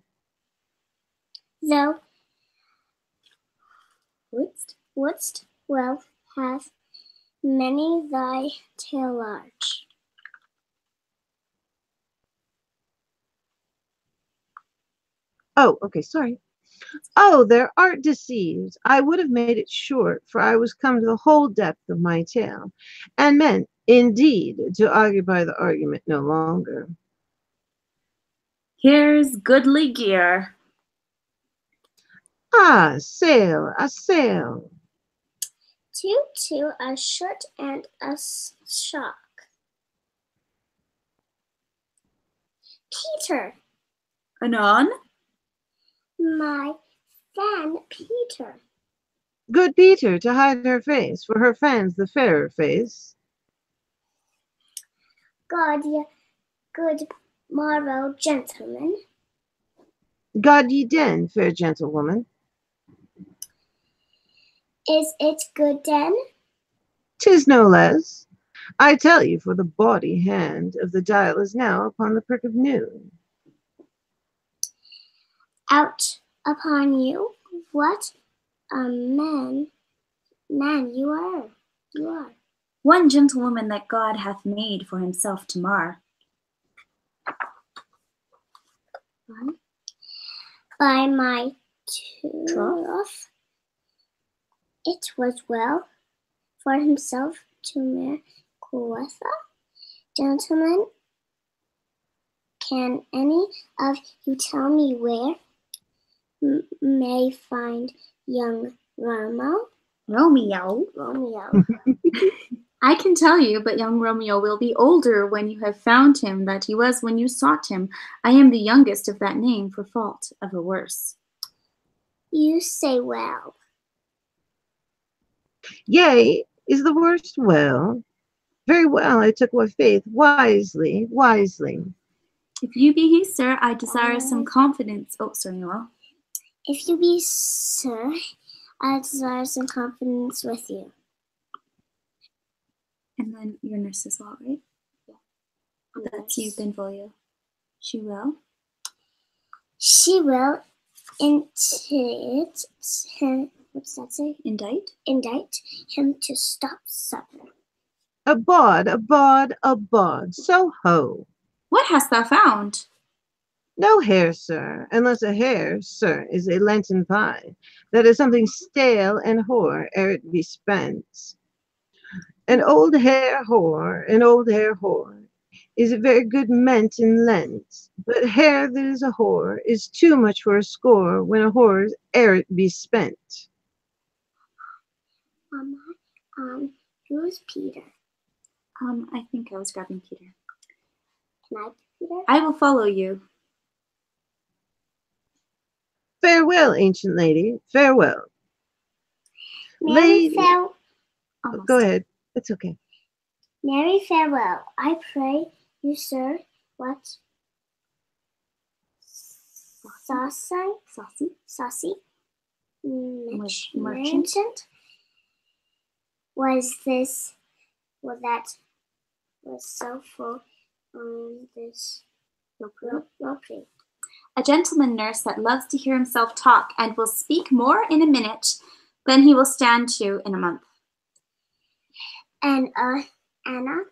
S3: Thou
S1: Wouldst?
S3: wouldst well have many thy tail large.
S5: Oh, okay, sorry. Oh, thou art deceived. I would have made it short, for I was come to the whole depth of my tale, and meant, indeed, to occupy the argument no longer.
S1: Here's goodly gear.
S5: Ah, sail, a sail.
S3: Two, a shirt and a shock. Peter,
S1: Anon?
S3: my fan Peter.
S5: Good Peter, to hide her face, for her fan's the fairer face.
S3: God, good morrow, gentlemen.
S5: God ye den, fair gentlewoman.
S3: Is it good den?
S5: 'Tis no less. I tell you, for the bawdy hand of the dial is now upon the prick of noon.
S3: Out upon you, what a man you are. You are.
S1: One gentlewoman that God hath made for himself to mar.
S3: By my
S1: Troth?
S3: troth, it was well for himself to marry quotha. Gentlemen, can any of you tell me where may find young Romeo?
S1: Romeo. I can tell you, but young Romeo will be older when you have found him that he was when you sought him. I am the youngest of that name for fault of a worse.
S3: You say well.
S5: Yea, is the worst well? Very well, I took what faith wisely.
S1: If you be he, sir, I desire some confidence. Oh, sorry, Noelle.
S3: If you be sir, I desire some confidence with you.
S1: And then your nurse as well, right? Yeah. That's you, Benvolio. She will.
S3: She will indict him. What's that say?
S1: Indict?
S3: Indict him to stop supper.
S5: Abod, so ho.
S1: What hast thou found?
S5: No hare, sir, unless a hare, sir, is a Lenten pie. That is something stale and hoar ere it be spent. An old hair whore is a very good ment in Lent, but hair that is a whore is too much for a score when a whore's ere it be spent.
S3: Who's Peter?
S1: I think I was grabbing Peter.
S3: Can I be Peter?
S1: I will follow you.
S5: Farewell, ancient lady, farewell.
S3: Mary,
S5: Lady,
S1: Almost.
S5: go ahead. It's okay.
S3: Mary, farewell. I pray you, sir, what? Saucy? Merchant? Was this, well, that was so full on this roti.
S1: A gentleman nurse that loves to hear himself talk and will speak more in a minute than he will stand to in a month.
S3: And Anna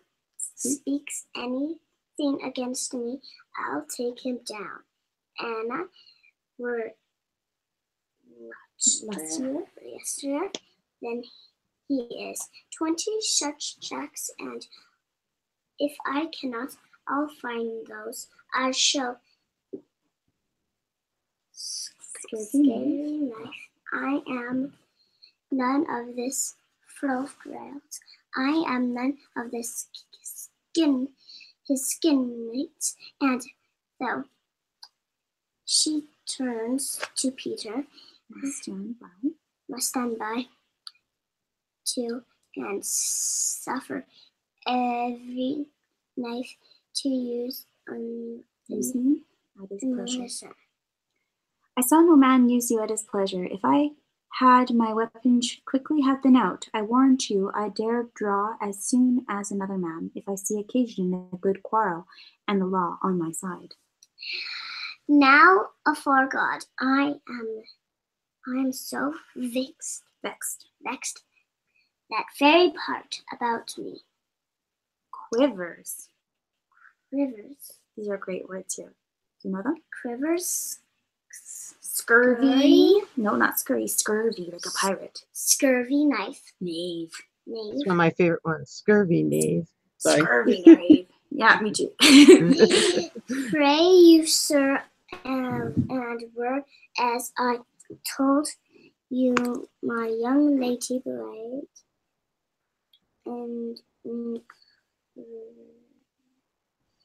S3: speaks anything against me, I'll take him down. Anna were yesterday, then he is 20 such jacks, and if I cannot, I'll find those. I shall scary knife. I am none of this froth rails. I am none of this his skin mates, and though she turns to Peter, must stand by to and suffer every knife to use on
S1: Using at his pleasure.
S3: Melissa.
S1: I saw no man use you at his pleasure. If I had my weapon should quickly have been out, I warrant you I dare draw as soon as another man, if I see occasion in a good quarrel, and the law on my side.
S3: Now, afore God, I am so vexed that very part about me
S1: Quivers.
S3: quivers.
S1: These are great words here. Do you know them?
S3: Quivers.
S1: Scurvy. No, not scurvy. Scurvy, like a pirate.
S3: Scurvy knife.
S1: Knave.
S5: It's one of my favorite ones. Scurvy knave. Sorry.
S1: Scurvy knave. Yeah, me too.
S3: Pray you, sir, and were as I told you, my young lady bride, and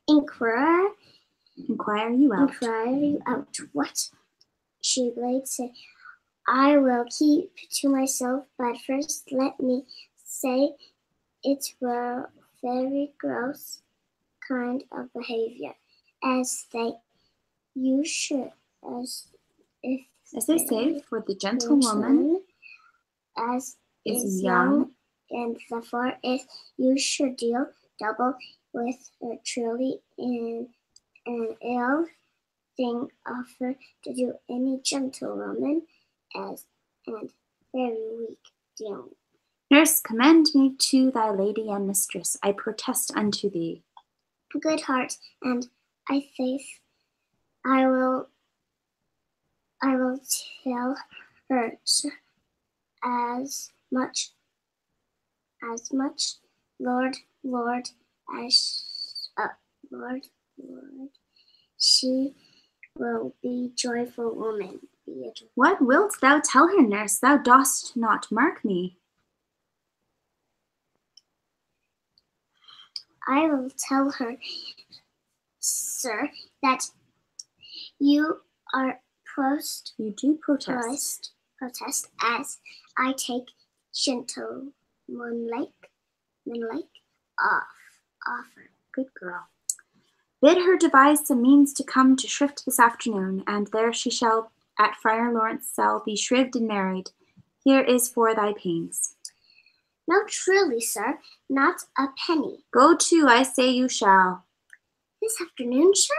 S3: inquire
S1: you out.
S3: What? She blade say, I will keep to myself, but first let me say it were very gross kind of behavior, as they say, for the gentlewoman as is young, and therefore if you should deal double with her truly in an ill thing offer to do any gentlewoman as and very weak dealing.
S1: Nurse, commend me to thy lady and mistress. I protest unto thee.
S3: Good heart, and I faith I will tell her as much, Lord, she will be joyful woman.
S1: What wilt thou tell her, nurse? Thou dost not mark me.
S3: I will tell her, sir, that you are
S1: You do protest.
S3: Protest as I take gentlemanlike offer.
S1: Good girl. Bid her devise some means to come to shrift this afternoon, and there she shall at Friar Lawrence cell be shrived and married. Here is for thy pains.
S3: No, truly, sir, not a penny.
S1: Go to, I say you shall.
S3: This afternoon, sir?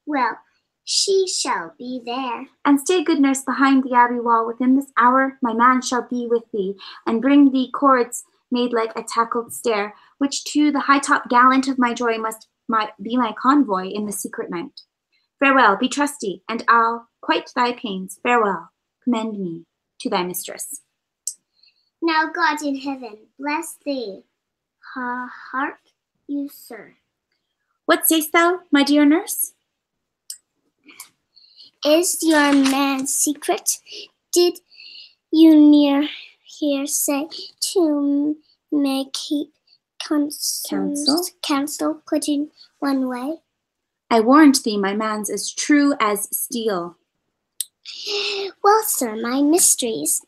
S3: Well, she shall be there.
S1: And stay, good nurse, behind the abbey wall. Within this hour my man shall be with thee, and bring thee cords made like a tackled stair, which to the high-top gallant of my joy must be my convoy in the secret night. Farewell, be trusty, and I'll quite thy pains. Farewell, commend me to thy mistress.
S3: Now God in heaven bless thee, Hark you, sir.
S1: What sayst thou, my dear nurse?
S3: Is your man's secret? Did you near here say to make keep counsel putting one way?
S1: I warrant thee my man's as true as steel.
S3: Well, sir, my mistress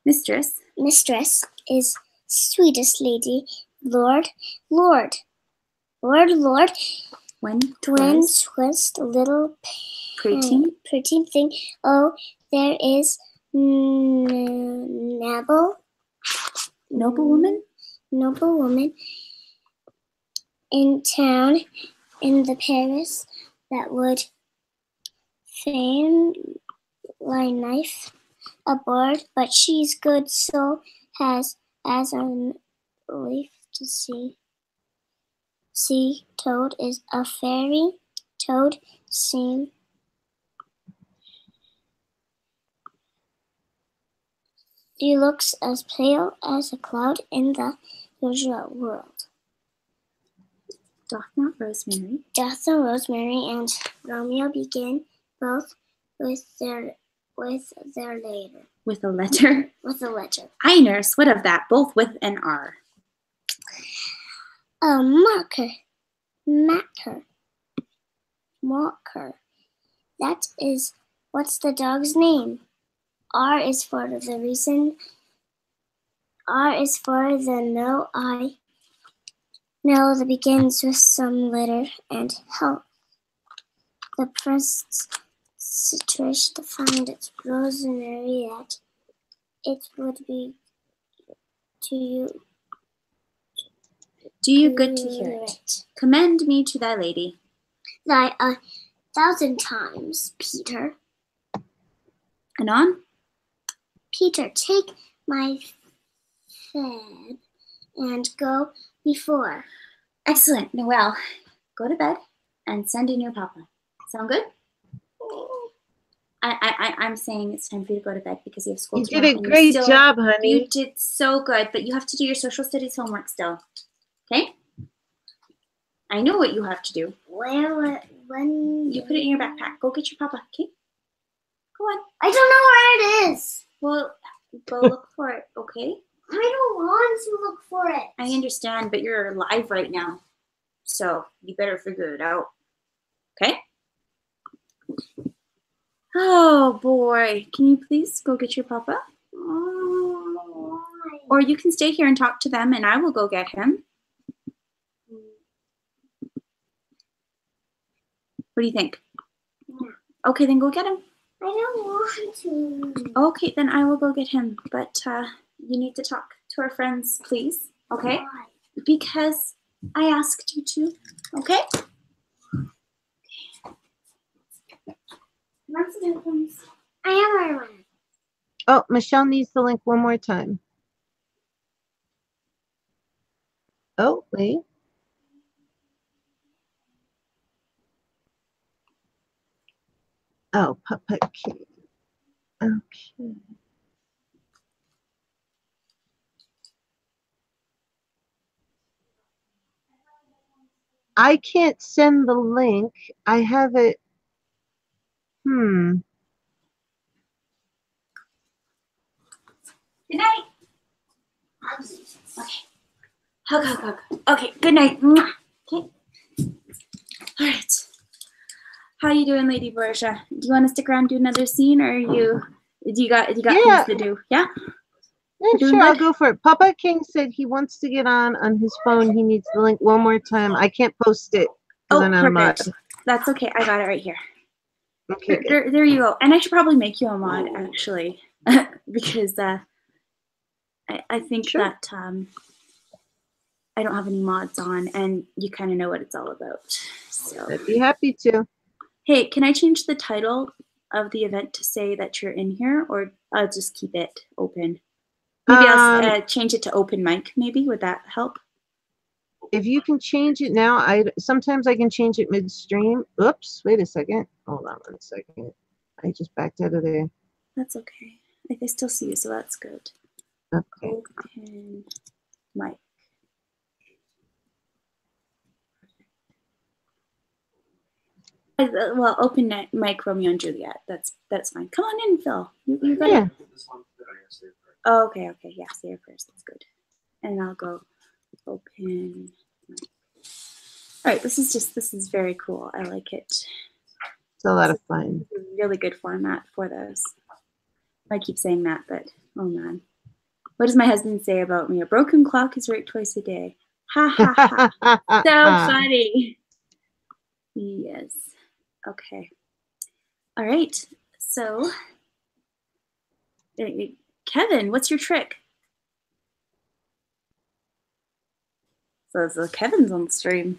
S3: is sweetest lady, Lord,
S1: When
S3: twist little
S1: pretty
S3: pretty thing. Oh, there is noble woman in town, in the Paris, that would fain lie knife aboard, but she's good soul has as a leaf to see. See, toad is a fairy, toad seem. She looks as pale as a cloud in the usual world.
S1: doth not Rosemary
S3: And Romeo begin both with their later.
S1: with a letter?
S3: With a letter.
S1: Aye, nurse, what of that? Both with an R.
S3: A marker. That is, what's the dog's name? R is for the no I know that begins with some letter and help the present situation to find its Rosemary that it would be to you.
S1: Do you good to hear it? Commend me to thy lady.
S3: Thy 1,000 times, Peter.
S1: Anon?
S3: Peter, take my fed and go before.
S1: Excellent, Noelle. Go to bed and send in your papa. Sound good? I'm saying it's time for you to go to bed because you have school tomorrow.
S5: You did a great job, honey.
S1: You did so good, but you have to do your social studies homework still. Okay? I know what you have to do.
S3: When?
S1: You put it in your backpack. Go get your papa, okay? Go on.
S3: I don't know where it is.
S1: Well, go look for it, okay?
S3: I don't want to look for it.
S1: I understand, but you're alive right now. So you better figure it out. Okay? Oh, boy. Can you please go get your papa?
S3: Why?
S1: Or you can stay here and talk to them, and I will go get him. What do you think?
S3: Yeah.
S1: Okay, then go get him.
S3: I don't want to.
S1: Okay, then I will go get him. But you need to talk to our friends, please. Okay?
S3: Why?
S1: Because I asked you to. Okay?
S3: I am where I want.
S5: Oh, Michelle needs the link one more time. Oh, wait. Oh, puppet key. Okay. I can't send the link. I have it.
S1: Good night. Okay. Hug. Okay, good night. Okay. All right. How you doing, Lady Borgia? Do you want to stick around and do another scene, or you got
S5: Yeah.
S1: things to do? Yeah?
S5: Yeah,
S1: Doing
S5: sure, I'll
S1: good?
S5: go for it. Papa King said he wants to get on his phone. He needs the link one more time. I can't post it.
S1: Oh,
S5: I'm a mod.
S1: perfect. That's okay. I got it right here.
S5: Okay, good.
S1: There you go. And I should probably make you a mod, actually, because I think
S5: Sure.
S1: that I don't have any mods on, and you kind of know what it's all about. So,
S5: I'd be happy to.
S1: hey, can I change the title of the event to say that you're in here, or I'll just keep it open? Maybe I'll change it to open mic. Maybe would that help?
S5: If you can change it now, sometimes I can change it midstream. Oops, wait a second. Hold on 1 second. I just backed out of there.
S1: That's okay. I still see you, so that's good.
S5: Okay.
S1: Open mic. Well, open mic Romeo and Juliet. That's fine. Come on in, Phil. You got
S5: Yeah.
S1: it. Oh, okay. Yeah, say your prayers. That's good. And I'll go open mic. All right, this is very cool. I like it.
S5: It's a lot of fun.
S1: It's a really good format for those. I keep saying that, but oh man. What does my husband say about me? A broken clock is right twice a day. Ha ha ha. So funny. Yes. Okay. All right. So, Kevin, what's your trick? So Kevin's on the stream.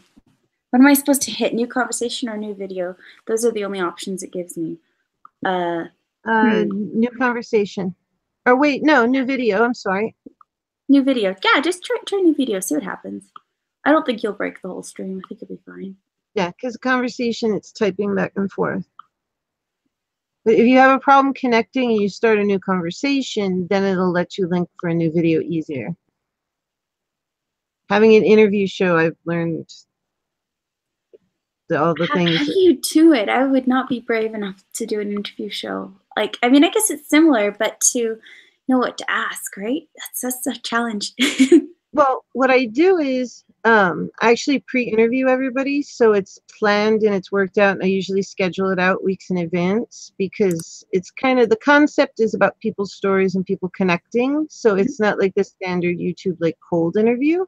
S1: What am I supposed to hit? New conversation or new video? Those are the only options it gives me.
S5: New conversation. Or wait, no, new video. I'm sorry.
S1: New video. Yeah, just try new video. See what happens. I don't think you'll break the whole stream. I think it'll be fine.
S5: Yeah, because conversation, it's typing back and forth. But if you have a problem connecting and you start a new conversation, then it'll let you link for a new video easier. Having an interview show, I've learned all the things.
S1: How do you do it? I would not be brave enough to do an interview show. Like, I mean, I guess it's similar, but to know what to ask, right? That's a challenge.
S5: Well, what I do is I actually pre-interview everybody, so it's planned and it's worked out, and I usually schedule it out weeks in advance because it's kind of, the concept is about people's stories and people connecting, so it's not like the standard YouTube like cold interview.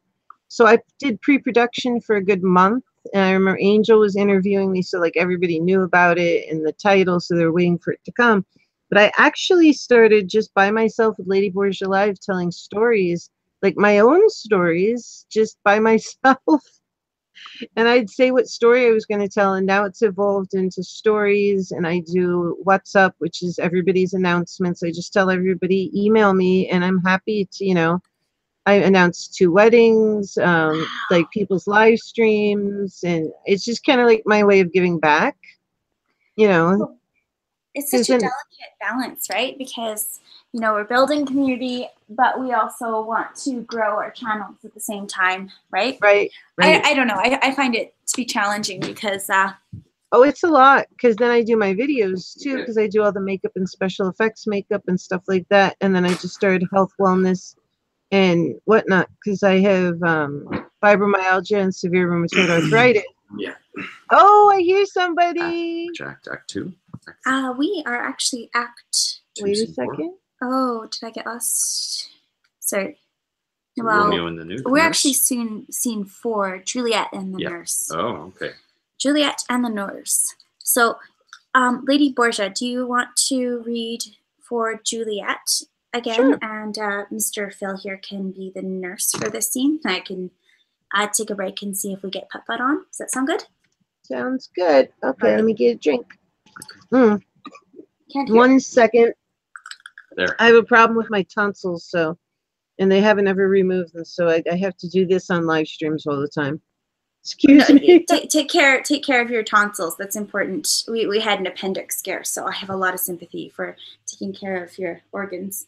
S5: So I did pre-production for a good month, and I remember Angel was interviewing me, so like everybody knew about it and the title, so they were waiting for it to come. But I actually started just by myself with Lady Bourgeois Live telling stories, like my own stories, just by myself. And I'd say what story I was going to tell, and now it's evolved into stories, and I do What's Up, which is everybody's announcements. I just tell everybody, email me, and I'm happy to, you know, I announced 2 weddings, like people's live streams, and it's just kind of like my way of giving back, you know.
S1: It's such a delicate balance, right? Because, you know, we're building community, but we also want to grow our channels at the same time, right?
S5: Right.
S1: I don't know. I find it to be challenging because...
S5: oh, it's a lot, because then I do my videos, too, because I do all the makeup and special effects makeup and stuff like that, and then I just started health, wellness, and whatnot, because I have fibromyalgia and severe rheumatoid arthritis.
S4: Yeah.
S5: Oh, I hear somebody.
S4: Act 2?
S1: We are actually Act...
S5: Wait a second.
S1: Oh, did I get lost? Sorry.
S4: So
S1: Well,
S4: Romeo and the Nurse.
S1: we're actually scene 4, Juliet and the Nurse.
S4: Oh, okay.
S1: Juliet and the Nurse. So, Lady Borgia, do you want to read for Juliet again?
S5: Sure.
S1: And Mr. Phil here can be the nurse for this scene. I can take a break and see if we get Putt-Putt on. Does that sound good?
S5: Sounds good. Okay,
S1: Right.
S5: let me get a drink.
S1: Can't hear.
S5: 1 second.
S4: There.
S5: I have a problem with my tonsils, so, and they haven't ever removed them, so I have to do this on live streams all the time. Excuse me.
S1: Take care of your tonsils. That's important. We had an appendix scare, so I have a lot of sympathy for taking care of your organs.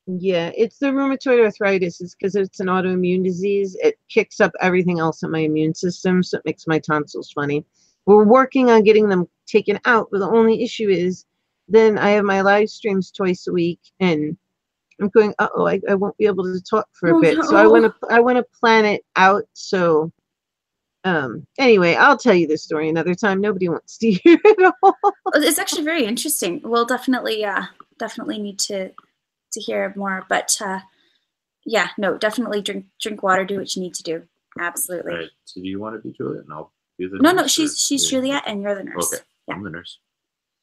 S5: Yeah, it's the rheumatoid arthritis. It's because it's an autoimmune disease. It kicks up everything else in my immune system, so it makes my tonsils funny. We're working on getting them taken out, but the only issue is then I have my live streams twice a week, and I'm going, uh-oh, I won't be able to talk for a bit.
S1: No.
S5: So I want to plan it out. So anyway, I'll tell you this story another time. Nobody wants to hear it all.
S1: It's actually very interesting. We'll definitely need to hear more. But yeah, no, definitely drink water, do what you need to do. Absolutely.
S4: Right. So do you want to be Juliet and I'll be the
S1: No,
S4: nurse?
S1: she's Juliet and you're the nurse.
S4: Okay,
S1: Yeah.
S4: I'm the nurse.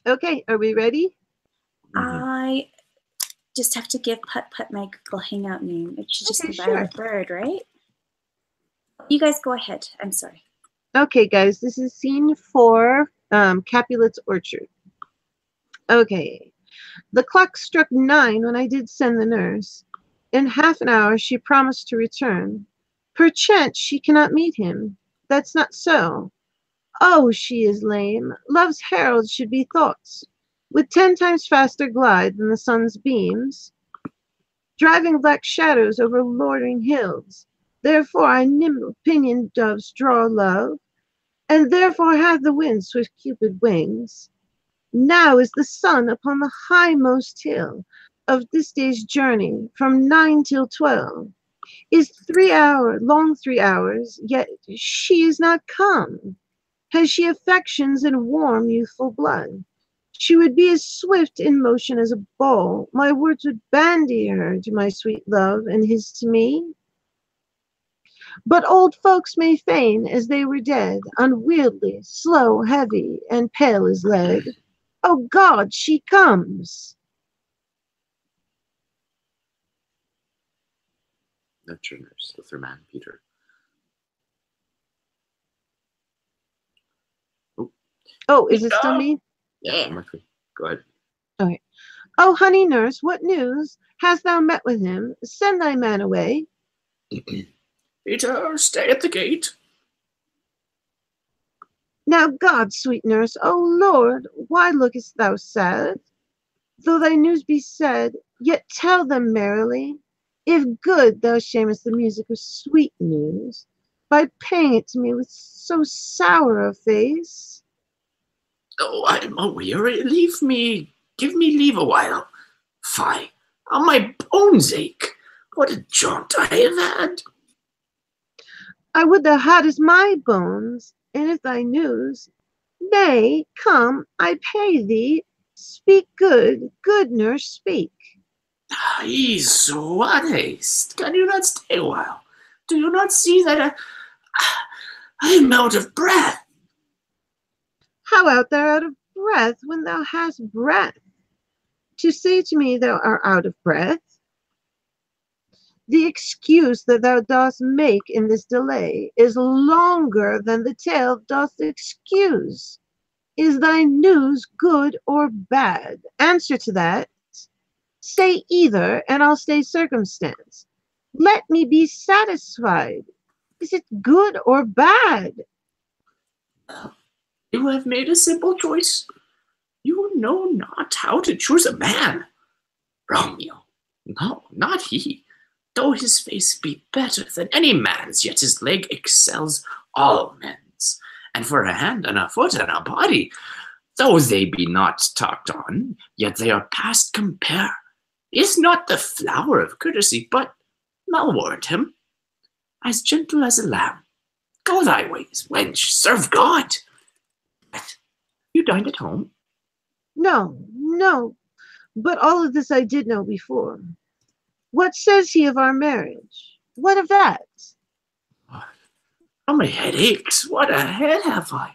S5: Okay, are we ready?
S1: I just have to give Putt-Putt my Google Hangout name. It should just
S5: Okay,
S1: be Violet Bird, right? You guys go ahead. I'm sorry.
S5: Okay, guys, this is scene 4, Capulet's Orchard. Okay. The clock struck 9 when I did send the nurse. In half an hour she promised to return. Perchance she cannot meet him. That's not so. Oh, she is lame. Love's herald should be thoughts, with 10 times faster glide than the sun's beams, driving black shadows over lording hills. Therefore our nimble pinioned doves draw love, and therefore hath the wind swift Cupid wings. Now is the sun upon the highmost hill of this day's journey, from 9 till 12, is 3 hours, long 3 hours, yet she is not come. Has she affections and warm youthful blood? She would be as swift in motion as a ball. My words would bandy her to my sweet love, and his to me. But old folks may feign as they were dead, unwieldy, slow, heavy, and pale as lead. Oh God, she comes!
S4: Nurture nurse, the Thurman Peter.
S5: Oh, is it still me?
S4: Yeah. Murphy. Go ahead.
S5: Okay. Oh, honey nurse, what news? Hast thou met with him? Send thy man away.
S4: Peter, stay at the gate.
S5: Now, God, sweet nurse, O Lord, why lookest thou sad? Though thy news be sad, yet tell them merrily. If good, thou shamest the music of sweet news, by paying it to me with so sour a face.
S4: Oh, I'm a-weary. Leave me. Give me leave a while. Fie, how my bones ache. What a jaunt I have had.
S5: I would thou hadst my bones, and if thy news. Nay, come, I pay thee. Speak good, good nurse, speak.
S4: He's what haste? Can you not stay a while? Do you not see that I am out of breath?
S5: How art thou out of breath when thou hast breath? To say to me thou art out of breath? The excuse that thou dost make in this delay is longer than the tale doth excuse. Is thy news good or bad? Answer to that. Say either, and I'll stay circumstance. Let me be satisfied. Is it good or bad?
S4: You have made a simple choice. You know not how to choose a man. Romeo, no, not he. Though his face be better than any man's, yet his leg excels all men's. And for a hand and a foot and a body, though they be not talked on, yet they are past compare. Is not the flower of courtesy, but malward him, as gentle as a lamb. Go thy ways, wench, serve God. You dined at home?
S5: No, no, but all of this I did know before. What says he of our marriage? What of that?
S4: Oh, my head aches. What a head have I.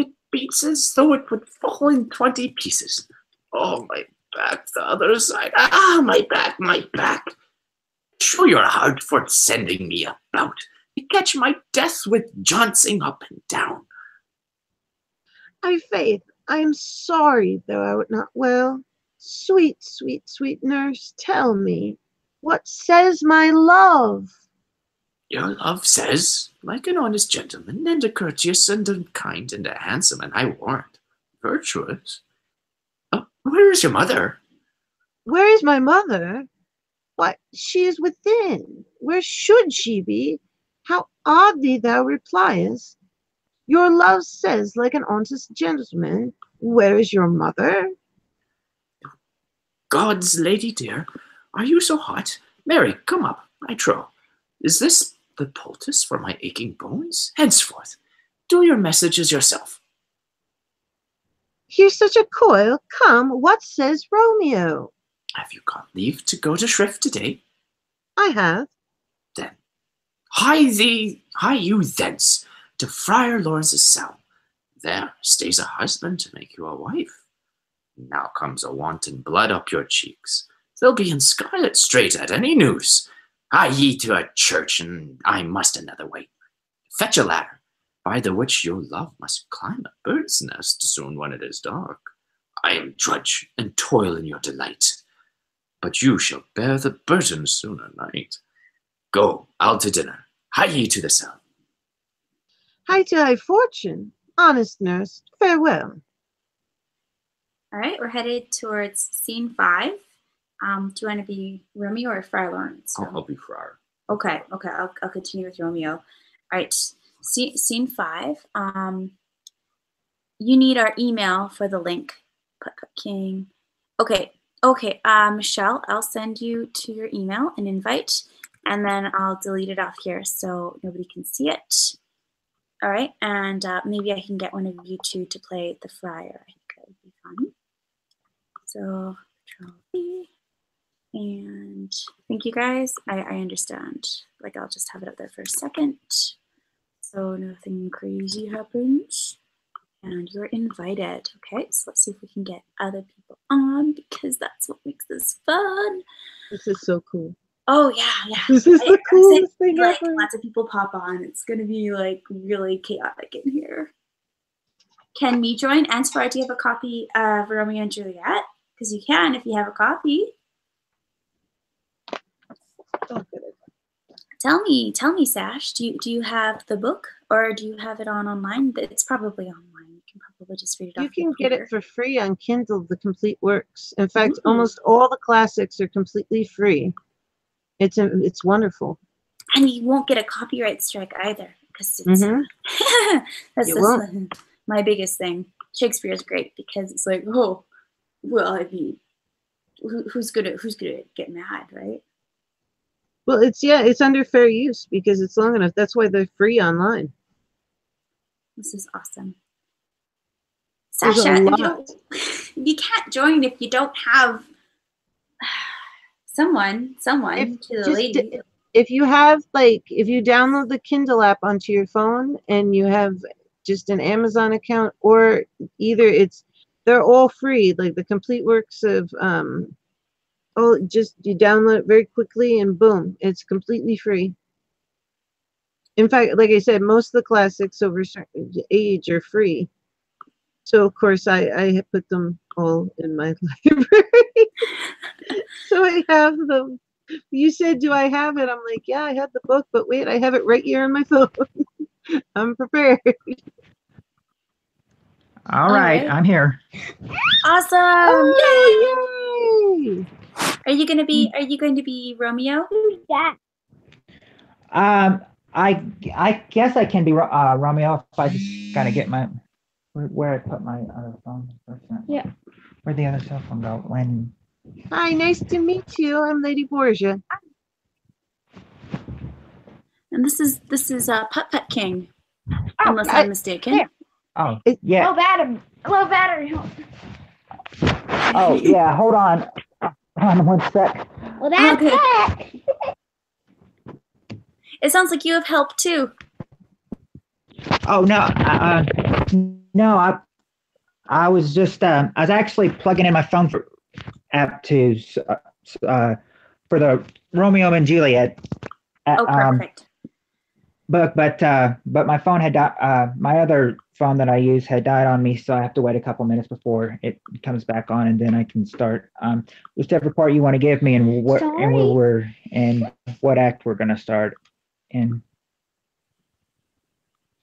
S4: It beats as though it would fall in 20 pieces. Oh, my back, the other side. Ah, my back, my back. Show your heart for sending me about. You catch my death with jouncing up and down.
S5: I faith, I am sorry thou art not well. Sweet, sweet, sweet nurse, tell me, what says my love?
S4: Your love says, like an honest gentleman, and a courteous and a kind and a handsome, and I warrant, virtuous. Where is your mother?
S5: Where is my mother? Why, she is within. Where should she be? How oddly thou repliest. Your love says, like an honest gentleman, where is your mother?
S4: God's lady dear, are you so hot? Mary, come up, I trow. Is this the poultice for my aching bones? Henceforth, do your messages yourself.
S5: Here's such a coil. Come, what says Romeo?
S4: Have you got leave to go to Shrift today?
S5: I have.
S4: Then, hie you thence to Friar Lawrence's cell. There stays a husband to make you a wife. Now comes a wanton blood up your cheeks. They'll be in scarlet straight at any news. Hie ye to a church, and I must another way. Fetch a ladder, by the which your love must climb a bird's nest soon when it is dark. I am drudge and toil in your delight, but you shall bear the burden soon or night. Go, I'll to dinner. Hie ye to the cell.
S5: Hie to thy fortune, honest nurse, farewell.
S1: All right, we're headed towards scene 5. Do you want to be Romeo or Friar Lawrence?
S4: I'll be Friar.
S1: Okay, I'll continue with Romeo. All right, Scene 5. You need our email for the link. King. Okay. Michelle, I'll send you to your email an invite, and then I'll delete it off here so nobody can see it. All right, and maybe I can get one of you two to play the friar. I think that would be fun. So, trophy. And thank you guys. I understand. Like, I'll just have it up there for a second so nothing crazy happens. And you're invited. Okay, so let's see if we can get other people on, because that's what makes this fun.
S5: This is so cool.
S1: Oh yeah.
S5: This is the coolest thing
S1: like,
S5: ever.
S1: lots of people pop on. It's gonna be like really chaotic in here. Can me join? And Sparrow, do you have a copy of Romeo and Juliet? Because you can if you have a copy.
S5: Oh, good.
S1: Tell me, Sash. Do you have the book, or do you have it online? It's probably online. You can probably just read it off.
S5: You can get it for free on Kindle, the complete works. In fact, almost all the classics are completely free. It's wonderful.
S1: And you won't get a copyright strike either, because it's that's my biggest thing. Shakespeare is great because it's like, oh, well, I mean, who's gonna get mad, right?
S5: Well, it's under fair use because it's long enough. That's why they're free online.
S1: This is awesome.
S5: There's
S1: Sasha,
S5: a lot.
S1: you can't join if you don't have someone to the lady.
S5: If you have, like, if you download the Kindle app onto your phone and you have just an Amazon account, or they're all free, like the complete works of you download it very quickly and boom, it's completely free. In fact, like I said, most of the classics over a certain age are free. So of course I put them all in my library. So I have them. You said, do I have it? I'm like, yeah, I have the book, but wait, I have it right here on my phone. I'm prepared.
S6: All right, I'm here.
S1: Awesome!
S5: Oh, yay!
S1: Are you going to be Romeo?
S3: Who's that?
S6: I guess I can be Romeo if I just gotta get my where I put my other phone.
S3: Yeah.
S6: Where'd the other cell phone go? When?
S5: Hi, nice to meet you. I'm Lady Borgia.
S1: And this is Putt King, unless I'm mistaken.
S3: Here.
S6: Oh, yeah.
S3: Low battery.
S6: Oh, yeah. Hold on. Hold on 1 sec.
S3: Well, that's that.
S1: It sounds like you have help too.
S6: Oh no, no. I was just I was actually plugging in my phone app to for the Romeo and Juliet.
S1: Perfect.
S6: But my phone had my other phone that I use had died on me, so I have to wait a couple minutes before it comes back on, and then I can start. Whichever part you want to give me, and what what act we're gonna start in.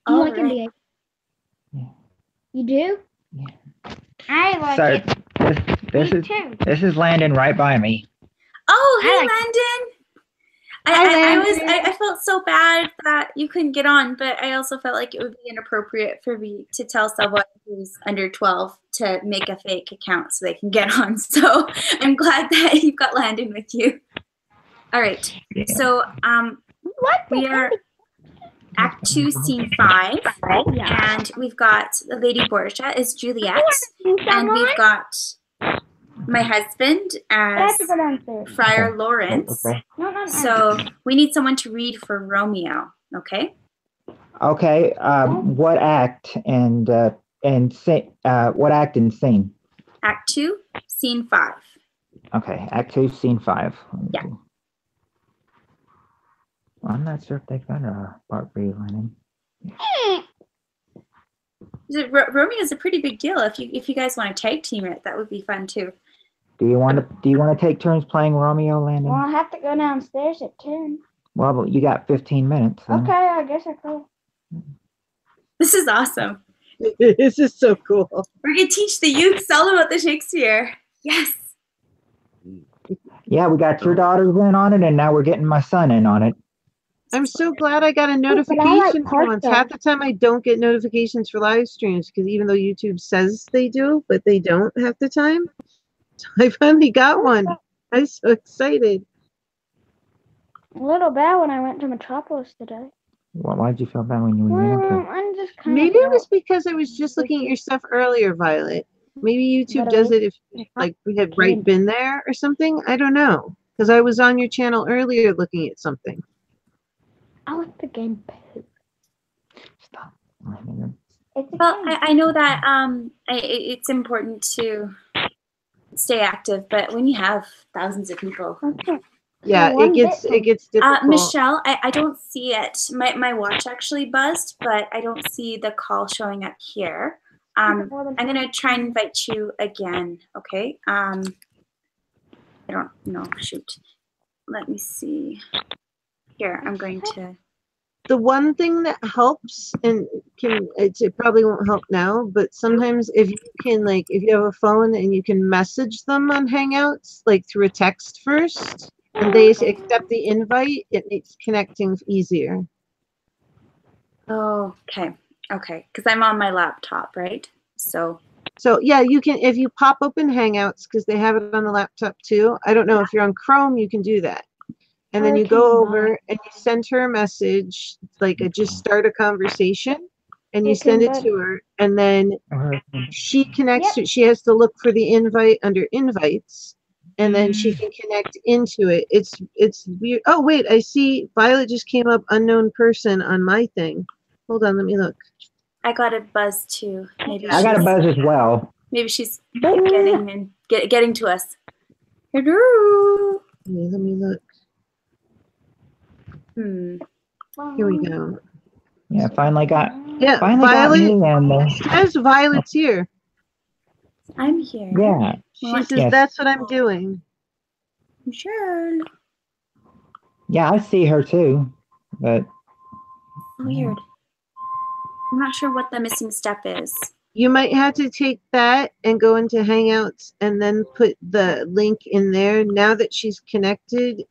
S3: You like India?
S6: Yeah.
S3: You do?
S6: Yeah.
S3: I like it.
S6: This is Landon right by me.
S1: Oh, hey,
S3: Landon.
S1: I felt so bad that you couldn't get on, but I also felt like it would be inappropriate for me to tell someone who's under 12 to make a fake account so they can get on. So I'm glad that you've got Landon with you. All right. Yeah. So we are Act 2, Scene 5, and we've got Lady Borgia as Juliet, and we've got my husband as Friar Lawrence. So we need someone to read for Romeo, okay?
S6: Okay. What act and what act and scene?
S1: Act 2, Scene 5.
S6: Okay. Act 2, Scene 5.
S1: Yeah.
S6: Well, I'm not sure if they've got a part for you, Lennon.
S1: Romeo's a pretty big deal. If you guys want to tag team it, that would be fun too.
S6: Do you want to take turns playing Romeo, Landon?
S3: Well, I have to go downstairs at 10.
S6: Well, you got 15 minutes. Then.
S3: Okay, I guess I could.
S1: This is awesome.
S5: This is so cool.
S1: We're gonna teach the youth all about the Shakespeare. Yes.
S6: Yeah, we got your daughters in on it, and now we're getting my son in on it.
S5: I'm so glad I got a
S3: but I like
S5: notification for once.
S3: Parker.
S5: Half the time I don't get notifications for live streams because even though YouTube says they do, but they don't half the time. So I finally got one. I'm so excited.
S3: A little bad when I went to Metropolis today.
S6: Why'd you feel bad when you went into?
S3: I'm just kind
S5: Maybe
S3: of
S5: it was because I was just looking at your stuff earlier, Violet. Maybe YouTube does it if like we had right been there or something. I don't know. Because I was on your channel earlier looking at something.
S3: I like the game poop.
S6: Stop.
S3: It's a
S1: Well,
S3: game.
S1: I know that it's important to stay active, but when you have thousands of people,
S3: Okay.
S5: Yeah,
S3: one
S5: it gets difficult.
S1: Michelle, I don't see it. My watch actually buzzed, but I don't see the call showing up here. I'm gonna try and invite you again. Okay. I don't know. Shoot. Let me see. Here, I'm going to.
S5: The one thing that helps and it probably won't help now, but sometimes if you can, like, if you have a phone and you can message them on Hangouts, like through a text first, and they accept the invite, it makes connecting easier.
S1: Oh, okay. Okay. Because I'm on my laptop, right? So
S5: yeah, you can, if you pop open Hangouts, because they have it on the laptop too. I don't know if you're on Chrome, you can do that. And then you go over and you send her a message, like just start a conversation, and you send it to her, and then she connects to, she has to look for the invite under invites, and then she can connect into it. It's weird. Oh wait, I see Violet just came up, unknown person on my thing. Hold on, let me look.
S1: I got a buzz too. Maybe
S6: I got a buzz as well.
S1: Maybe she's getting to us. Hello.
S5: Let me look. Here we go.
S6: Yeah, finally got.
S5: Yeah,
S6: finally
S5: Violet.
S6: got me on there.
S5: Says Violet's here.
S1: I'm here.
S6: Yeah.
S5: She says that's what I'm doing.
S1: Sure.
S6: Yeah, I see her too, but
S1: Weird. I'm not sure what the missing step is.
S5: You might have to take that and go into Hangouts and then put the link in there. Now that she's connected,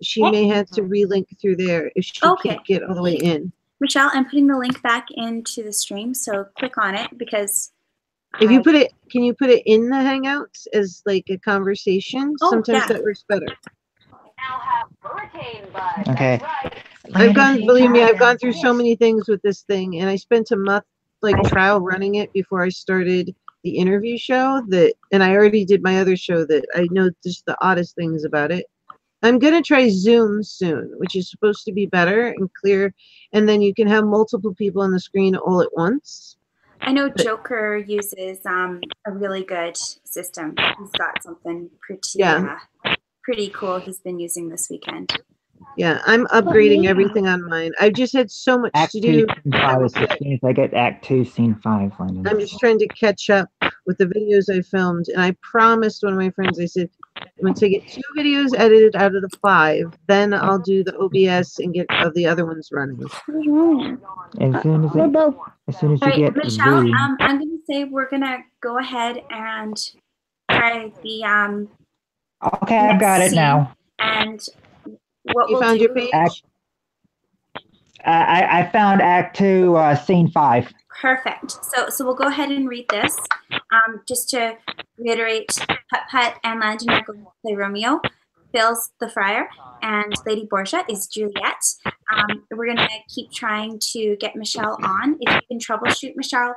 S5: she may have to relink through there if she can't get all the way in.
S1: Michelle, I'm putting the link back into the stream, so click on it because
S5: if you put it, can you put it in the Hangouts as like a conversation? Sometimes that works better.
S6: okay.
S5: I've gone, believe me, I've gone through so many things with this thing, and I spent a month like trial running it before I started the interview show and I already did my other show that I know just the oddest things about it. I'm going to try Zoom soon, which is supposed to be better and clear, and then you can have multiple people on the screen all at once.
S1: I know Joker uses a really good system. He's got something pretty cool he's been using this weekend.
S5: Yeah, I'm upgrading everything on mine. I've just had so much to do.
S6: As soon as I get Act 2, Scene 5.
S5: I'm just trying to catch up with the videos I filmed, and I promised one of my friends, I said, once I get 2 videos edited out of the 5, then I'll do the OBS and get the other ones running.
S6: As soon as you get
S1: Michelle, I'm going to say we're going to go ahead and try the
S6: okay, I've got it now.
S1: And what
S5: you found your page?
S6: I found Act 2, Scene 5.
S1: Perfect. So we'll go ahead and read this. Just to reiterate, Putt and Landon are going to play Romeo. Phil's the friar, and Lady Borgia is Juliet. We're going to keep trying to get Michelle on. If you can troubleshoot Michelle,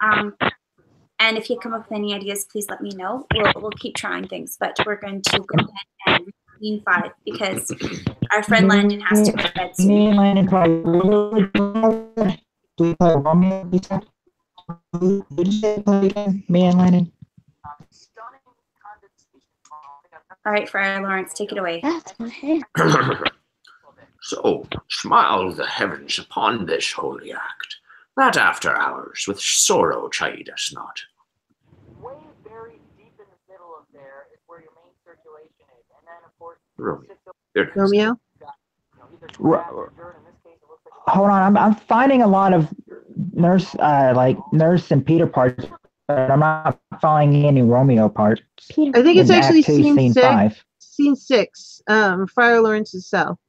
S1: and if you come up with any ideas, please let me know. We'll keep trying things, but we're going to go ahead and read Scene 5 because our friend Landon has to go to bed soon.
S6: Me and Landon do we play Romeo? Who did you say play again? Me and Landon.
S1: All right, Friar Lawrence, take it away.
S3: That's my hair.
S4: So, smile the heavens upon this holy act, that after hours with sorrow chide us not.
S7: Way buried deep in the middle of there is where your main circulation is, and then of course
S5: Romeo.
S6: Hold on, I'm finding a lot of Nurse and Peter parts, but I'm not finding any Romeo parts.
S5: I think it's actually
S6: Scene 6.
S5: 5. Scene 6. Friar Lawrence's cell.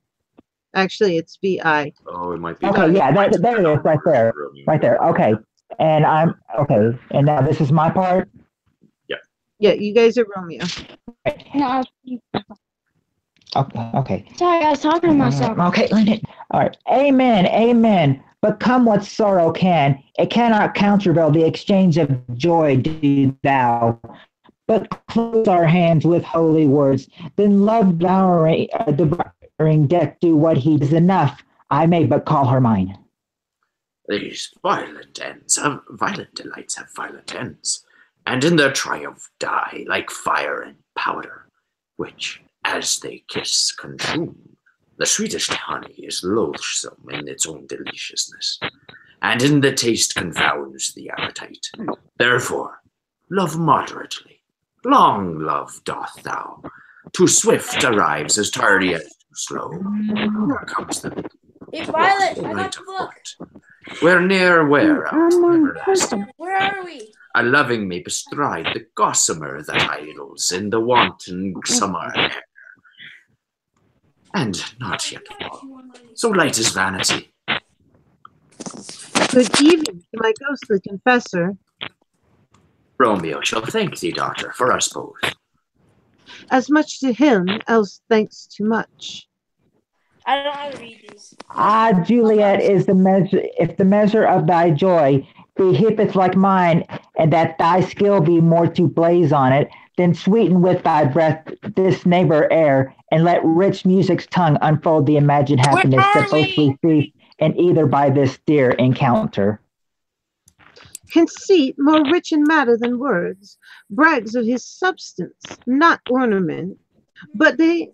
S5: Actually, it's VI.
S4: Oh, it might be.
S6: Okay, yeah, there it is, right there. Right there. Okay. And I'm okay. And now this is my part.
S5: Yeah, you guys are Romeo.
S3: No,
S6: Okay.
S3: sorry, I was talking to myself.
S6: Okay, Lyndon. All right. Amen. Amen. But come what sorrow can, it cannot countervail the exchange of joy do thou. But close our hands with holy words. Then love devouring death do what he is enough. I may but call her mine.
S4: These violent delights have violent ends, and in their triumph die like fire and powder, which, as they kiss, consume. The sweetest honey is loathsome in its own deliciousness, and in the taste confounds the appetite. Therefore, love moderately. Long love doth thou. Too swift arrives as tardy as too slow. Here comes the
S8: Hey, Violet, I got
S4: light
S8: the
S4: of
S8: book.
S4: thought. Where near wear out everlasting.
S8: Where are we?
S4: A loving may bestride the gossamer that idles in the wanton summer air. And not yet fall. So light is vanity.
S5: Good evening to my ghostly confessor.
S4: Romeo shall thank thee, daughter, for us both.
S5: As much to him, else thanks too much.
S8: I don't know how to read these.
S6: Juliet is the measure. If the measure of thy joy be heapeth like mine, and that thy skill be more to blaze on it, then sweeten with thy breath this neighbor air, and let rich music's tongue unfold the imagined happiness that both we see, and either by this dear encounter.
S5: Conceit, more rich in matter than words, brags of his substance, not ornament, but they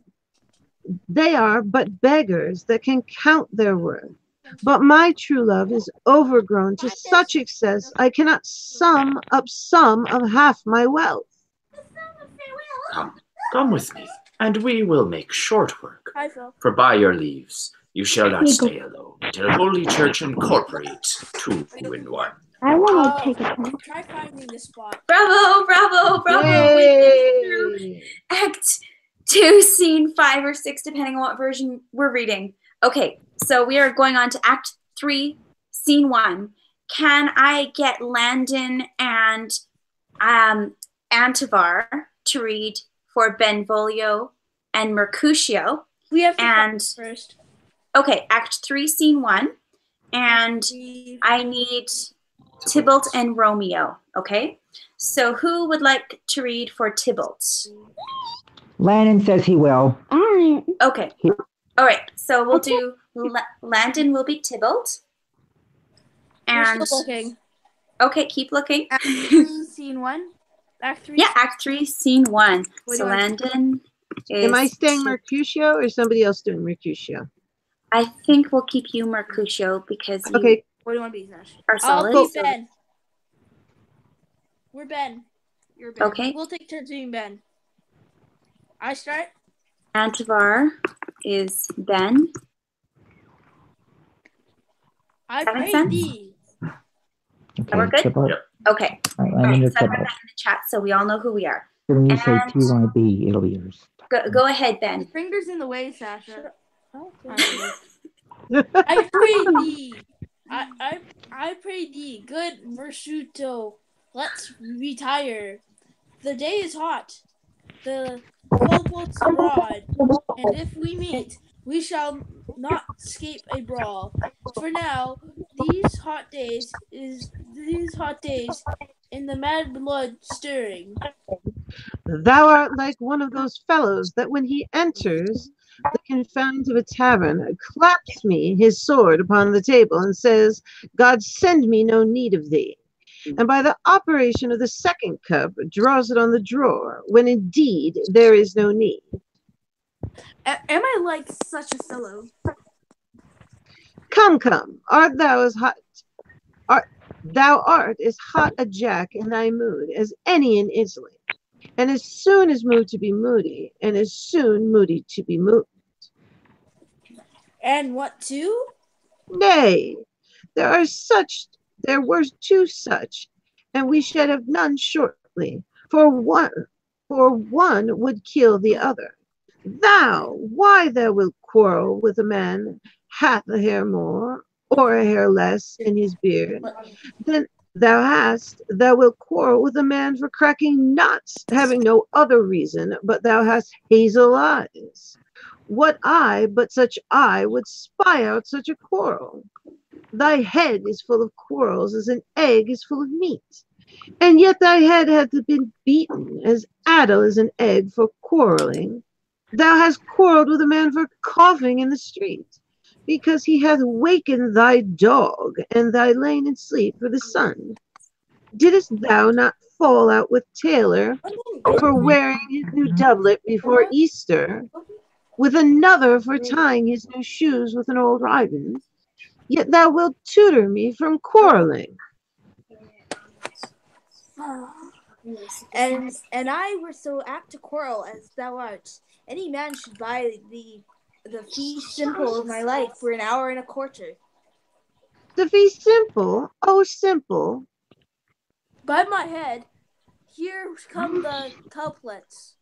S5: are but beggars that can count their worth. But my true love is overgrown to such excess, I cannot sum up some of half my wealth.
S4: Come with me, and we will make short work.
S8: Hi, Phil.
S4: For by your leaves, you shall not stay alone, till Holy Church incorporate two in one.
S3: I want to take a turn.
S8: Try finding the spot.
S1: Bravo, bravo, bravo. We made it through Act 2, Scene 5 or 6, depending on what version we're reading. Okay, so we are going on to Act 3, Scene 1. Can I get Landon and Antivar to read for Benvolio and Mercutio?
S8: We have to
S1: And
S8: find first.
S1: okay, Act 3, Scene 1. And I need Tybalt and Romeo, okay? So who would like to read for Tybalt?
S6: Landon says he will.
S3: All right.
S1: Okay. All right. So we'll do Landon will be Tybalt. And
S8: We're still looking.
S1: okay, keep looking.
S8: Act 2, Scene 1? Act 3?
S1: Yeah, Act 3, Scene 1.
S8: What do
S1: So
S8: you want?
S1: Landon is...
S5: Am I staying Mercutio or somebody else doing Mercutio?
S1: I think we'll keep you Mercutio because you
S5: Okay,
S8: What do you want to be, Nash?
S1: are solid.
S8: I'll be
S1: so-
S8: Ben. We're Ben. You're Ben.
S1: Okay.
S8: We'll take turns being Ben. I start.
S1: Antivar is Ben.
S8: I
S1: That makes
S8: pray
S1: sense?
S8: thee.
S6: Okay,
S1: We're good?
S6: Tybalt.
S1: Okay.
S6: All right,
S1: All
S6: Landon
S1: right,
S6: to
S1: so I put that in
S6: Tybalt.
S1: the chat so we all know who we are.
S6: So when you say
S1: And-
S6: T1B, it'll be yours.
S1: Go ahead, Ben.
S8: Fingers in the way, Sasha. I pray thee. I pray thee, good Mersuto. Let's retire. The day is hot. The cold abroad. And if we meet, we shall not escape a brawl. For now, these hot days in the mad blood stirring.
S5: thou art like one of those fellows that when he enters the confines of a tavern, claps me his sword upon the table and says, God send me no need of thee. And by the operation of the second cup, draws it on the drawer, when indeed there is no need.
S8: Am I like such a fellow?
S5: Come, art thou as hot? Thou art as hot a jack in thy mood as any in Italy, and as soon as moved to be moody, and as soon moody to be moved.
S8: And what too?
S5: Nay, there were two such, and we should have none shortly, for one would kill the other. Thou, why thou wilt quarrel with a man hath a hair more, or a hair less in his beard, than thou wilt quarrel with a man for cracking nuts, having no other reason, but thou hast hazel eyes. What eye but such eye would spy out such a quarrel? Thy head is full of quarrels as an egg is full of meat. And yet thy head hath been beaten as addle as an egg for quarreling. Thou hast quarrelled with a man for coughing in the street, because he hath wakened thy dog, and thy lain in sleep for the sun. Didst thou not fall out with Taylor for wearing his new doublet before Easter, with another for tying his new shoes with an old riband? Yet thou wilt tutor me from quarreling.
S8: And I were so apt to quarrel as thou art. Any man should buy the fee simple of my life for an hour and a quarter.
S5: The fee simple, oh simple.
S8: By my head, here come the couplets.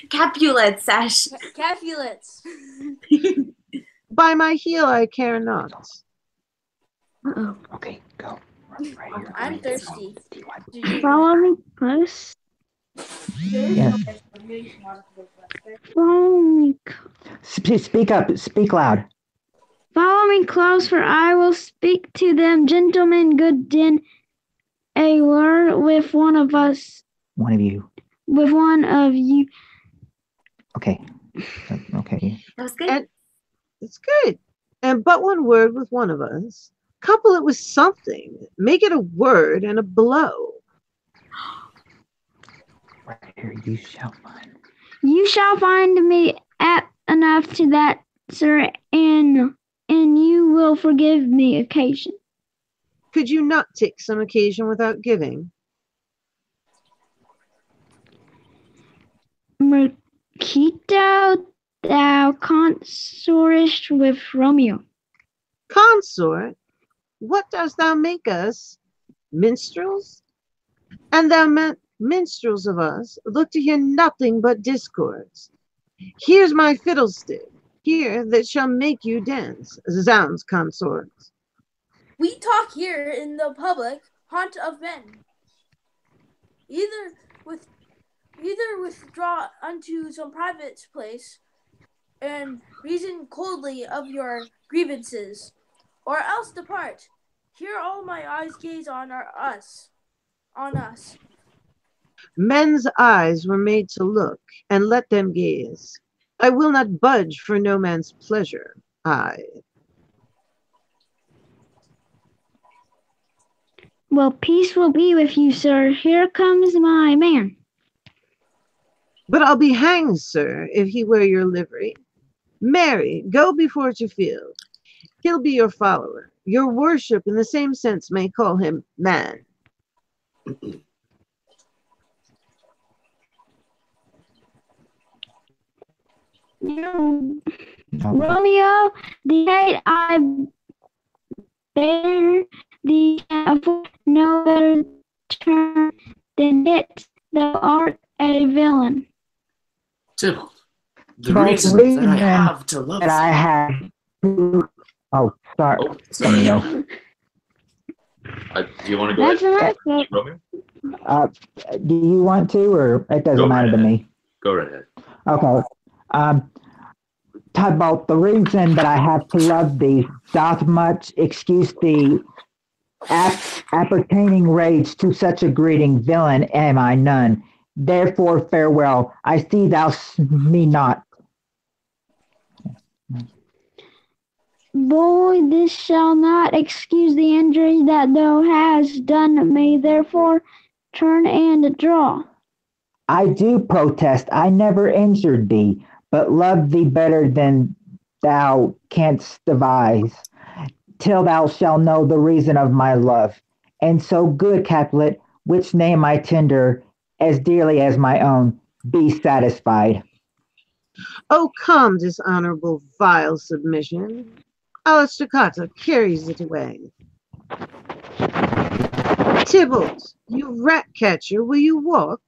S1: Capulets, Ash.
S8: Capulets.
S5: By my heel I care not.
S1: Uh-oh.
S6: Okay, go. Right here.
S8: I'm thirsty.
S3: Follow me close.
S6: Yes.
S3: Follow me.
S6: Speak up. Speak loud.
S3: Follow me close, for I will speak to them. Gentlemen, good din, a word with one of us.
S6: One of you.
S3: With one of you.
S6: Okay. Okay.
S1: That was good.
S5: And it's good. And but one word with one of us. Couple it with something. Make it a word and a blow.
S6: Right here, you shall find.
S3: You shall find me apt enough to that, sir, and you will forgive me occasion.
S5: Could you not take some occasion without giving?
S3: Mercito, thou consortest with Romeo.
S5: Consort, what dost thou make us? Minstrels? And thou minstrels of us look to hear nothing but discords. Here's my fiddlestick, here that shall make you dance. Zounds, consorts.
S8: We talk here in the public haunt of men. Either withdraw unto some private place and reason coldly of your grievances, or else depart. Here all my eyes gaze on us.
S5: Men's eyes were made to look, and let them gaze. I will not budge for no man's pleasure.
S3: Well, peace will be with you, sir. Here comes my man.
S5: But I'll be hanged, sir, if he wear your livery. Marry, go before to field. He'll be your follower. Your worship in the same sense may call him man.
S3: Romeo, the hate I bear thee can afford no better term than it. Thou art a villain.
S4: Tybalt, the
S6: But
S4: reason that I have to love
S6: that I have. Oh, sorry.
S4: Oh, sorry.
S6: Romeo.
S4: Do you want to go
S3: That's
S4: ahead,
S3: enough.
S4: Romeo?
S6: Do you want to, or it doesn't
S4: Go
S6: matter
S4: right
S6: to
S4: ahead.
S6: me?
S4: Go right ahead.
S6: Okay. Tybalt, the reason that I have to love thee doth much excuse the appertaining rage to such a greeting. Villain am I none. Therefore farewell. I see thou me not.
S3: Boy, this shall not excuse the injury that thou hast done me. Therefore, turn and draw.
S6: I do protest. I never injured thee, but love thee better than thou canst devise, till thou shalt know the reason of my love. And so, good Capulet, which name I tender as dearly as my own, be satisfied.
S5: Oh, come, dishonorable, vile submission. Alistricata carries it away. Tybalt, you rat catcher, will you walk?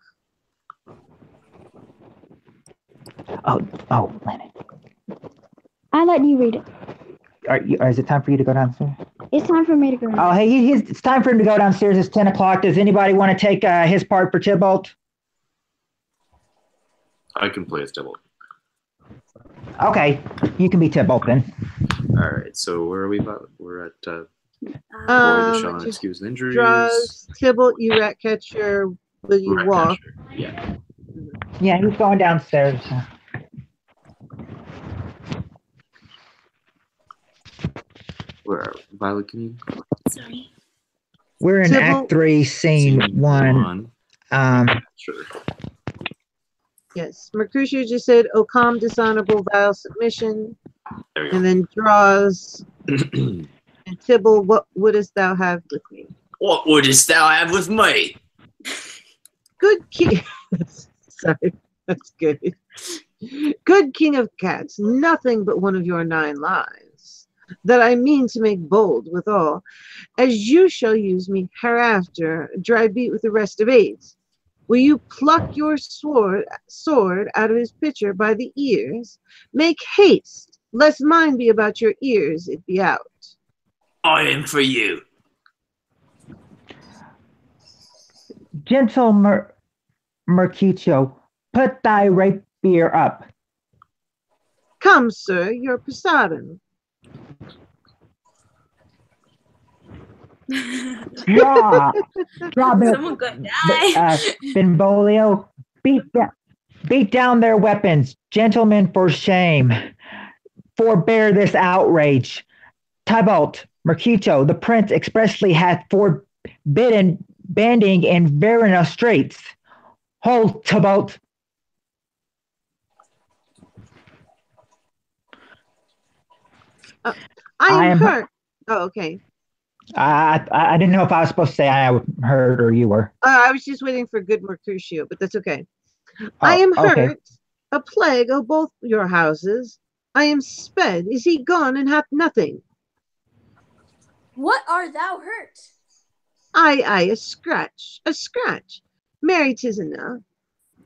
S6: Oh, Lennon.
S3: I let you read it.
S6: Is it time for you to go downstairs?
S3: It's time for me to go.
S6: Oh, hey, it's time for him to go downstairs. It's 10 o'clock. Does anybody want to take his part for Tybalt?
S4: I can play as Tybalt.
S6: Okay, you can be Tybalt then.
S4: All right, so where are we? We're at Boy Sean
S5: just
S4: excuse injuries.
S5: draws Tybalt, you rat catcher. Will you
S4: Rat
S5: walk?
S4: catcher. Yeah.
S6: Yeah, he's going downstairs.
S4: Where are we? Violet, can you?
S1: Sorry.
S6: We're in
S5: Tybalt.
S6: Act 3, Scene 1.
S4: Sure.
S5: Yes. Mercutio just said, "Oh, calm, dishonorable, vile submission,"
S4: There we
S5: and then draws.
S4: go.
S5: And Tybalt, what wouldst thou have with me?
S4: What wouldst thou have with me?
S5: Good king. Sorry, that's good. Good king of cats, nothing but one of your 9 lives, that I mean to make bold withal, as you shall use me hereafter, dry beat with the rest of 8. Will you pluck your sword out of his pitcher by the ears? Make haste, lest mine be about your ears, it be out.
S4: I am for you.
S6: Gentle Mercutio, put thy rapier up.
S5: Come, sir, your Poseidon.
S6: Draw
S1: Someone could die.
S6: Benvolio, beat down their weapons. Gentlemen, for shame. Forbear this outrage. Tybalt, Mercutio, the prince expressly hath forbidden banding in Verona straits. Hold, Tybalt.
S5: I am hurt. Oh, okay.
S6: I didn't know if I was supposed to say I heard or you were.
S5: I was just waiting for good Mercutio, but that's okay. I am hurt.
S6: Okay.
S5: A plague of both your houses. I am sped. Is he gone and hath nothing?
S8: What art thou hurt?
S5: I, a scratch. Marry, 'tis enough.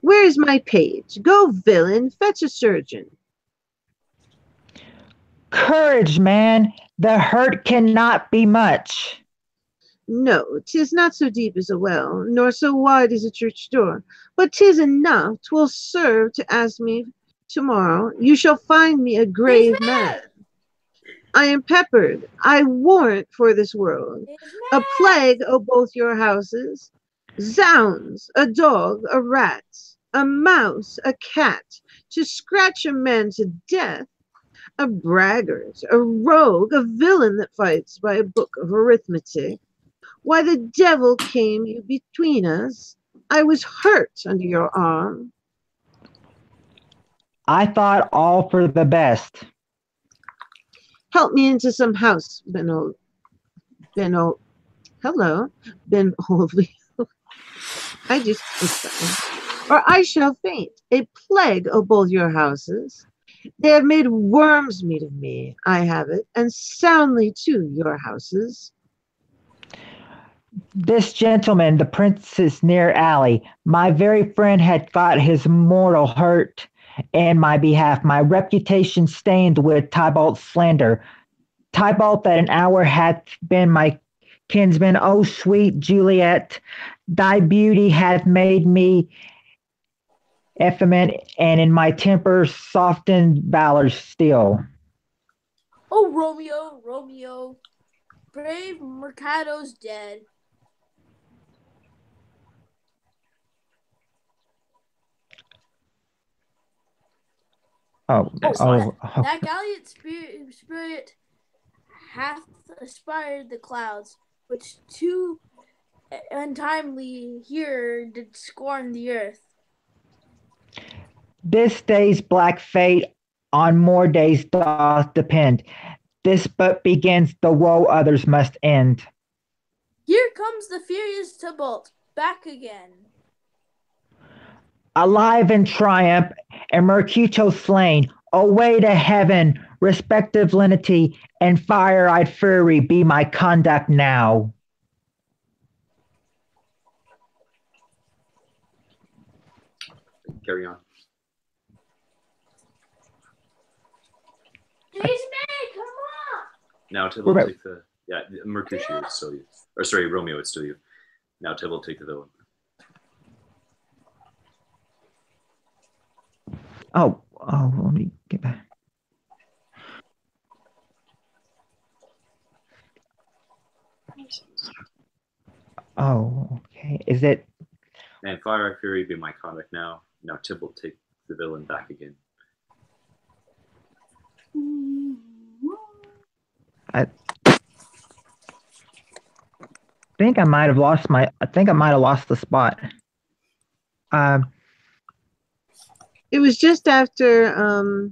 S5: Where is my page? Go, villain, fetch a surgeon.
S6: Courage, man. The hurt cannot be much.
S5: No, 'tis not so deep as a well, nor so wide as a church door, but 'tis enough. 'Twill serve to ask me tomorrow. You shall find me a grave man. I am peppered, I warrant, for this world. A plague o' both your houses. Zounds, a dog, a rat, a mouse, a cat, to scratch a man to death. A braggart, a rogue, a villain that fights by a book of arithmetic. Why the devil came you between us? I was hurt under your arm.
S6: I thought all for the best.
S5: Help me into some house, hello, Ben Wolfie. I just, or I shall faint. A plague of both your houses. They have made worms meat of me, I have it, and soundly too, your houses.
S6: This gentleman, the Princess near alley, my very friend had got his mortal hurt in my behalf, my reputation stained with Tybalt's slander. Tybalt that an hour hath been my kinsman, O sweet Juliet, thy beauty hath made me effeminate, and in my temper softened valor still.
S8: Oh, Romeo, Romeo, brave Mercado's dead. That gallant spirit hath aspired the clouds, which too untimely here did scorn the earth.
S6: This day's black fate on more days doth depend. This but begins, the woe others must end.
S8: Here comes the furious Tybalt, back again.
S6: Alive in triumph, and Mercutio slain, away to heaven, respective lenity, and fire-eyed fury be my conduct now.
S4: Carry on. Now Tybalt
S6: What about-
S4: take the Mercutio is still you. Or sorry, Romeo, it's still you. Now Tybalt take the villain.
S6: Oh, let me get back. Oh, okay. Is it?
S4: And Fire Fury be my contact now. Now Tybalt take the villain back again.
S6: I think I might have lost the spot.
S5: It was just after,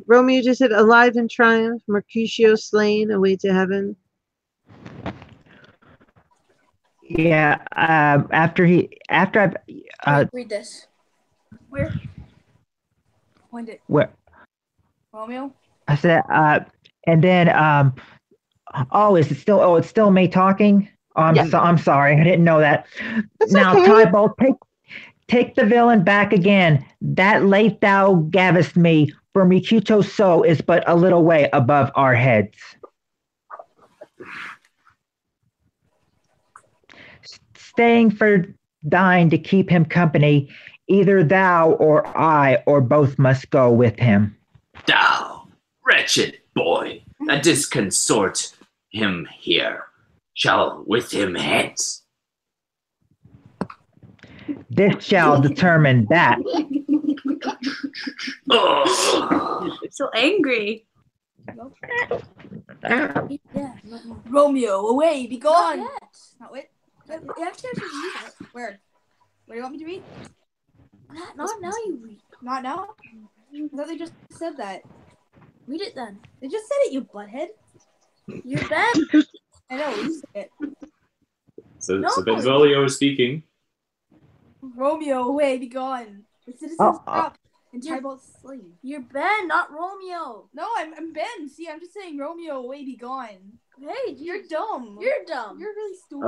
S5: Romeo just said, alive in triumph, Mercutio slain, away to heaven.
S6: Yeah. After I
S8: Read this. Where? When did
S6: where
S8: Romeo?
S6: I said and then is it still? Oh, it's still me talking. Oh, I'm sorry, I didn't know that.
S5: That's
S6: Now,
S5: okay.
S6: Tybalt, take the villain back again. That late thou gavest me, for Mercutio so is but a little way above our heads. Staying for thine to keep him company, either thou or I or both must go with him.
S4: Thou, wretched boy, that disconsort him here, shall with him hence.
S6: This shall determine that.
S4: Oh.
S1: So angry.
S8: Yeah. Romeo, away, be gone. Not yet. Actually, I should read it. Where do you want me to read? Not now. You read. Not now. I thought they just said that. Read it then. They just said it, you butthead. You're bad. I know. You said it.
S4: So Benvolio is speaking.
S8: Romeo, away, be gone. The citizens are up, and Tybalt's slain. You're Ben, not Romeo. No, I'm Ben. See, I'm just saying Romeo, away, be gone. Hey, you're dumb. You're dumb. You're really stupid.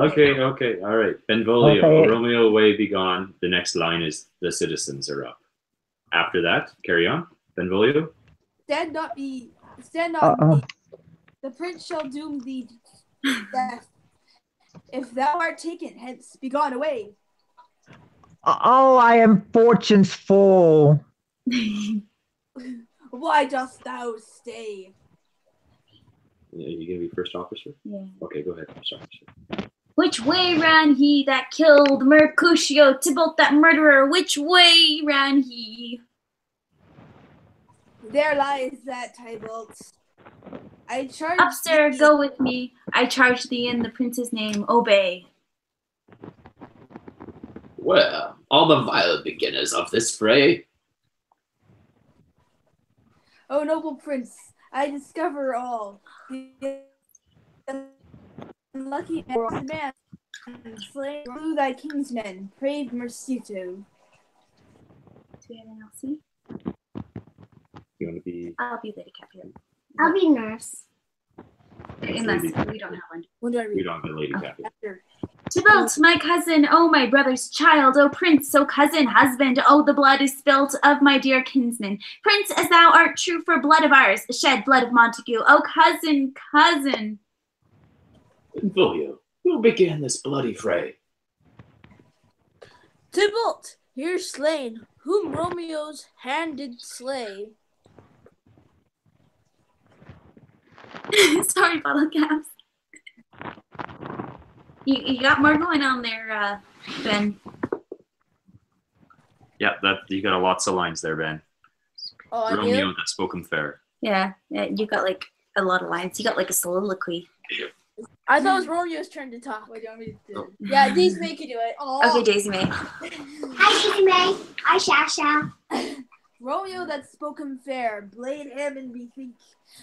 S4: Okay, all right. Benvolio,
S6: Okay.
S4: Romeo, away, be gone. The next line is the citizens are up. After that, carry on. Benvolio.
S8: Stand not. Me. The prince shall doom thee to death. If thou art taken, hence be gone away.
S6: Oh, I am fortune's full.
S8: Why dost thou stay?
S4: Yeah, you gonna be first officer?
S1: Yeah.
S4: Okay, go ahead, first officer.
S1: Which way ran he that killed Mercutio, Tybalt that murderer? Which way ran he?
S8: There lies that Tybalt. I charge
S1: Up, sir,
S8: thee.
S1: go with me. I charge thee in the prince's name. Obey.
S4: Well, all the vile beginners of this fray.
S8: O noble prince, I discover all. The unlucky man slain through thy kinsmen, brave Mercutio.
S1: Do we have an Elsie?
S4: You want to be?
S1: I'll be Lady Cap here.
S2: I'll be nurse.
S1: Unless we don't have one.
S8: When do I read?
S4: We don't have a lady captain.
S8: After.
S1: Tybalt, my cousin, oh my brother's child, oh prince, oh cousin, husband, oh the blood is spilt of my dear kinsman. Prince, as thou art true for blood of ours, shed blood of Montague, oh cousin.
S4: Benvolio, who began this bloody fray?
S8: Tybalt, here slain, whom Romeo's hand did slay.
S1: Sorry, bottle caps. You got more going on there, Ben.
S4: Yeah, that you got lots of lines there, Ben.
S8: Oh, I
S4: Romeo
S8: do?
S4: that spoken fair.
S1: Yeah, you got like a lot of lines. You got like a soliloquy.
S8: I thought it was Romeo's turn to talk. What do you want me to do? Yeah, Daisy May can do it. Oh.
S1: Okay, Daisy May.
S2: Hi, Daisy May. Hi, Shasha.
S8: Romeo that spoken fair, blade him and bethink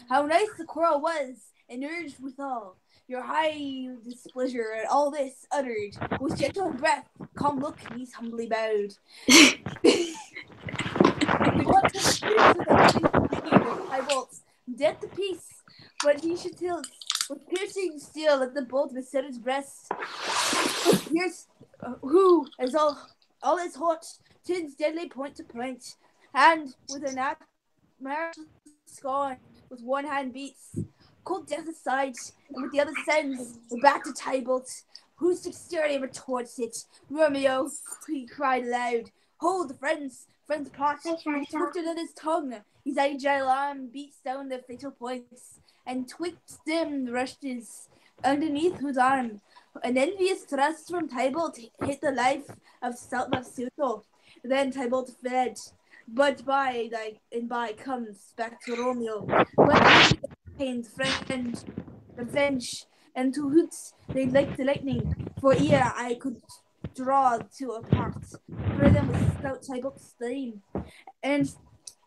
S8: how nice the quarrel was, and urged withal your high displeasure at all this uttered, with gentle breath, calm look, knees humbly bowed. We want to speak with Tybalt's dead to peace, but he should tilt with piercing steel at the bolt beset his breast. Pierce, who, as all is hot, tins deadly point to point, and with a marriage scorn, with one hand beats, cold death aside, and with the other sons, we're back to Tybalt, whose dexterity retorts it. Romeo, he cried aloud, hold, friends plot, he twisted in his tongue, his agile arm beats down the fatal points, and twixt them rushes underneath whose arm. An envious thrust from Tybalt hit the life of Substitution. Then Tybalt fled, but by comes back to Romeo. When pained friend, revenge, and to hoots they like the lightning, for ere I could draw to apart, for them was stout Tybalt's flame. And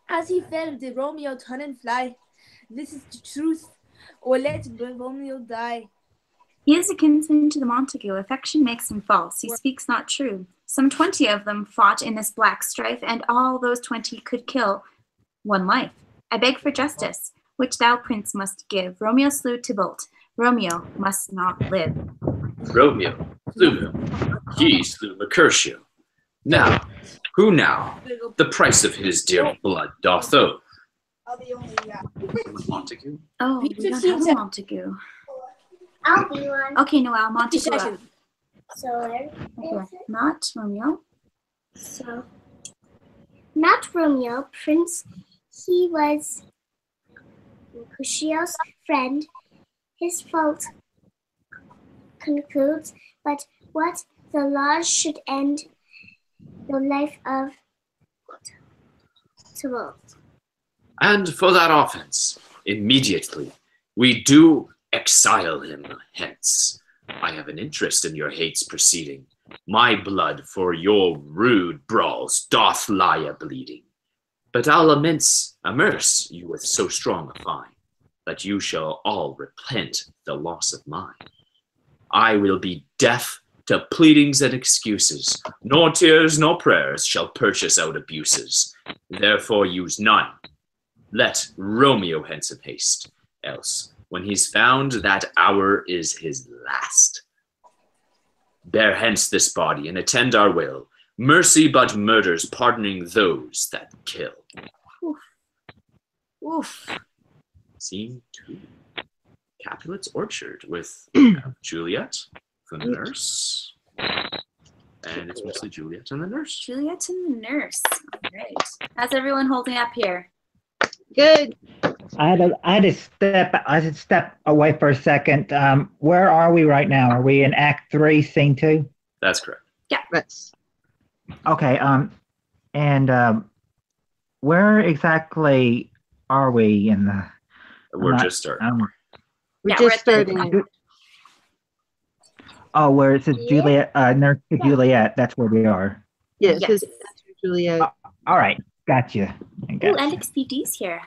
S8: as he fell, did Romeo turn and fly. This is the truth, or let Romeo die.
S1: He is a kinsman to the Montague. Affection makes him false. He speaks not true. Some 20 of them fought in this black strife, and all those 20 could kill one life. I beg for justice, which thou, prince, must give. Romeo slew Tybalt. Romeo must not live.
S4: Romeo slew him. He slew Mercutio. Now, who now? The price of his dear blood doth owe. Montague?
S1: Oh, we don't have a Montague.
S2: I'll be one.
S1: Okay, Noelle, Montague up.
S2: So
S1: Okay, not Romeo.
S3: So, not Romeo, Prince. He was Mercutio's friend. His fault concludes, but what the laws should end the life of Tybalt.
S4: And for that offense, immediately, we do exile him hence. I have an interest in your hates proceeding. My blood for your rude brawls doth lie a-bleeding. But I'll amerce you with so strong a fine, that you shall all repent the loss of mine. I will be deaf to pleadings and excuses, nor tears nor prayers shall purchase out abuses. Therefore use none. Let Romeo hence in haste, else when he's found, that hour is his last. Bear hence this body and attend our will. Mercy but murders, pardoning those that kill.
S1: Oof. Oof.
S4: Scene 2. Capulet's orchard with Juliet, the nurse. And it's mostly Juliet and the nurse.
S1: Juliet and the nurse. All right. How's everyone holding up here?
S5: Good.
S6: I had to step away for a second. Where are we right now? Are we in Act 3, Scene 2?
S4: That's correct.
S5: Yes.
S6: Okay. And where exactly are we in the?
S4: We're just starting.
S5: We're
S1: Yeah,
S5: just
S1: we're at
S5: starting.
S6: Oh, where it says Juliet, nurse to Juliet. That's where we are.
S5: Yes.
S1: Yes.
S5: Juliet.
S6: All right. Gotcha.
S1: Oh, Alex PD's here.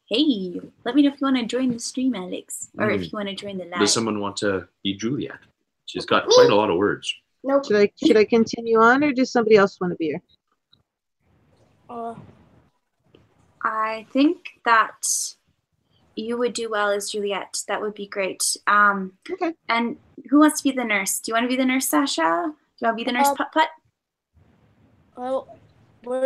S1: Hey, let me know if you want to join the stream, Alex, or if you want to join the live.
S4: Does someone want to be Juliet? She's got quite a lot of words.
S2: Nope.
S5: Should I continue on, or does somebody else want to be here?
S1: I think that you would do well as Juliet. That would be great.
S5: Okay.
S1: And who wants to be the nurse? Do you want to be the nurse, Sasha? Do you want to be the nurse, Putt-Putt?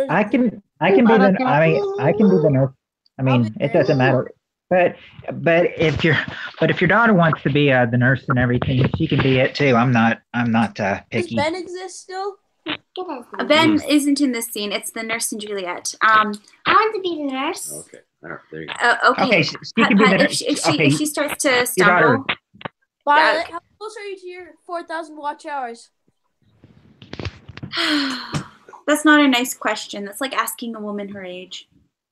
S6: I can be I can do the nurse. I mean, it doesn't matter. But if your daughter wants to be the nurse and everything, she can be it too. I'm not picky.
S8: Does Ben exist still?
S1: Ben isn't in this scene. It's the nurse and Juliet.
S2: I want to be the nurse.
S4: Okay. All right. There you go.
S1: Okay.
S6: She can be the nurse.
S1: If she starts to
S6: daughter.
S1: stumble,
S8: Violet, how close are you to your 4,000 watch hours?
S1: that's not a nice question. That's like asking a woman her age.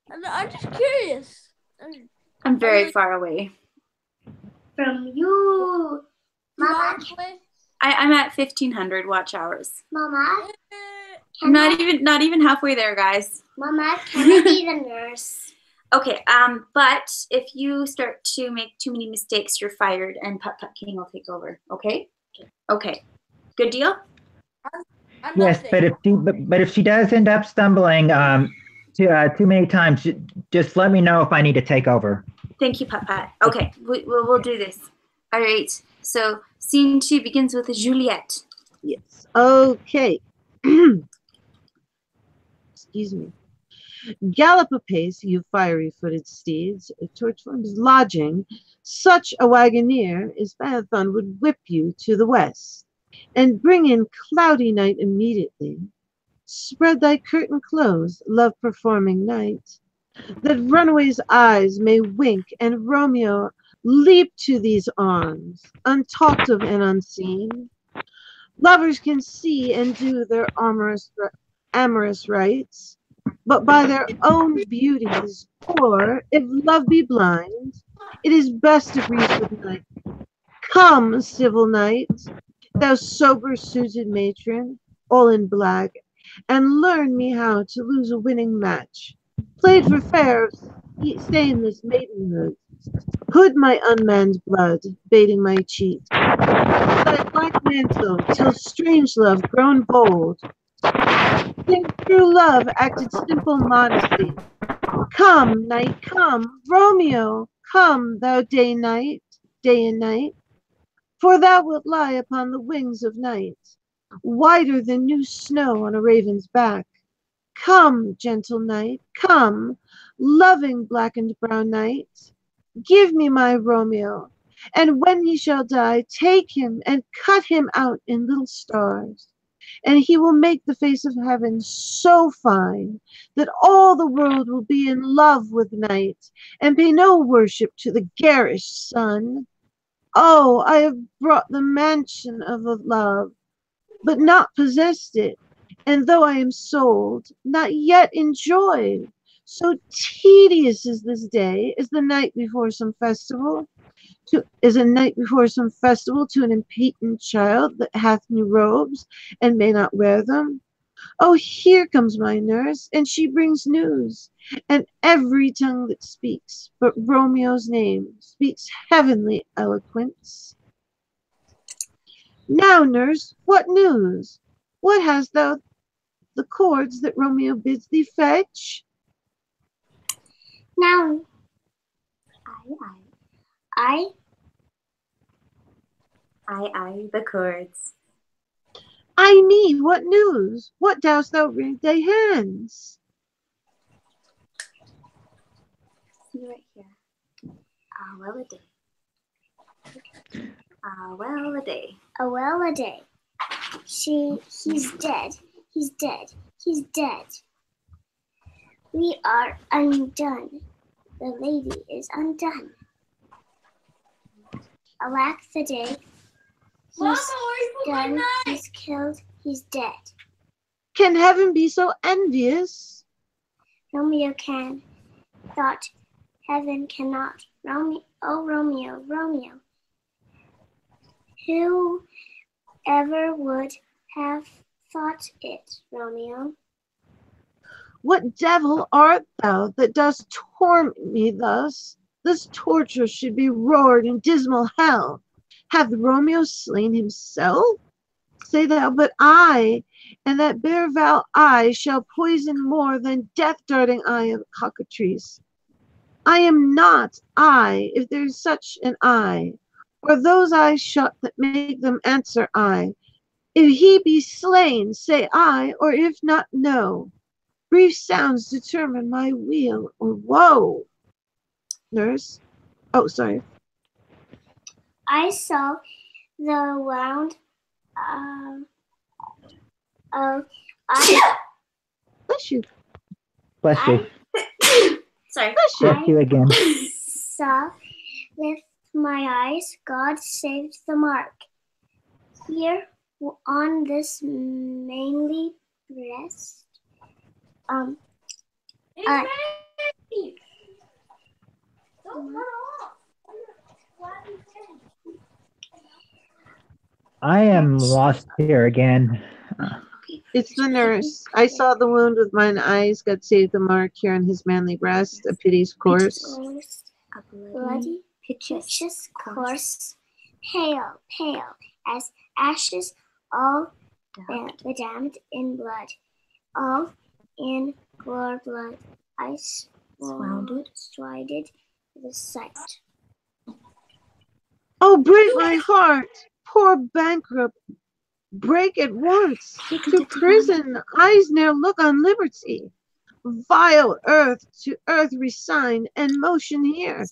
S8: I'm just curious.
S1: I'm very far away.
S2: From you. Mama.
S1: I'm at 1,500 watch hours.
S2: Mama.
S1: I'm not even halfway there, guys.
S2: Mama, can I be the nurse?
S1: Okay, but if you start to make too many mistakes, you're fired, and Putt-Putt King will take over. Okay? Okay. Good deal?
S6: Yes, but if she does end up stumbling too many times, just let me know if I need to take over.
S1: Thank you, Putt-Putt. Okay, we'll do this. All right. So scene 2 begins with Juliet.
S5: Yes. Okay. Excuse me. Gallop apace, you fiery-footed steeds, towards lodging. Such a wagoner as Marathon would whip you to the west, and bring in cloudy night immediately. Spread thy curtain close, love-performing night, that runaways' eyes may wink, and Romeo leap to these arms, untalked of and unseen. Lovers can see and do their amorous rites, but by their own beauties, or, if love be blind, it is best to breathe with night. Come, civil knight, thou sober-suited matron, all in black, and learn me how to lose a winning match. Played for fair, stainless maidenhood. Hood my unmanned blood, bating my cheek. Thy black mantle, till strange love grown bold. Think true love acted simple modesty. Come, night, come, Romeo, come, thou day and night, for thou wilt lie upon the wings of night, whiter than new snow on a raven's back. Come, gentle night, come, loving black and brown night, give me my Romeo, and when he shall die, take him and cut him out in little stars, and he will make the face of heaven so fine that all the world will be in love with night, and pay no worship to the garish sun. Oh, I have brought the mansion of love, but not possessed it, and though I am sold, not yet enjoyed. So tedious is this day, as the night before some festival, to an impatient child that hath new robes and may not wear them. Oh, here comes my nurse, and she brings news, and every tongue that speaks but Romeo's name speaks heavenly eloquence. Now, nurse, what news? What hast thou the cords that Romeo bids thee fetch?
S3: Now, I,
S1: the chords.
S5: I mean, what news? What dost thou wring thy hands?
S1: See right here. Well a day. Well a day.
S3: well a day. He's dead. He's dead. He's dead. We are undone. The lady is undone. Alack the day. He's done. He's killed. He's dead.
S5: Can heaven be so envious?
S3: Romeo can. Thought heaven cannot. Romeo, oh Romeo, Romeo. Who ever would have thought it, Romeo?
S5: What devil art thou that dost torment me thus? This torture should be roared in dismal hell. Hath Romeo slain himself? Say thou, but I, and that bare vow I, shall poison more than death-darting eye of cockatrice. I am not I, if there is such an I, or those eyes shut that make them answer I. If he be slain, say I, or if not, no. Brief sounds determine my weal or woe. Nurse? Oh, sorry.
S3: I saw the wound
S5: Bless you.
S6: Bless you.
S1: Sorry.
S5: Bless you.
S6: Bless you again.
S3: saw with my eyes, God saved the mark. Here on this manly breast,
S6: I am lost here again.
S5: It's the nurse. I saw the wound with mine eyes. God saved the mark here on his manly breast. A pity's course.
S3: A bloody, piteous course, pale, pale as ashes, all bedamned in blood, all in gore blood. I strided the sight.
S5: Oh, break my heart, poor bankrupt. Break at once. To prison, eyes ne'er look on liberty. vile earth to earth resigned, and motion here,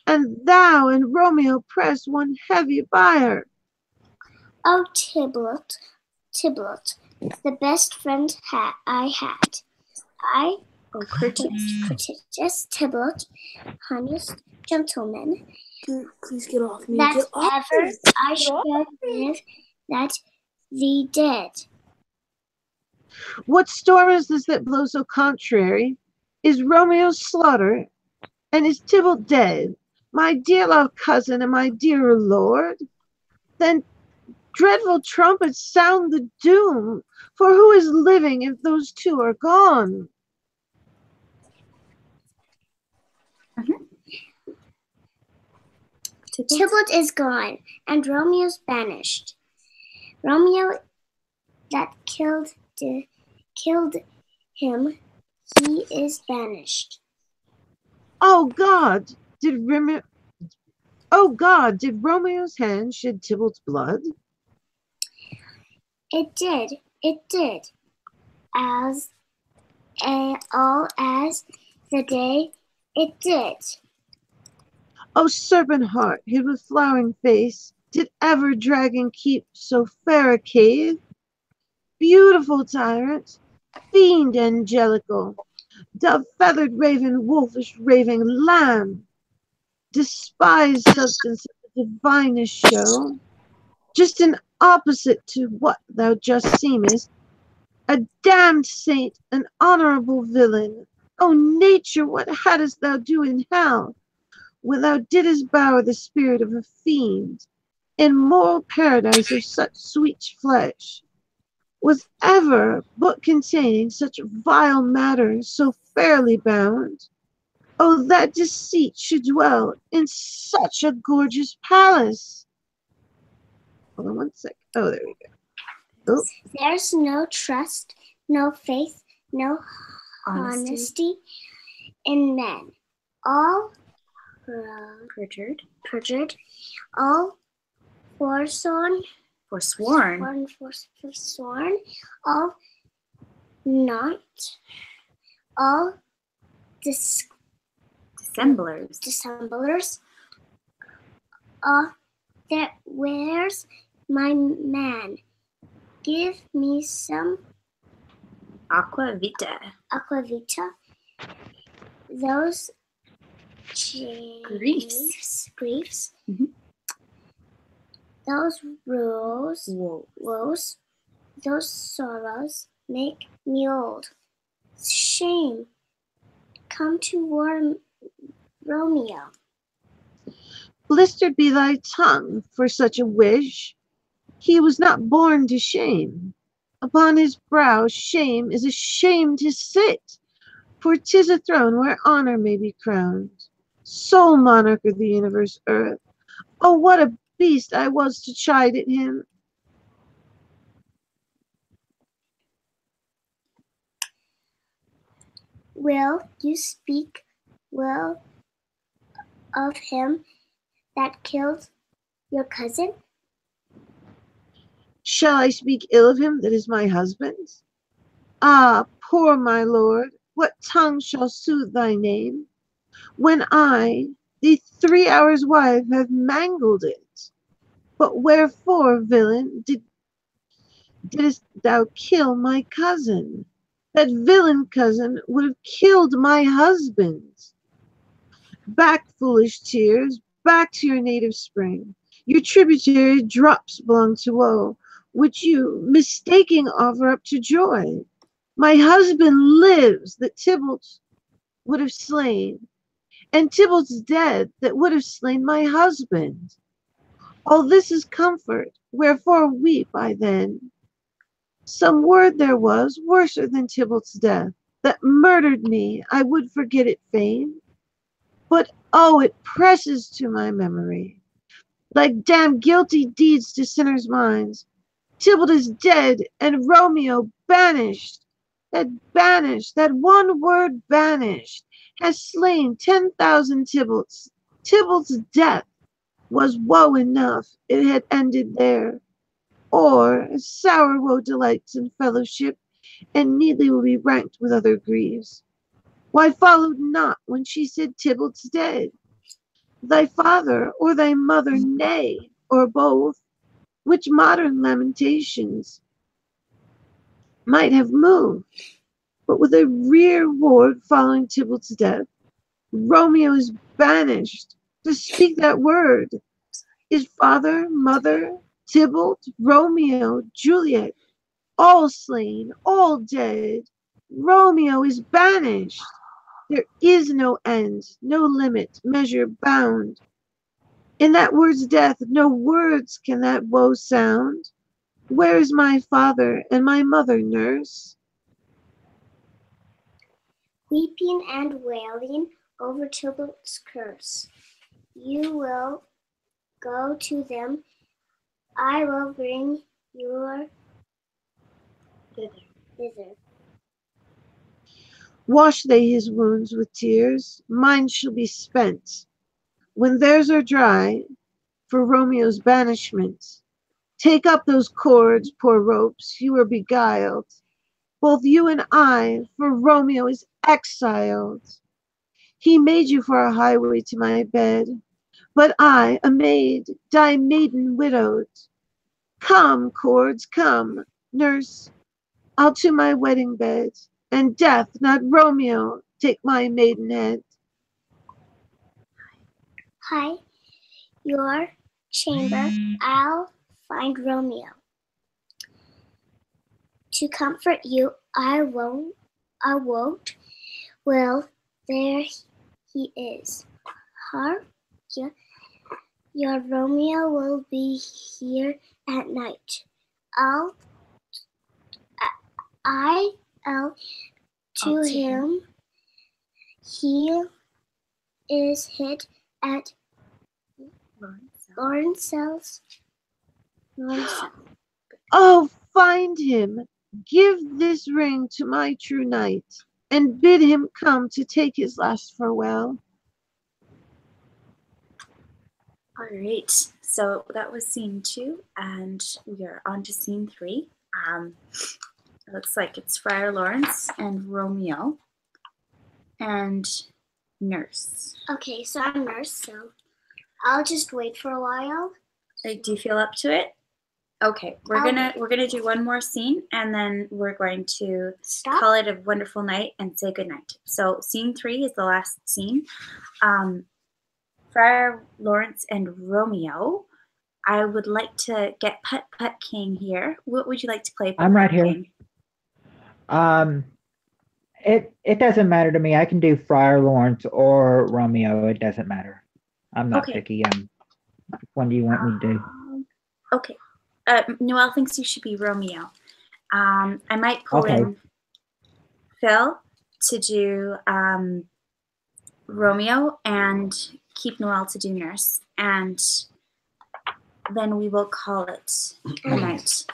S5: and thou and Romeo press one heavy bier.
S3: Oh, Tybalt, the best friend I had. Oh, courteous Tybalt, honest gentleman,
S8: Please get off me.
S3: that
S8: Get off
S3: ever
S8: me.
S3: I should live, that thee did.
S5: What storm is this that blows so contrary? Is Romeo slaughtered, and is Tybalt dead, my dear loved cousin and my dearer lord? Then dreadful trumpets sound the doom, for who is living if those two are gone?
S3: Tybalt is gone, and Romeo's banished. Romeo that killed him, he is banished.
S5: Oh God, did Romeo's hand shed Tybalt's blood?
S3: It did, as the day it did.
S5: Oh serpent heart, hid with flowering face, did ever dragon keep so fair a cave? Beautiful tyrant, fiend angelical, dove-feathered raven, wolfish raving lamb, despised substance of the divinest show, just an opposite to what thou just seemest, a damned saint, an honorable villain. O nature, what hadst thou do in hell, when thou didst bower the spirit of a fiend, in moral paradise of such sweet flesh? Was ever book containing such vile matter so fairly bound? Oh, that deceit should dwell in such a gorgeous palace. Hold on one sec. Oh, there we go. Oh.
S3: There's no trust, no faith, no honesty in men. All perjured, all forsworn, all not, all dissemblers. Where's my man? Give me some
S1: Aqua Vita.
S3: Those
S1: Griefs. Mm-hmm.
S3: Those woes, those sorrows make me old. Shame, come to warn Romeo.
S5: Blistered be thy tongue for such a wish. He was not born to shame. Upon his brow shame is ashamed to sit, for 'tis a throne where honor may be crowned. Sole monarch of the universe earth, oh, what a beast I was to chide at him.
S3: Will you speak well of him that killed your cousin?
S5: Shall I speak ill of him that is my husband? Ah, poor my lord, what tongue shall soothe thy name, when I, the 3 hours' wife, have mangled it? But wherefore, villain, didst thou kill my cousin? That villain cousin would have killed my husband. Back, foolish tears, back to your native spring. Your tributary drops belong to woe, which you, mistaking, offer up to joy. My husband lives that Tybalt would have slain, and Tybalt's dead that would have slain my husband. All this is comfort, wherefore weep I then. Some word there was, worser than Tybalt's death, that murdered me, I would forget it fain. But oh, it presses to my memory, like damn guilty deeds to sinners' minds. Tybalt is dead, and Romeo banished. That one word banished, has slain 10,000 Tybalts. Tybalt's death was woe enough, it had ended there. Or sour woe delights in fellowship, and neatly will be ranked with other griefs. Why followed not when she said Tybalt's dead? Thy father or thy mother, nay, or both, which modern lamentations might have moved, but with a rear ward following Tybalt's death, Romeo is banished to speak that word. His father, mother, Tybalt, Romeo, Juliet, all slain, all dead. Romeo is banished. There is no end, no limit, measure, bound. In that word's death, no words can that woe sound. Where is my father and my mother, nurse?
S3: Weeping and wailing over Tybalt's curse. You will go to them. I will bring your thither.
S5: Wash they his wounds with tears, mine shall be spent. When theirs are dry, for Romeo's banishment, take up those cords, poor ropes, you are beguiled. Both you and I, for Romeo is exiled. He made you for a highway to my bed, but I, a maid, die maiden widowed. Come, cords, come, nurse, I'll to my wedding bed, and death, not Romeo, take my maidenhead.
S3: Hi, your chamber, I'll find Romeo. To comfort you, I won't. Well, there he is. Your Romeo will be here at night. I'll to him. He is hid at Lawrence's.
S5: Oh, find him. Give this ring to my true knight, and bid him come to take his last farewell.
S1: All right, so that was scene 2, and we are on to scene 3. It looks like it's Friar Lawrence and Romeo and Nurse.
S3: Okay, so I'm nurse, so I'll just wait for a while.
S1: Like, do you feel up to it? Okay, we're gonna do one more scene, and then we're going to call it a wonderful night and say goodnight. So scene 3 is the last scene. Friar Lawrence and Romeo. I would like to get Putt Putt King here. What would you like to play? Putt
S6: I'm right
S1: Putt
S6: here.
S1: King?
S6: It doesn't matter to me. I can do Friar Lawrence or Romeo. It doesn't matter. I'm not picky. When do you want me to do?
S1: Okay. Noelle thinks you should be Romeo. I might pull in Phil to do Romeo and keep Noelle to do Nurse. And then we will call it a night.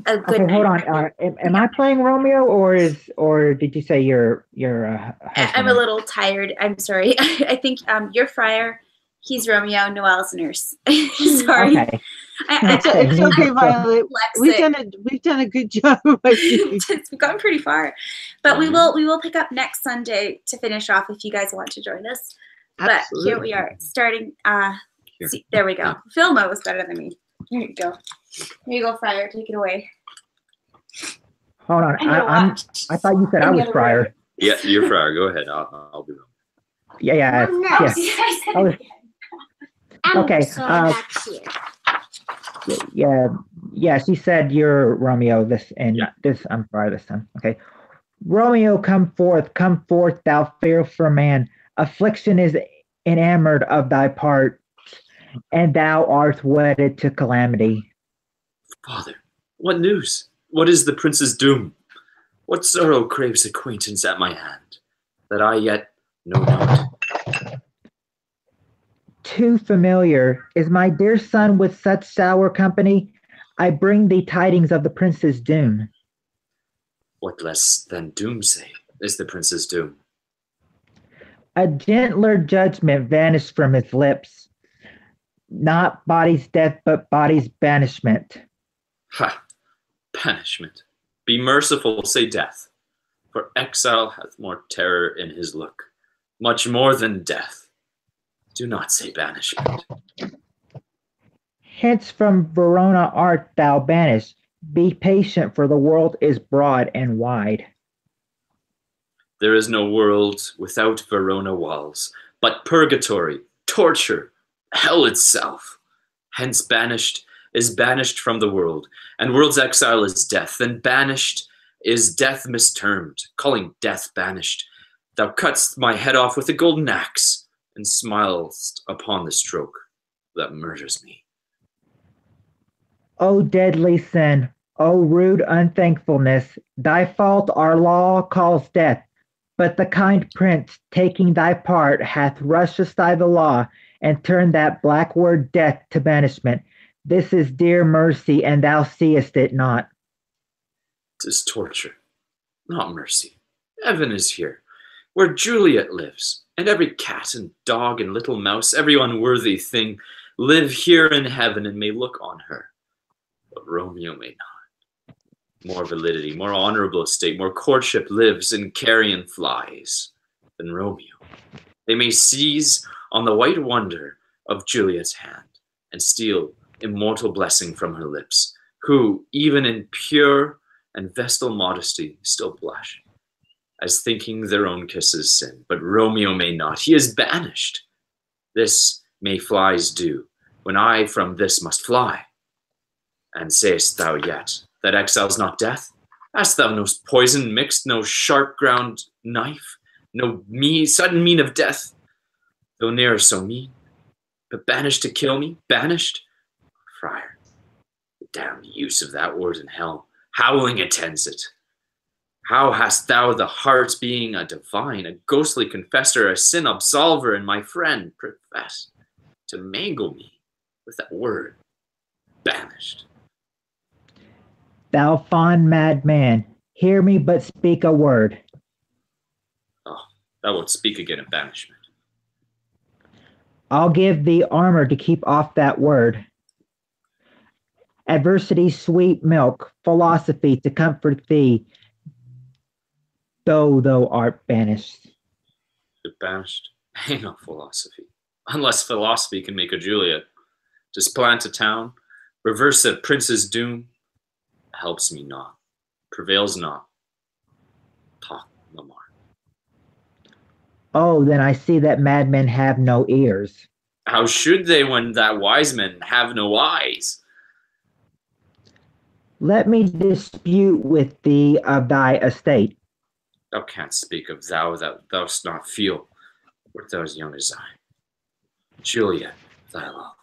S1: A good night.
S6: Hold on. Am I playing Romeo or did you say you're
S1: I'm a little tired. I'm sorry. I think you're Friar. He's Romeo. Noelle's Nurse. Sorry.
S6: Okay.
S5: It's okay, Violet. We've done a good job.
S1: We've gotten pretty far, but we will pick up next Sunday to finish off if you guys want to join us. But here we are starting. See, there we go. Phil knows better than me. Here you go. Here you go, Friar. Take it away.
S6: Hold on. I thought you said I was Friar.
S4: Yeah, you're Friar. Go ahead. I'll be Romeo.
S6: Yeah. Okay. Yeah. She said you're Romeo. I'm Friar this time. Okay. Romeo, come forth, thou fearful man. Affliction is enamored of thy part, and thou art wedded to calamity.
S4: Father, what news? What is the prince's doom? What sorrow craves acquaintance at my hand, that I yet know not?
S6: Too familiar is my dear son with such sour company. I bring thee tidings of the prince's doom.
S4: What less than doomsay is the prince's doom?
S6: A gentler judgment vanished from his lips. Not body's death, but body's banishment.
S4: Ha! Banishment. Be merciful, say death. For exile hath more terror in his look, much more than death. Do not say banishment.
S6: Hence from Verona art thou banished. Be patient, for the world is broad and wide.
S4: There is no world without Verona walls, but purgatory, torture, hell itself. Hence banished is banished from the world, and world's exile is death. Then banished is death mistermed, calling death banished. Thou cutt'st my head off with a golden axe, and smilest upon the stroke that murders me.
S6: O deadly sin, O rude unthankfulness, thy fault our law calls death. But the kind prince, taking thy part, hath rushed aside the law, and turned that black word death to banishment. This is dear mercy, and thou seest it not.
S4: 'Tis torture, not mercy. Heaven is here, where Juliet lives, and every cat and dog and little mouse, every unworthy thing, live here in heaven and may look on her. But Romeo may not. More validity, more honorable estate, more courtship lives in carrion flies than Romeo. They may seize on the white wonder of Juliet's hand and steal immortal blessing from her lips, who, even in pure and vestal modesty, still blush, as thinking their own kisses sin. But Romeo may not. He is banished. This may flies do, when I from this must fly. And sayest thou yet that exile's not death? Hast thou no poison mixed, no sharp ground knife, no sudden mean of death, though ne'er so mean, but banished to kill me, banished? Friar, the damned use of that word in hell, howling attends it. How hast thou the heart, being a divine, a ghostly confessor, a sin absolver, and my friend, profess to mangle me with that word, banished?
S6: Thou fond madman, hear me but speak a word.
S4: Oh, thou wilt speak again of banishment.
S6: I'll give thee armor to keep off that word. Adversity's sweet milk, philosophy to comfort thee, though thou art banished.
S4: You're banished? Hang on philosophy. Unless philosophy can make a Juliet. Just plant a town, reverse a prince's doom, helps me not, prevails not. Talk no more.
S6: Oh, then I see that madmen have no ears.
S4: How should they when that wise men have no eyes?
S6: Let me dispute with thee of thy estate.
S4: Thou canst speak of thou that thou'st not feel, wert thou as young as I. Juliet, thy love,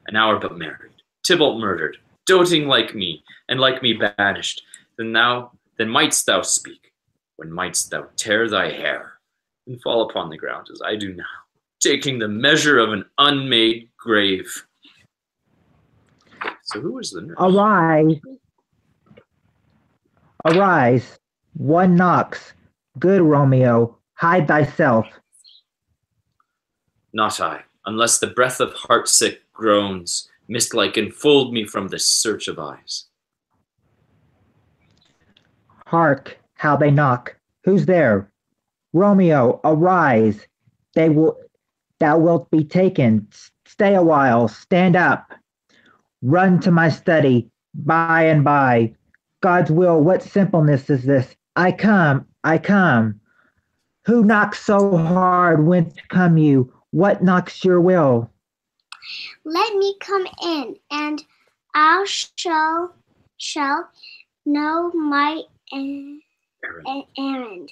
S4: an hour but married, Tybalt murdered, doting like me, and like me banished, then mightst thou speak, when mightst thou tear thy hair, and fall upon the ground as I do now, taking the measure of an unmade grave. So who is the nurse?
S6: Arise. Arise. One knocks. Good Romeo, hide thyself.
S4: Not I, unless the breath of heartsick groans, mist-like, enfold me from this search of eyes.
S6: Hark, how they knock. Who's there? Romeo, arise. Thou wilt be taken. Stay a while. Stand up. Run to my study. By and by. God's will, what simpleness is this? I come. Who knocks so hard? Whence come you? What knocks your will?
S3: Let me come in, and I shall know my errand.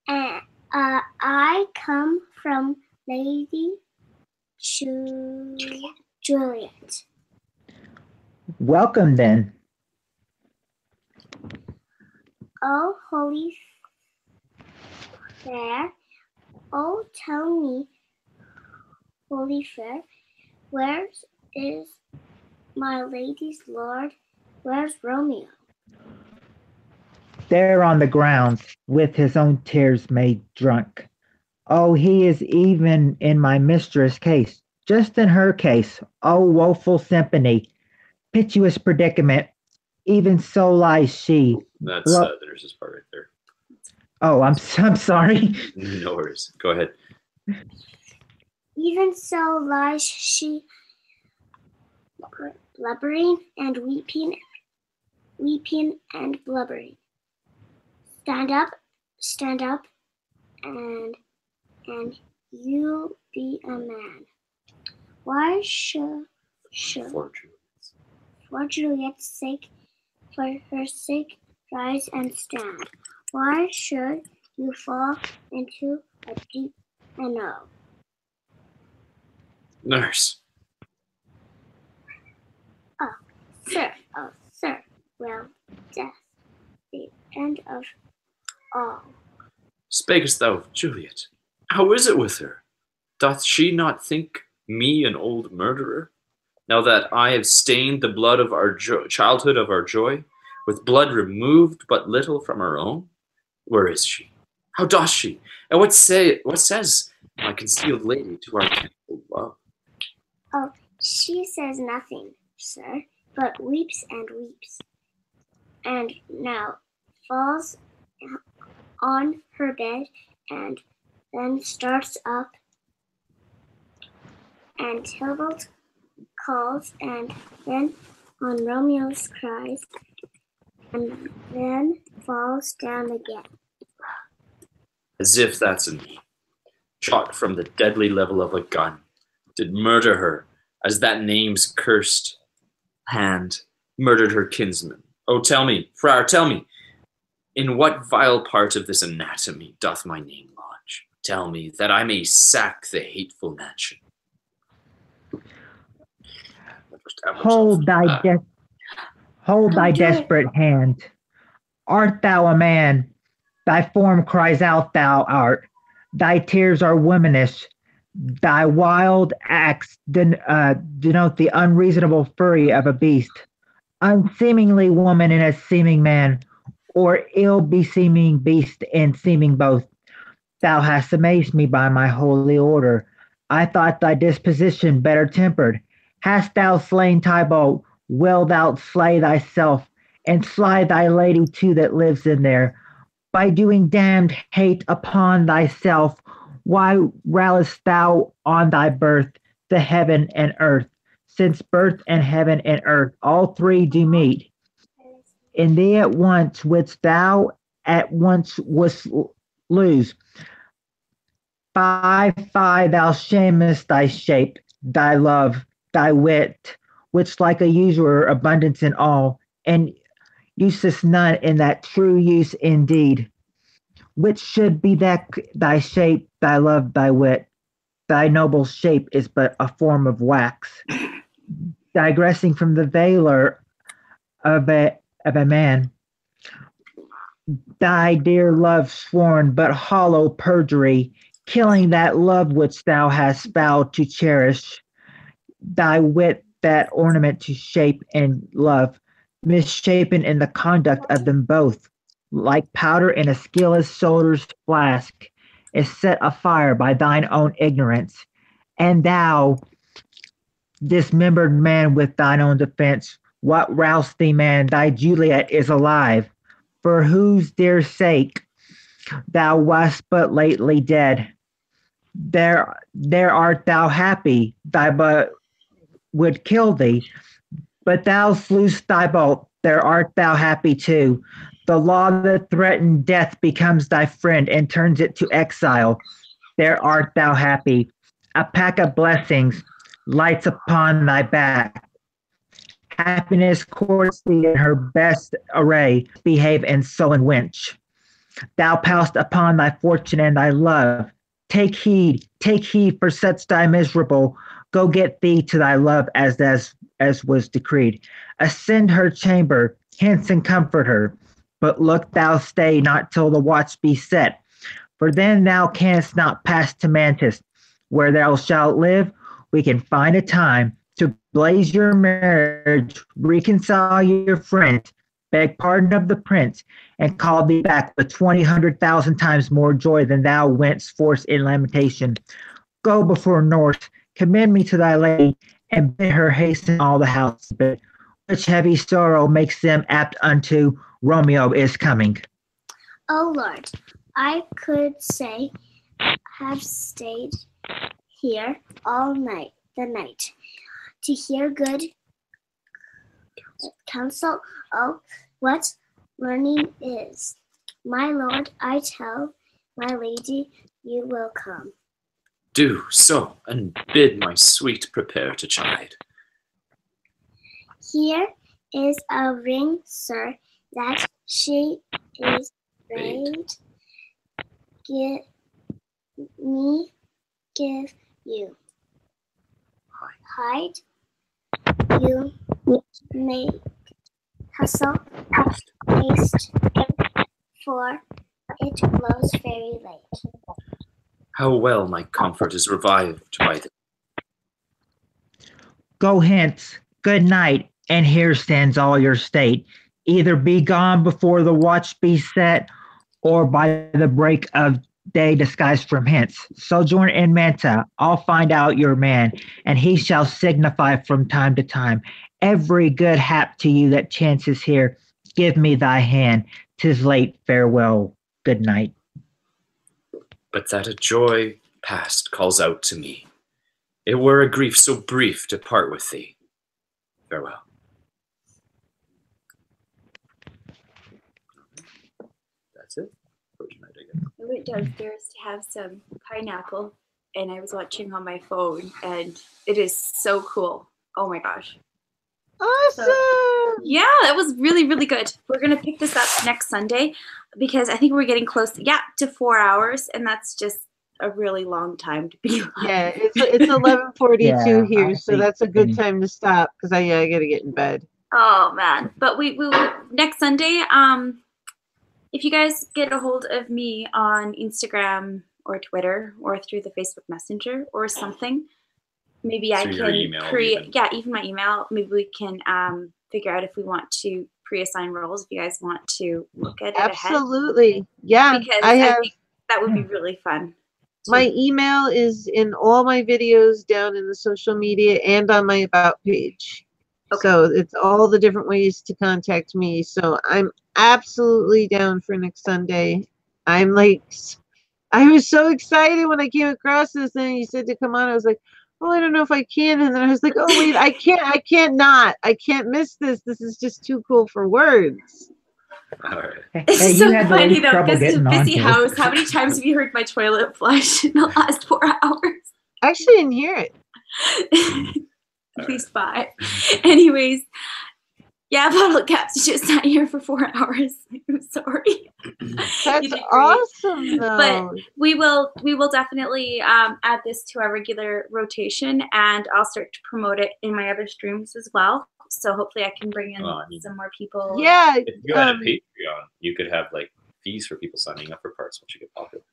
S3: I come from Lady Juliet.
S6: Welcome then.
S3: Oh, holy fair, oh, tell me, holy fair, where is my lady's lord? Where's Romeo?
S6: There on the ground, with his own tears made drunk. Oh, he is even in my mistress' case, just in her case. Oh, woeful symphony, piteous predicament, even so lies she.
S4: That's the nurse's part right there.
S6: Oh, I'm sorry.
S4: No worries. Go ahead.
S3: Even so lies she blubbering and weeping and blubbering. Stand up, and you be a man. Why should for Juliet's sake, for her sake, rise and stand? Why should you fall into a deep no?
S4: Nurse.
S3: Oh, sir, well, death, the end of all.
S4: Spakest thou of Juliet? How is it with her? Doth she not think me an old murderer? Now that I have stained the blood of our childhood of our joy, with blood removed but little from her own? Where is she? How doth she? And what says my concealed lady to our kindled love?
S3: Oh, she says nothing, sir, but weeps and weeps, and now falls on her bed, and then starts up, and Tybalt calls, and then on Romeo's cries, and then falls down again.
S4: As if that's in me, shot from the deadly level of a gun, did murder her, as that name's cursed hand murdered her kinsman. Oh, tell me, friar, tell me, in what vile part of this anatomy doth my name lodge? Tell me, that I may sack the hateful mansion.
S6: Hold thy desperate hand. Art thou a man? Thy form cries out thou art. Thy tears are womanish. Thy wild acts denote the unreasonable fury of a beast. Unseemingly woman in a seeming man, or ill-beseeming beast in seeming both. Thou hast amazed me by my holy order. I thought thy disposition better tempered. Hast thou slain Tybalt, wilt thou slay thyself, and slay thy lady too that lives in there. By doing damned hate upon thyself, why railest thou on thy birth, the heaven and earth? Since birth and heaven and earth, all three do meet. In thee at once wouldst thou at once wouldst lose. Fie, thou shamest thy shape, thy love, thy wit, which like a usurer abundance in all, and usest none in that true use indeed. Which should be that thy shape, thy love, thy wit. Thy noble shape is but a form of wax, digressing from the valour of a man. Thy dear love sworn but hollow perjury, killing that love which thou hast vowed to cherish. Thy wit that ornament to shape and love, misshapen in the conduct of them both, like powder in a skilless soldier's flask, is set afire by thine own ignorance. And thou, dismembered man, with thine own defense, what roused thee, man? Thy Juliet is alive, for whose dear sake thou wast but lately dead. There art thou happy, thy but would kill thee, but thou slewest Tybalt, there art thou happy too. The law that threatened death becomes thy friend and turns it to exile. There art thou happy. A pack of blessings lights upon thy back. Happiness courts thee in her best array, behave and sullen wench. Thou poust upon thy fortune and thy love. Take heed, for such thy miserable. Go get thee to thy love as was decreed. Ascend her chamber, hence and comfort her. But look thou stay not till the watch be set, for then thou canst not pass to Mantis. Where thou shalt live, we can find a time to blaze your marriage, reconcile your friends, beg pardon of the prince, and call thee back with 20,100,000 times more joy than thou wentst forth in lamentation. Go before North, commend me to thy lady, and bid her hasten all the house, which heavy sorrow makes them apt unto Romeo is coming.
S3: O Lord, I could say have stayed here all night, to hear good counsel. Oh, what learning is. My lord, I tell my lady, you will come.
S4: Do so, and bid my sweet prepare to chide.
S3: Here is a ring, sir, that she is bade. Give you. Hide. You may hustle, haste, for it blows very late.
S4: How well my comfort is revived by the
S6: Go hence, good night, and here stands all your state. Either be gone before the watch be set, or by the break of day disguised from hence. Sojourn in Manta, I'll find out your man, and he shall signify from time to time. Every good hap to you that chances here, give me thy hand. 'Tis late, farewell, good night.
S4: but that a joy past calls out to me. It were a grief so brief to part with thee. Farewell. That's it for tonight, I guess.
S1: I went downstairs to have some pineapple, and I was watching on my phone, and it is so cool. Oh my gosh.
S5: Awesome.
S1: Yeah, that was really, really good. We're going to pick this up next Sunday because I think we're getting close, to 4 hours, and that's just a really long time to be live.
S5: Yeah, it's 11:42
S6: Yeah,
S5: here,
S6: I
S5: so
S6: think
S5: that's a good
S6: any-
S5: time to stop because I got to get in bed.
S1: Oh man, but we will next Sunday. If you guys get a hold of me on Instagram or Twitter or through the Facebook Messenger or something, maybe I
S4: Through your
S1: can
S4: email
S1: create.
S4: even.
S1: Yeah, even my email. Maybe we can figure out if we want to pre-assign roles. If you guys want to look at it
S5: Absolutely. Yeah,
S1: ahead, because
S5: I
S1: I
S5: have
S1: think that would be really fun.
S5: my email is in all my videos down in the social media and on my about page.
S1: Okay.
S5: So it's all the different ways to contact me. So I'm absolutely down for next Sunday. I was so excited when I came across this and you said to come on. I was like, oh, I don't know if I can. And then I was like, oh wait, I can't miss this. This is just too cool for words.
S4: All right.
S1: It's
S6: Hey,
S1: just
S6: you
S1: so
S6: had the
S1: funny
S6: least
S1: though,
S6: trouble
S1: because it's a
S6: getting on
S1: busy
S6: here.
S1: house. How many times have you heard my toilet flush in the last 4 hours?
S5: I actually didn't hear it.
S1: At least 5. Anyways, yeah, Bottle Caps just sat here for 4 hours. I'm sorry.
S5: That's
S1: did great.
S5: awesome though.
S1: But we will definitely add this to our regular rotation, and I'll start to promote it in my other streams as well. So hopefully I can bring in some more people.
S5: Yeah.
S4: If you had a Patreon, you could have like fees for people signing up for parts once you get popular.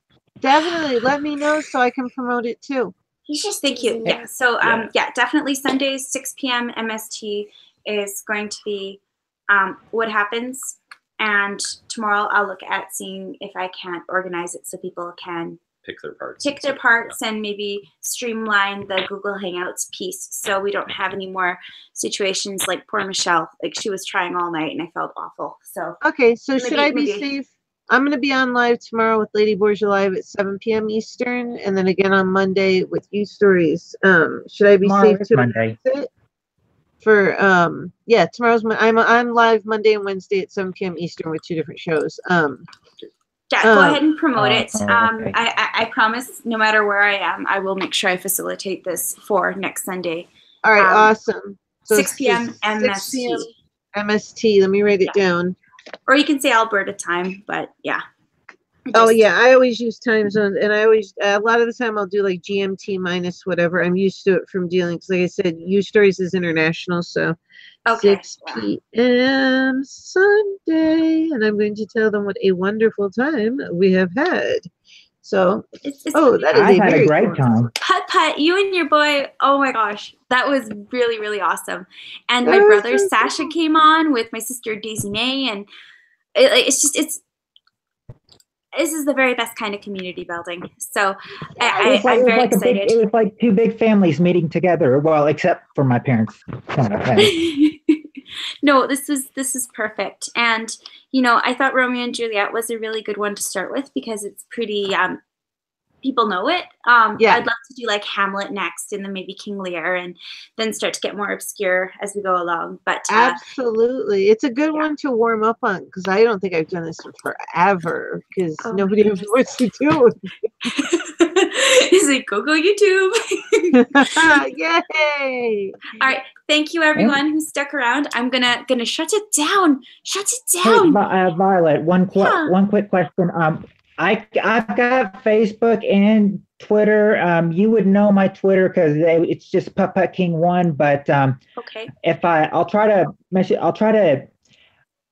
S5: Definitely. Let me know so I can promote it too.
S3: He's just
S1: Thank you.
S3: teasing
S1: Yeah. So definitely Sundays 6 p.m. MST is going to be what happens, and tomorrow I'll look at seeing if I can't organize it so people can
S4: Pick their parts.
S1: and maybe streamline the Google Hangouts piece so we don't have any more situations like poor Michelle. Like she was trying all night and I felt awful. So
S5: Okay, so should I be
S1: maybe-
S5: safe? I'm going to be on live tomorrow with Lady Borgia Live at 7 p.m. Eastern, and then again on Monday with You Stories. Should I be
S6: Tomorrow
S5: safe
S6: is
S5: to
S6: Monday.
S5: sit? For tomorrow's I'm live Monday and Wednesday at 7 p.m. Eastern with 2 different shows.
S1: Yeah, go ahead and promote it.
S6: okay.
S1: I promise no matter where I am, I will make sure I facilitate this for next Sunday.
S5: All right,
S1: Um,
S5: awesome. So
S1: 6 p.m.
S5: 6
S1: MST.
S5: p.m. MST. Let me write it down.
S1: Or you can say Alberta time, but yeah.
S5: Oh yeah, I always use time zones, and I always a lot of the time I'll do like GMT minus whatever. I'm used to it from dealing because, like I said, You Stories is international, so
S1: Okay.
S5: 6 p.m. Sunday, and I'm going to tell them what a wonderful time we have had. So,
S1: It's
S5: that is
S6: I had
S5: very
S6: a great
S5: cool.
S6: time.
S1: Putt, you and your boy, oh my gosh, that was really, really awesome. And my
S5: That was
S1: brother
S5: so
S1: Sasha
S5: cool.
S1: came on with my sister Daisy May, and this is the very best kind of community building. So I'm very excited.
S6: It was like 2 big families meeting together. Well, except for my parents.
S1: No, this is perfect. And you know, I thought Romeo and Juliet was a really good one to start with because it's pretty people know it.
S5: Yeah.
S1: I'd love to do like Hamlet next and then maybe King Lear and then start to get more obscure as we go along. But
S5: Absolutely. It's a good one to warm up on because I don't think I've done this in forever because
S1: Oh my
S5: nobody knows what to do.
S1: He's like, go YouTube.
S5: Yay.
S1: All right. Thank you everyone who stuck around. I'm gonna shut it down. Shut it
S6: Hey,
S1: down.
S6: Violet, one
S1: Yeah.
S6: quick question. I've got Facebook and Twitter. You would know my Twitter because it's just Putt King 1. But
S1: Okay.
S6: if I'll try to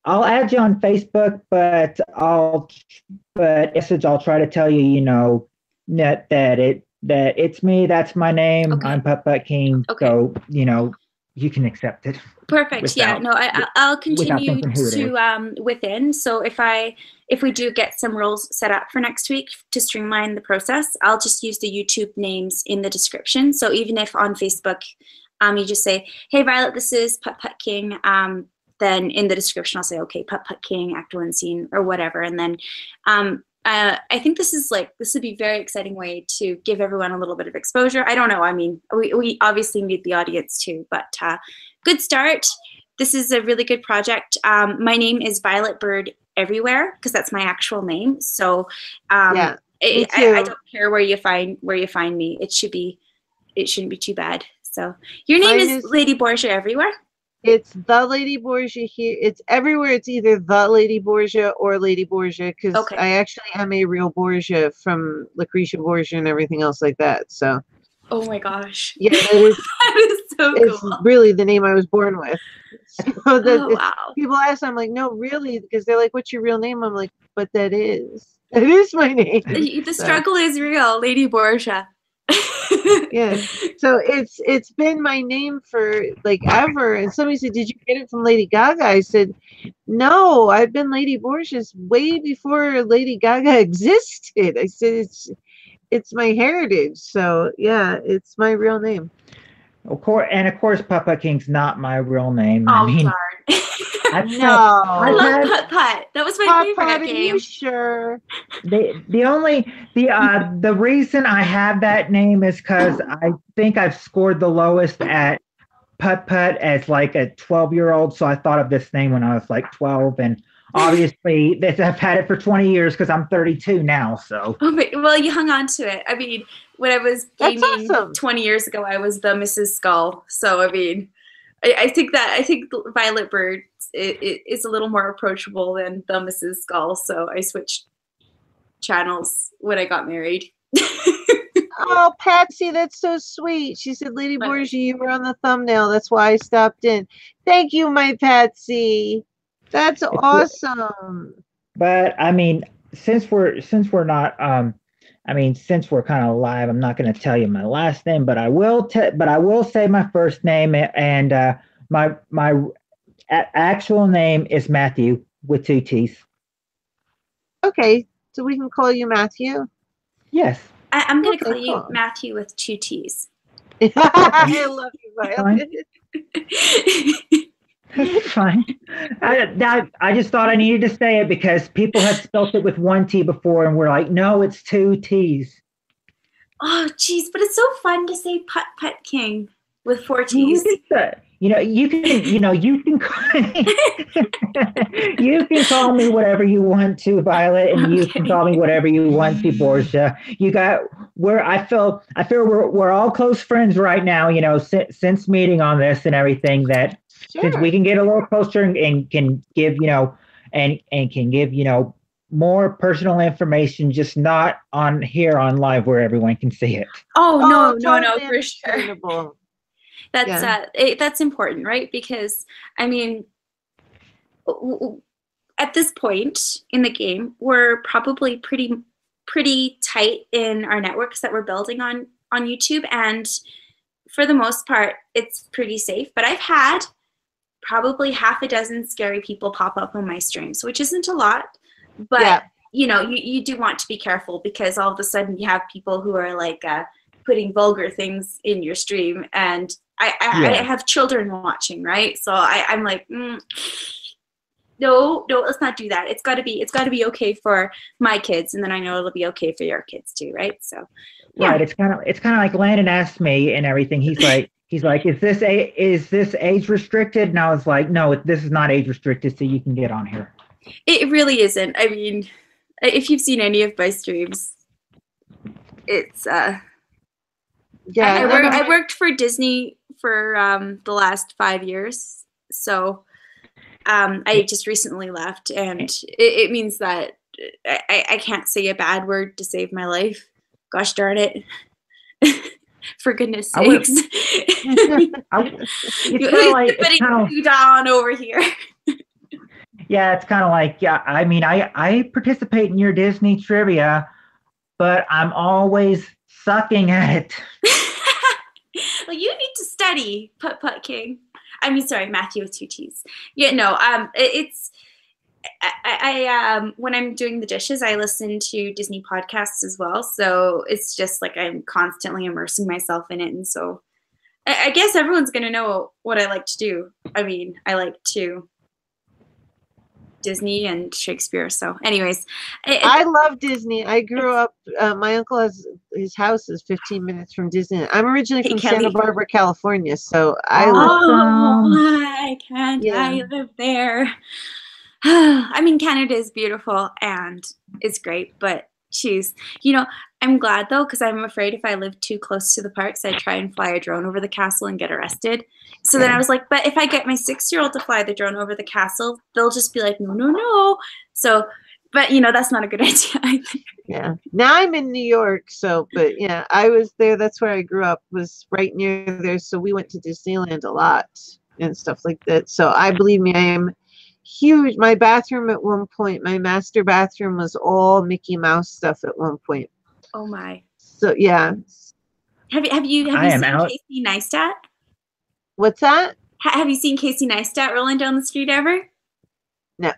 S6: I'll add you on Facebook, but I'll try to tell you, you know, that it's me. That's my name.
S1: Okay.
S6: I'm Putt King.
S1: Okay.
S6: So you know, you can accept it.
S1: Perfect. Yeah. No, I'll continue
S6: thinking who it
S1: to within. So if we do get some rules set up for next week to streamline the process, I'll just use the YouTube names in the description. So even if on Facebook, you just say, "Hey Violet, this is Putt King," then in the description I'll say, "Okay, Putt King, Act 1 scene," or whatever, and then. I think this would be a very exciting way to give everyone a little bit of exposure. I don't know. I mean, we obviously need the audience too, but good start. This is a really good project. My name is Violet Bird everywhere because that's my actual name. So
S5: Yeah, me too.
S1: I don't care where you find me. It shouldn't be too bad. So your name is Lady Borgia everywhere.
S5: It's the Lady Borgia here. It's everywhere. It's either the Lady Borgia or Lady Borgia because
S1: Okay.
S5: I actually am a real Borgia from Lucretia Borgia and everything else like that. So
S1: Oh my gosh.
S5: yeah, that is
S1: That is so
S5: it's
S1: cool.
S5: really the name I was born with. So that
S1: Oh wow.
S5: people ask, I'm like, no, really, because they're like, "What's your real name?" I'm like, "But that is my name."
S1: The
S5: So,
S1: struggle is real, Lady Borgia.
S5: yeah. So it's been my name for like ever. And somebody said, "Did you get it from Lady Gaga?" I said, "No, I've been Lady Borgia's way before Lady Gaga existed." I said it's my heritage. So yeah, it's my real name.
S6: Of course, Putt King's not my real name.
S1: Oh
S6: I mean,
S1: darn.
S6: I
S1: I love Putt. That was my favorite
S5: Are
S1: game.
S5: you sure?
S6: the reason I have that name is because I think I've scored the lowest at Putt as like a 12-year-old. So I thought of this name when I was like 12, and obviously I've had it for 20 years because I'm 32 now. So
S1: Well, you hung on to it. I mean, when I was
S5: That's
S1: gaming
S5: awesome.
S1: 20 years ago, I was the Mrs. Skull. So I mean, I think Violet Bird is a little more approachable than the Mrs. Skull. So I switched channels when I got married.
S5: Oh, Patsy, that's so sweet. She said, "Lady Borgia, you were on the thumbnail. That's why I stopped in." Thank you, my Patsy. That's awesome.
S6: But I mean, since we're not since we're kind of live, I'm not going to tell you my last name, but I will say my first name, and my actual name is Matthew with 2 T's.
S5: Okay, so we can call you Matthew.
S6: Yes.
S1: I'm going to
S5: Okay,
S1: call you
S5: cool.
S1: Matthew with 2 T's.
S5: I love you, Violet.
S6: It's fine. I just thought I needed to say it because people have spelt it with 1 T before, and we're like, no, it's 2 T's.
S1: Oh, geez, but it's so fun to say Putt King with 4 T's.
S6: You can call me whatever you want to, Violet, and you can call me whatever you want to, Borgia. I feel we're all close friends right now, you know, since meeting on this and everything, that since we can get a little closer and can give, you know, and can give, you know, more personal information, just not on here on live where everyone can see it.
S1: Oh, no,
S5: totally
S1: for sure.
S5: understandable.
S1: That's important, right? Because I mean, at this point in the game, we're probably pretty tight in our networks that we're building on YouTube, and for the most part, it's pretty safe. But I've had probably half a dozen scary people pop up on my streams, which isn't a lot, but you know, you do want to be careful because all of a sudden you have people who are like putting vulgar things in your stream, and I have children watching, right? So I'm like, no, let's not do that. It's got to be okay for my kids, and then I know it'll be okay for your kids too, right? So, yeah.
S6: Right. It's kind of like Landon asked me and everything. He's like, is this age restricted? And I was like, no, this is not age restricted, so you can get on here.
S1: It really isn't. I mean, if you've seen any of my streams, it's I worked for Disney for the last 5 years, so I just recently left, and it means that I can't say a bad word to save my life. Gosh darn it. For goodness sakes. It's down over here.
S6: Yeah, it's kind of like, yeah, I mean, I participate in your Disney trivia, but I'm always sucking at it.
S1: Well, you need to study, Putt King. I mean, sorry, Matthew with 2 T's. Yeah, no, it's I when I'm doing the dishes, I listen to Disney podcasts as well. So it's just like I'm constantly immersing myself in it. And so I guess everyone's going to know what I like to do. I mean, I like to Disney and Shakespeare. So anyways.
S5: I love Disney. I grew up, my uncle his house is 15 minutes from Disney. I'm originally from Santa Barbara, California. So I
S1: live there. I mean, Canada is beautiful and it's great, but choose. I'm glad though, because I'm afraid if I live too close to the parks, I'd try and fly a drone over the castle and get arrested. So then I was like, but if I get my 6-year-old to fly the drone over the castle, they'll just be like, no. So, but that's not a good idea either.
S5: Yeah. Now I'm in New York. So, but yeah, I was there. That's where I grew up, was right near there. So we went to Disneyland a lot and stuff like that. So believe me, I am huge. My bathroom at one point, my master bathroom was all Mickey Mouse stuff at one point.
S1: Oh my.
S5: So yeah. Have you seen
S1: Casey Neistat?
S5: What's that?
S1: Have you seen Casey Neistat rolling down the street ever?
S5: No.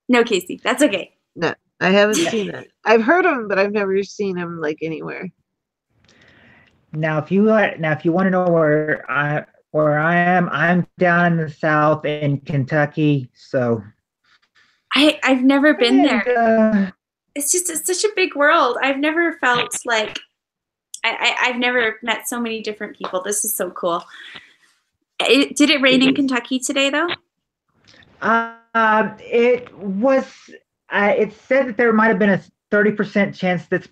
S1: No, Casey. That's okay.
S5: No, I haven't seen it. I've heard of him, but I've never seen him like anywhere.
S6: Now, if you want to know where I am, I'm down in the South in Kentucky. So
S1: I've never been there. It's such a big world. I've never felt like I've never met so many different people. This is so cool. Did it rain in Kentucky today though?
S6: It was. It said that there might have been a 30% chance this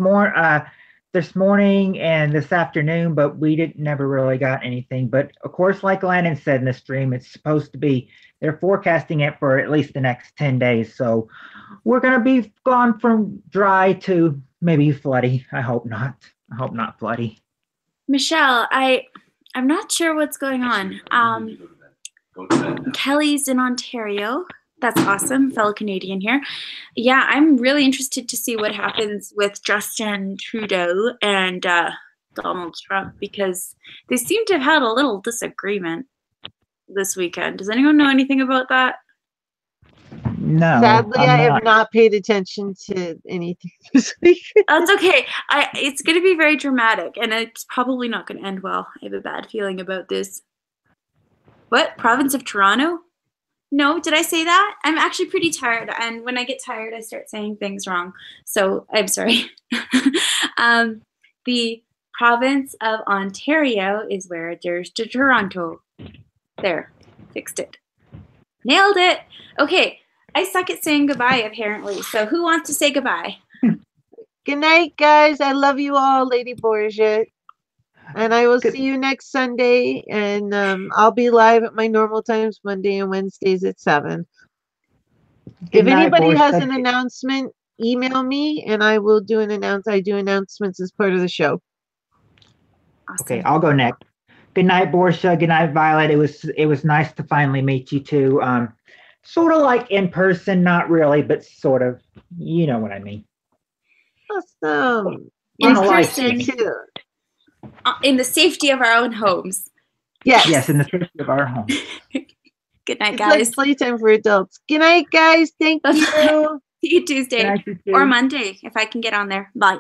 S6: morning and this afternoon, but we never really got anything. But of course, like Landon said in the stream, it's supposed to be. They're forecasting it for at least the next 10 days. So we're gonna be gone from dry to maybe floody. I hope not. I hope not floody.
S1: Michelle, I'm not sure what's going on. Kelly's in Ontario. That's awesome. Fellow Canadian here. Yeah, I'm really interested to see what happens with Justin Trudeau and Donald Trump, because they seem to have had a little disagreement this weekend. Does anyone know anything about that?
S6: No.
S5: Sadly, I have not paid attention to anything this week.
S1: That's okay. It's going to be very dramatic, and it's probably not going to end well. I have a bad feeling about this. What? Province of Toronto? No, did I say that? I'm actually pretty tired, and when I get tired, I start saying things wrong. So I'm sorry. The province of Ontario is where there's the Toronto. There, fixed it. Nailed it. Okay, I suck at saying goodbye, apparently. So who wants to say goodbye?
S5: Good night, guys. I love you all, Lady Borgia. And I will see you next Sunday. And I'll be live at my normal times, Monday and Wednesdays at 7. If anybody has an announcement, email me and I will do I do announcements as part of the show.
S1: Awesome.
S6: Okay, I'll go next. Good night, Borgia. Good night, Violet. It was nice to finally meet you two. Sort of like in person, not really, but sort of. You know what I mean.
S5: Awesome.
S1: In person, in the safety of our own homes.
S5: Yes.
S6: Yes, in the safety of our home.
S1: Good night,
S5: it's
S1: guys.
S5: Like playtime for adults. Good night, guys. Thank you.
S1: See you Tuesday or Monday if I can get on there. Bye.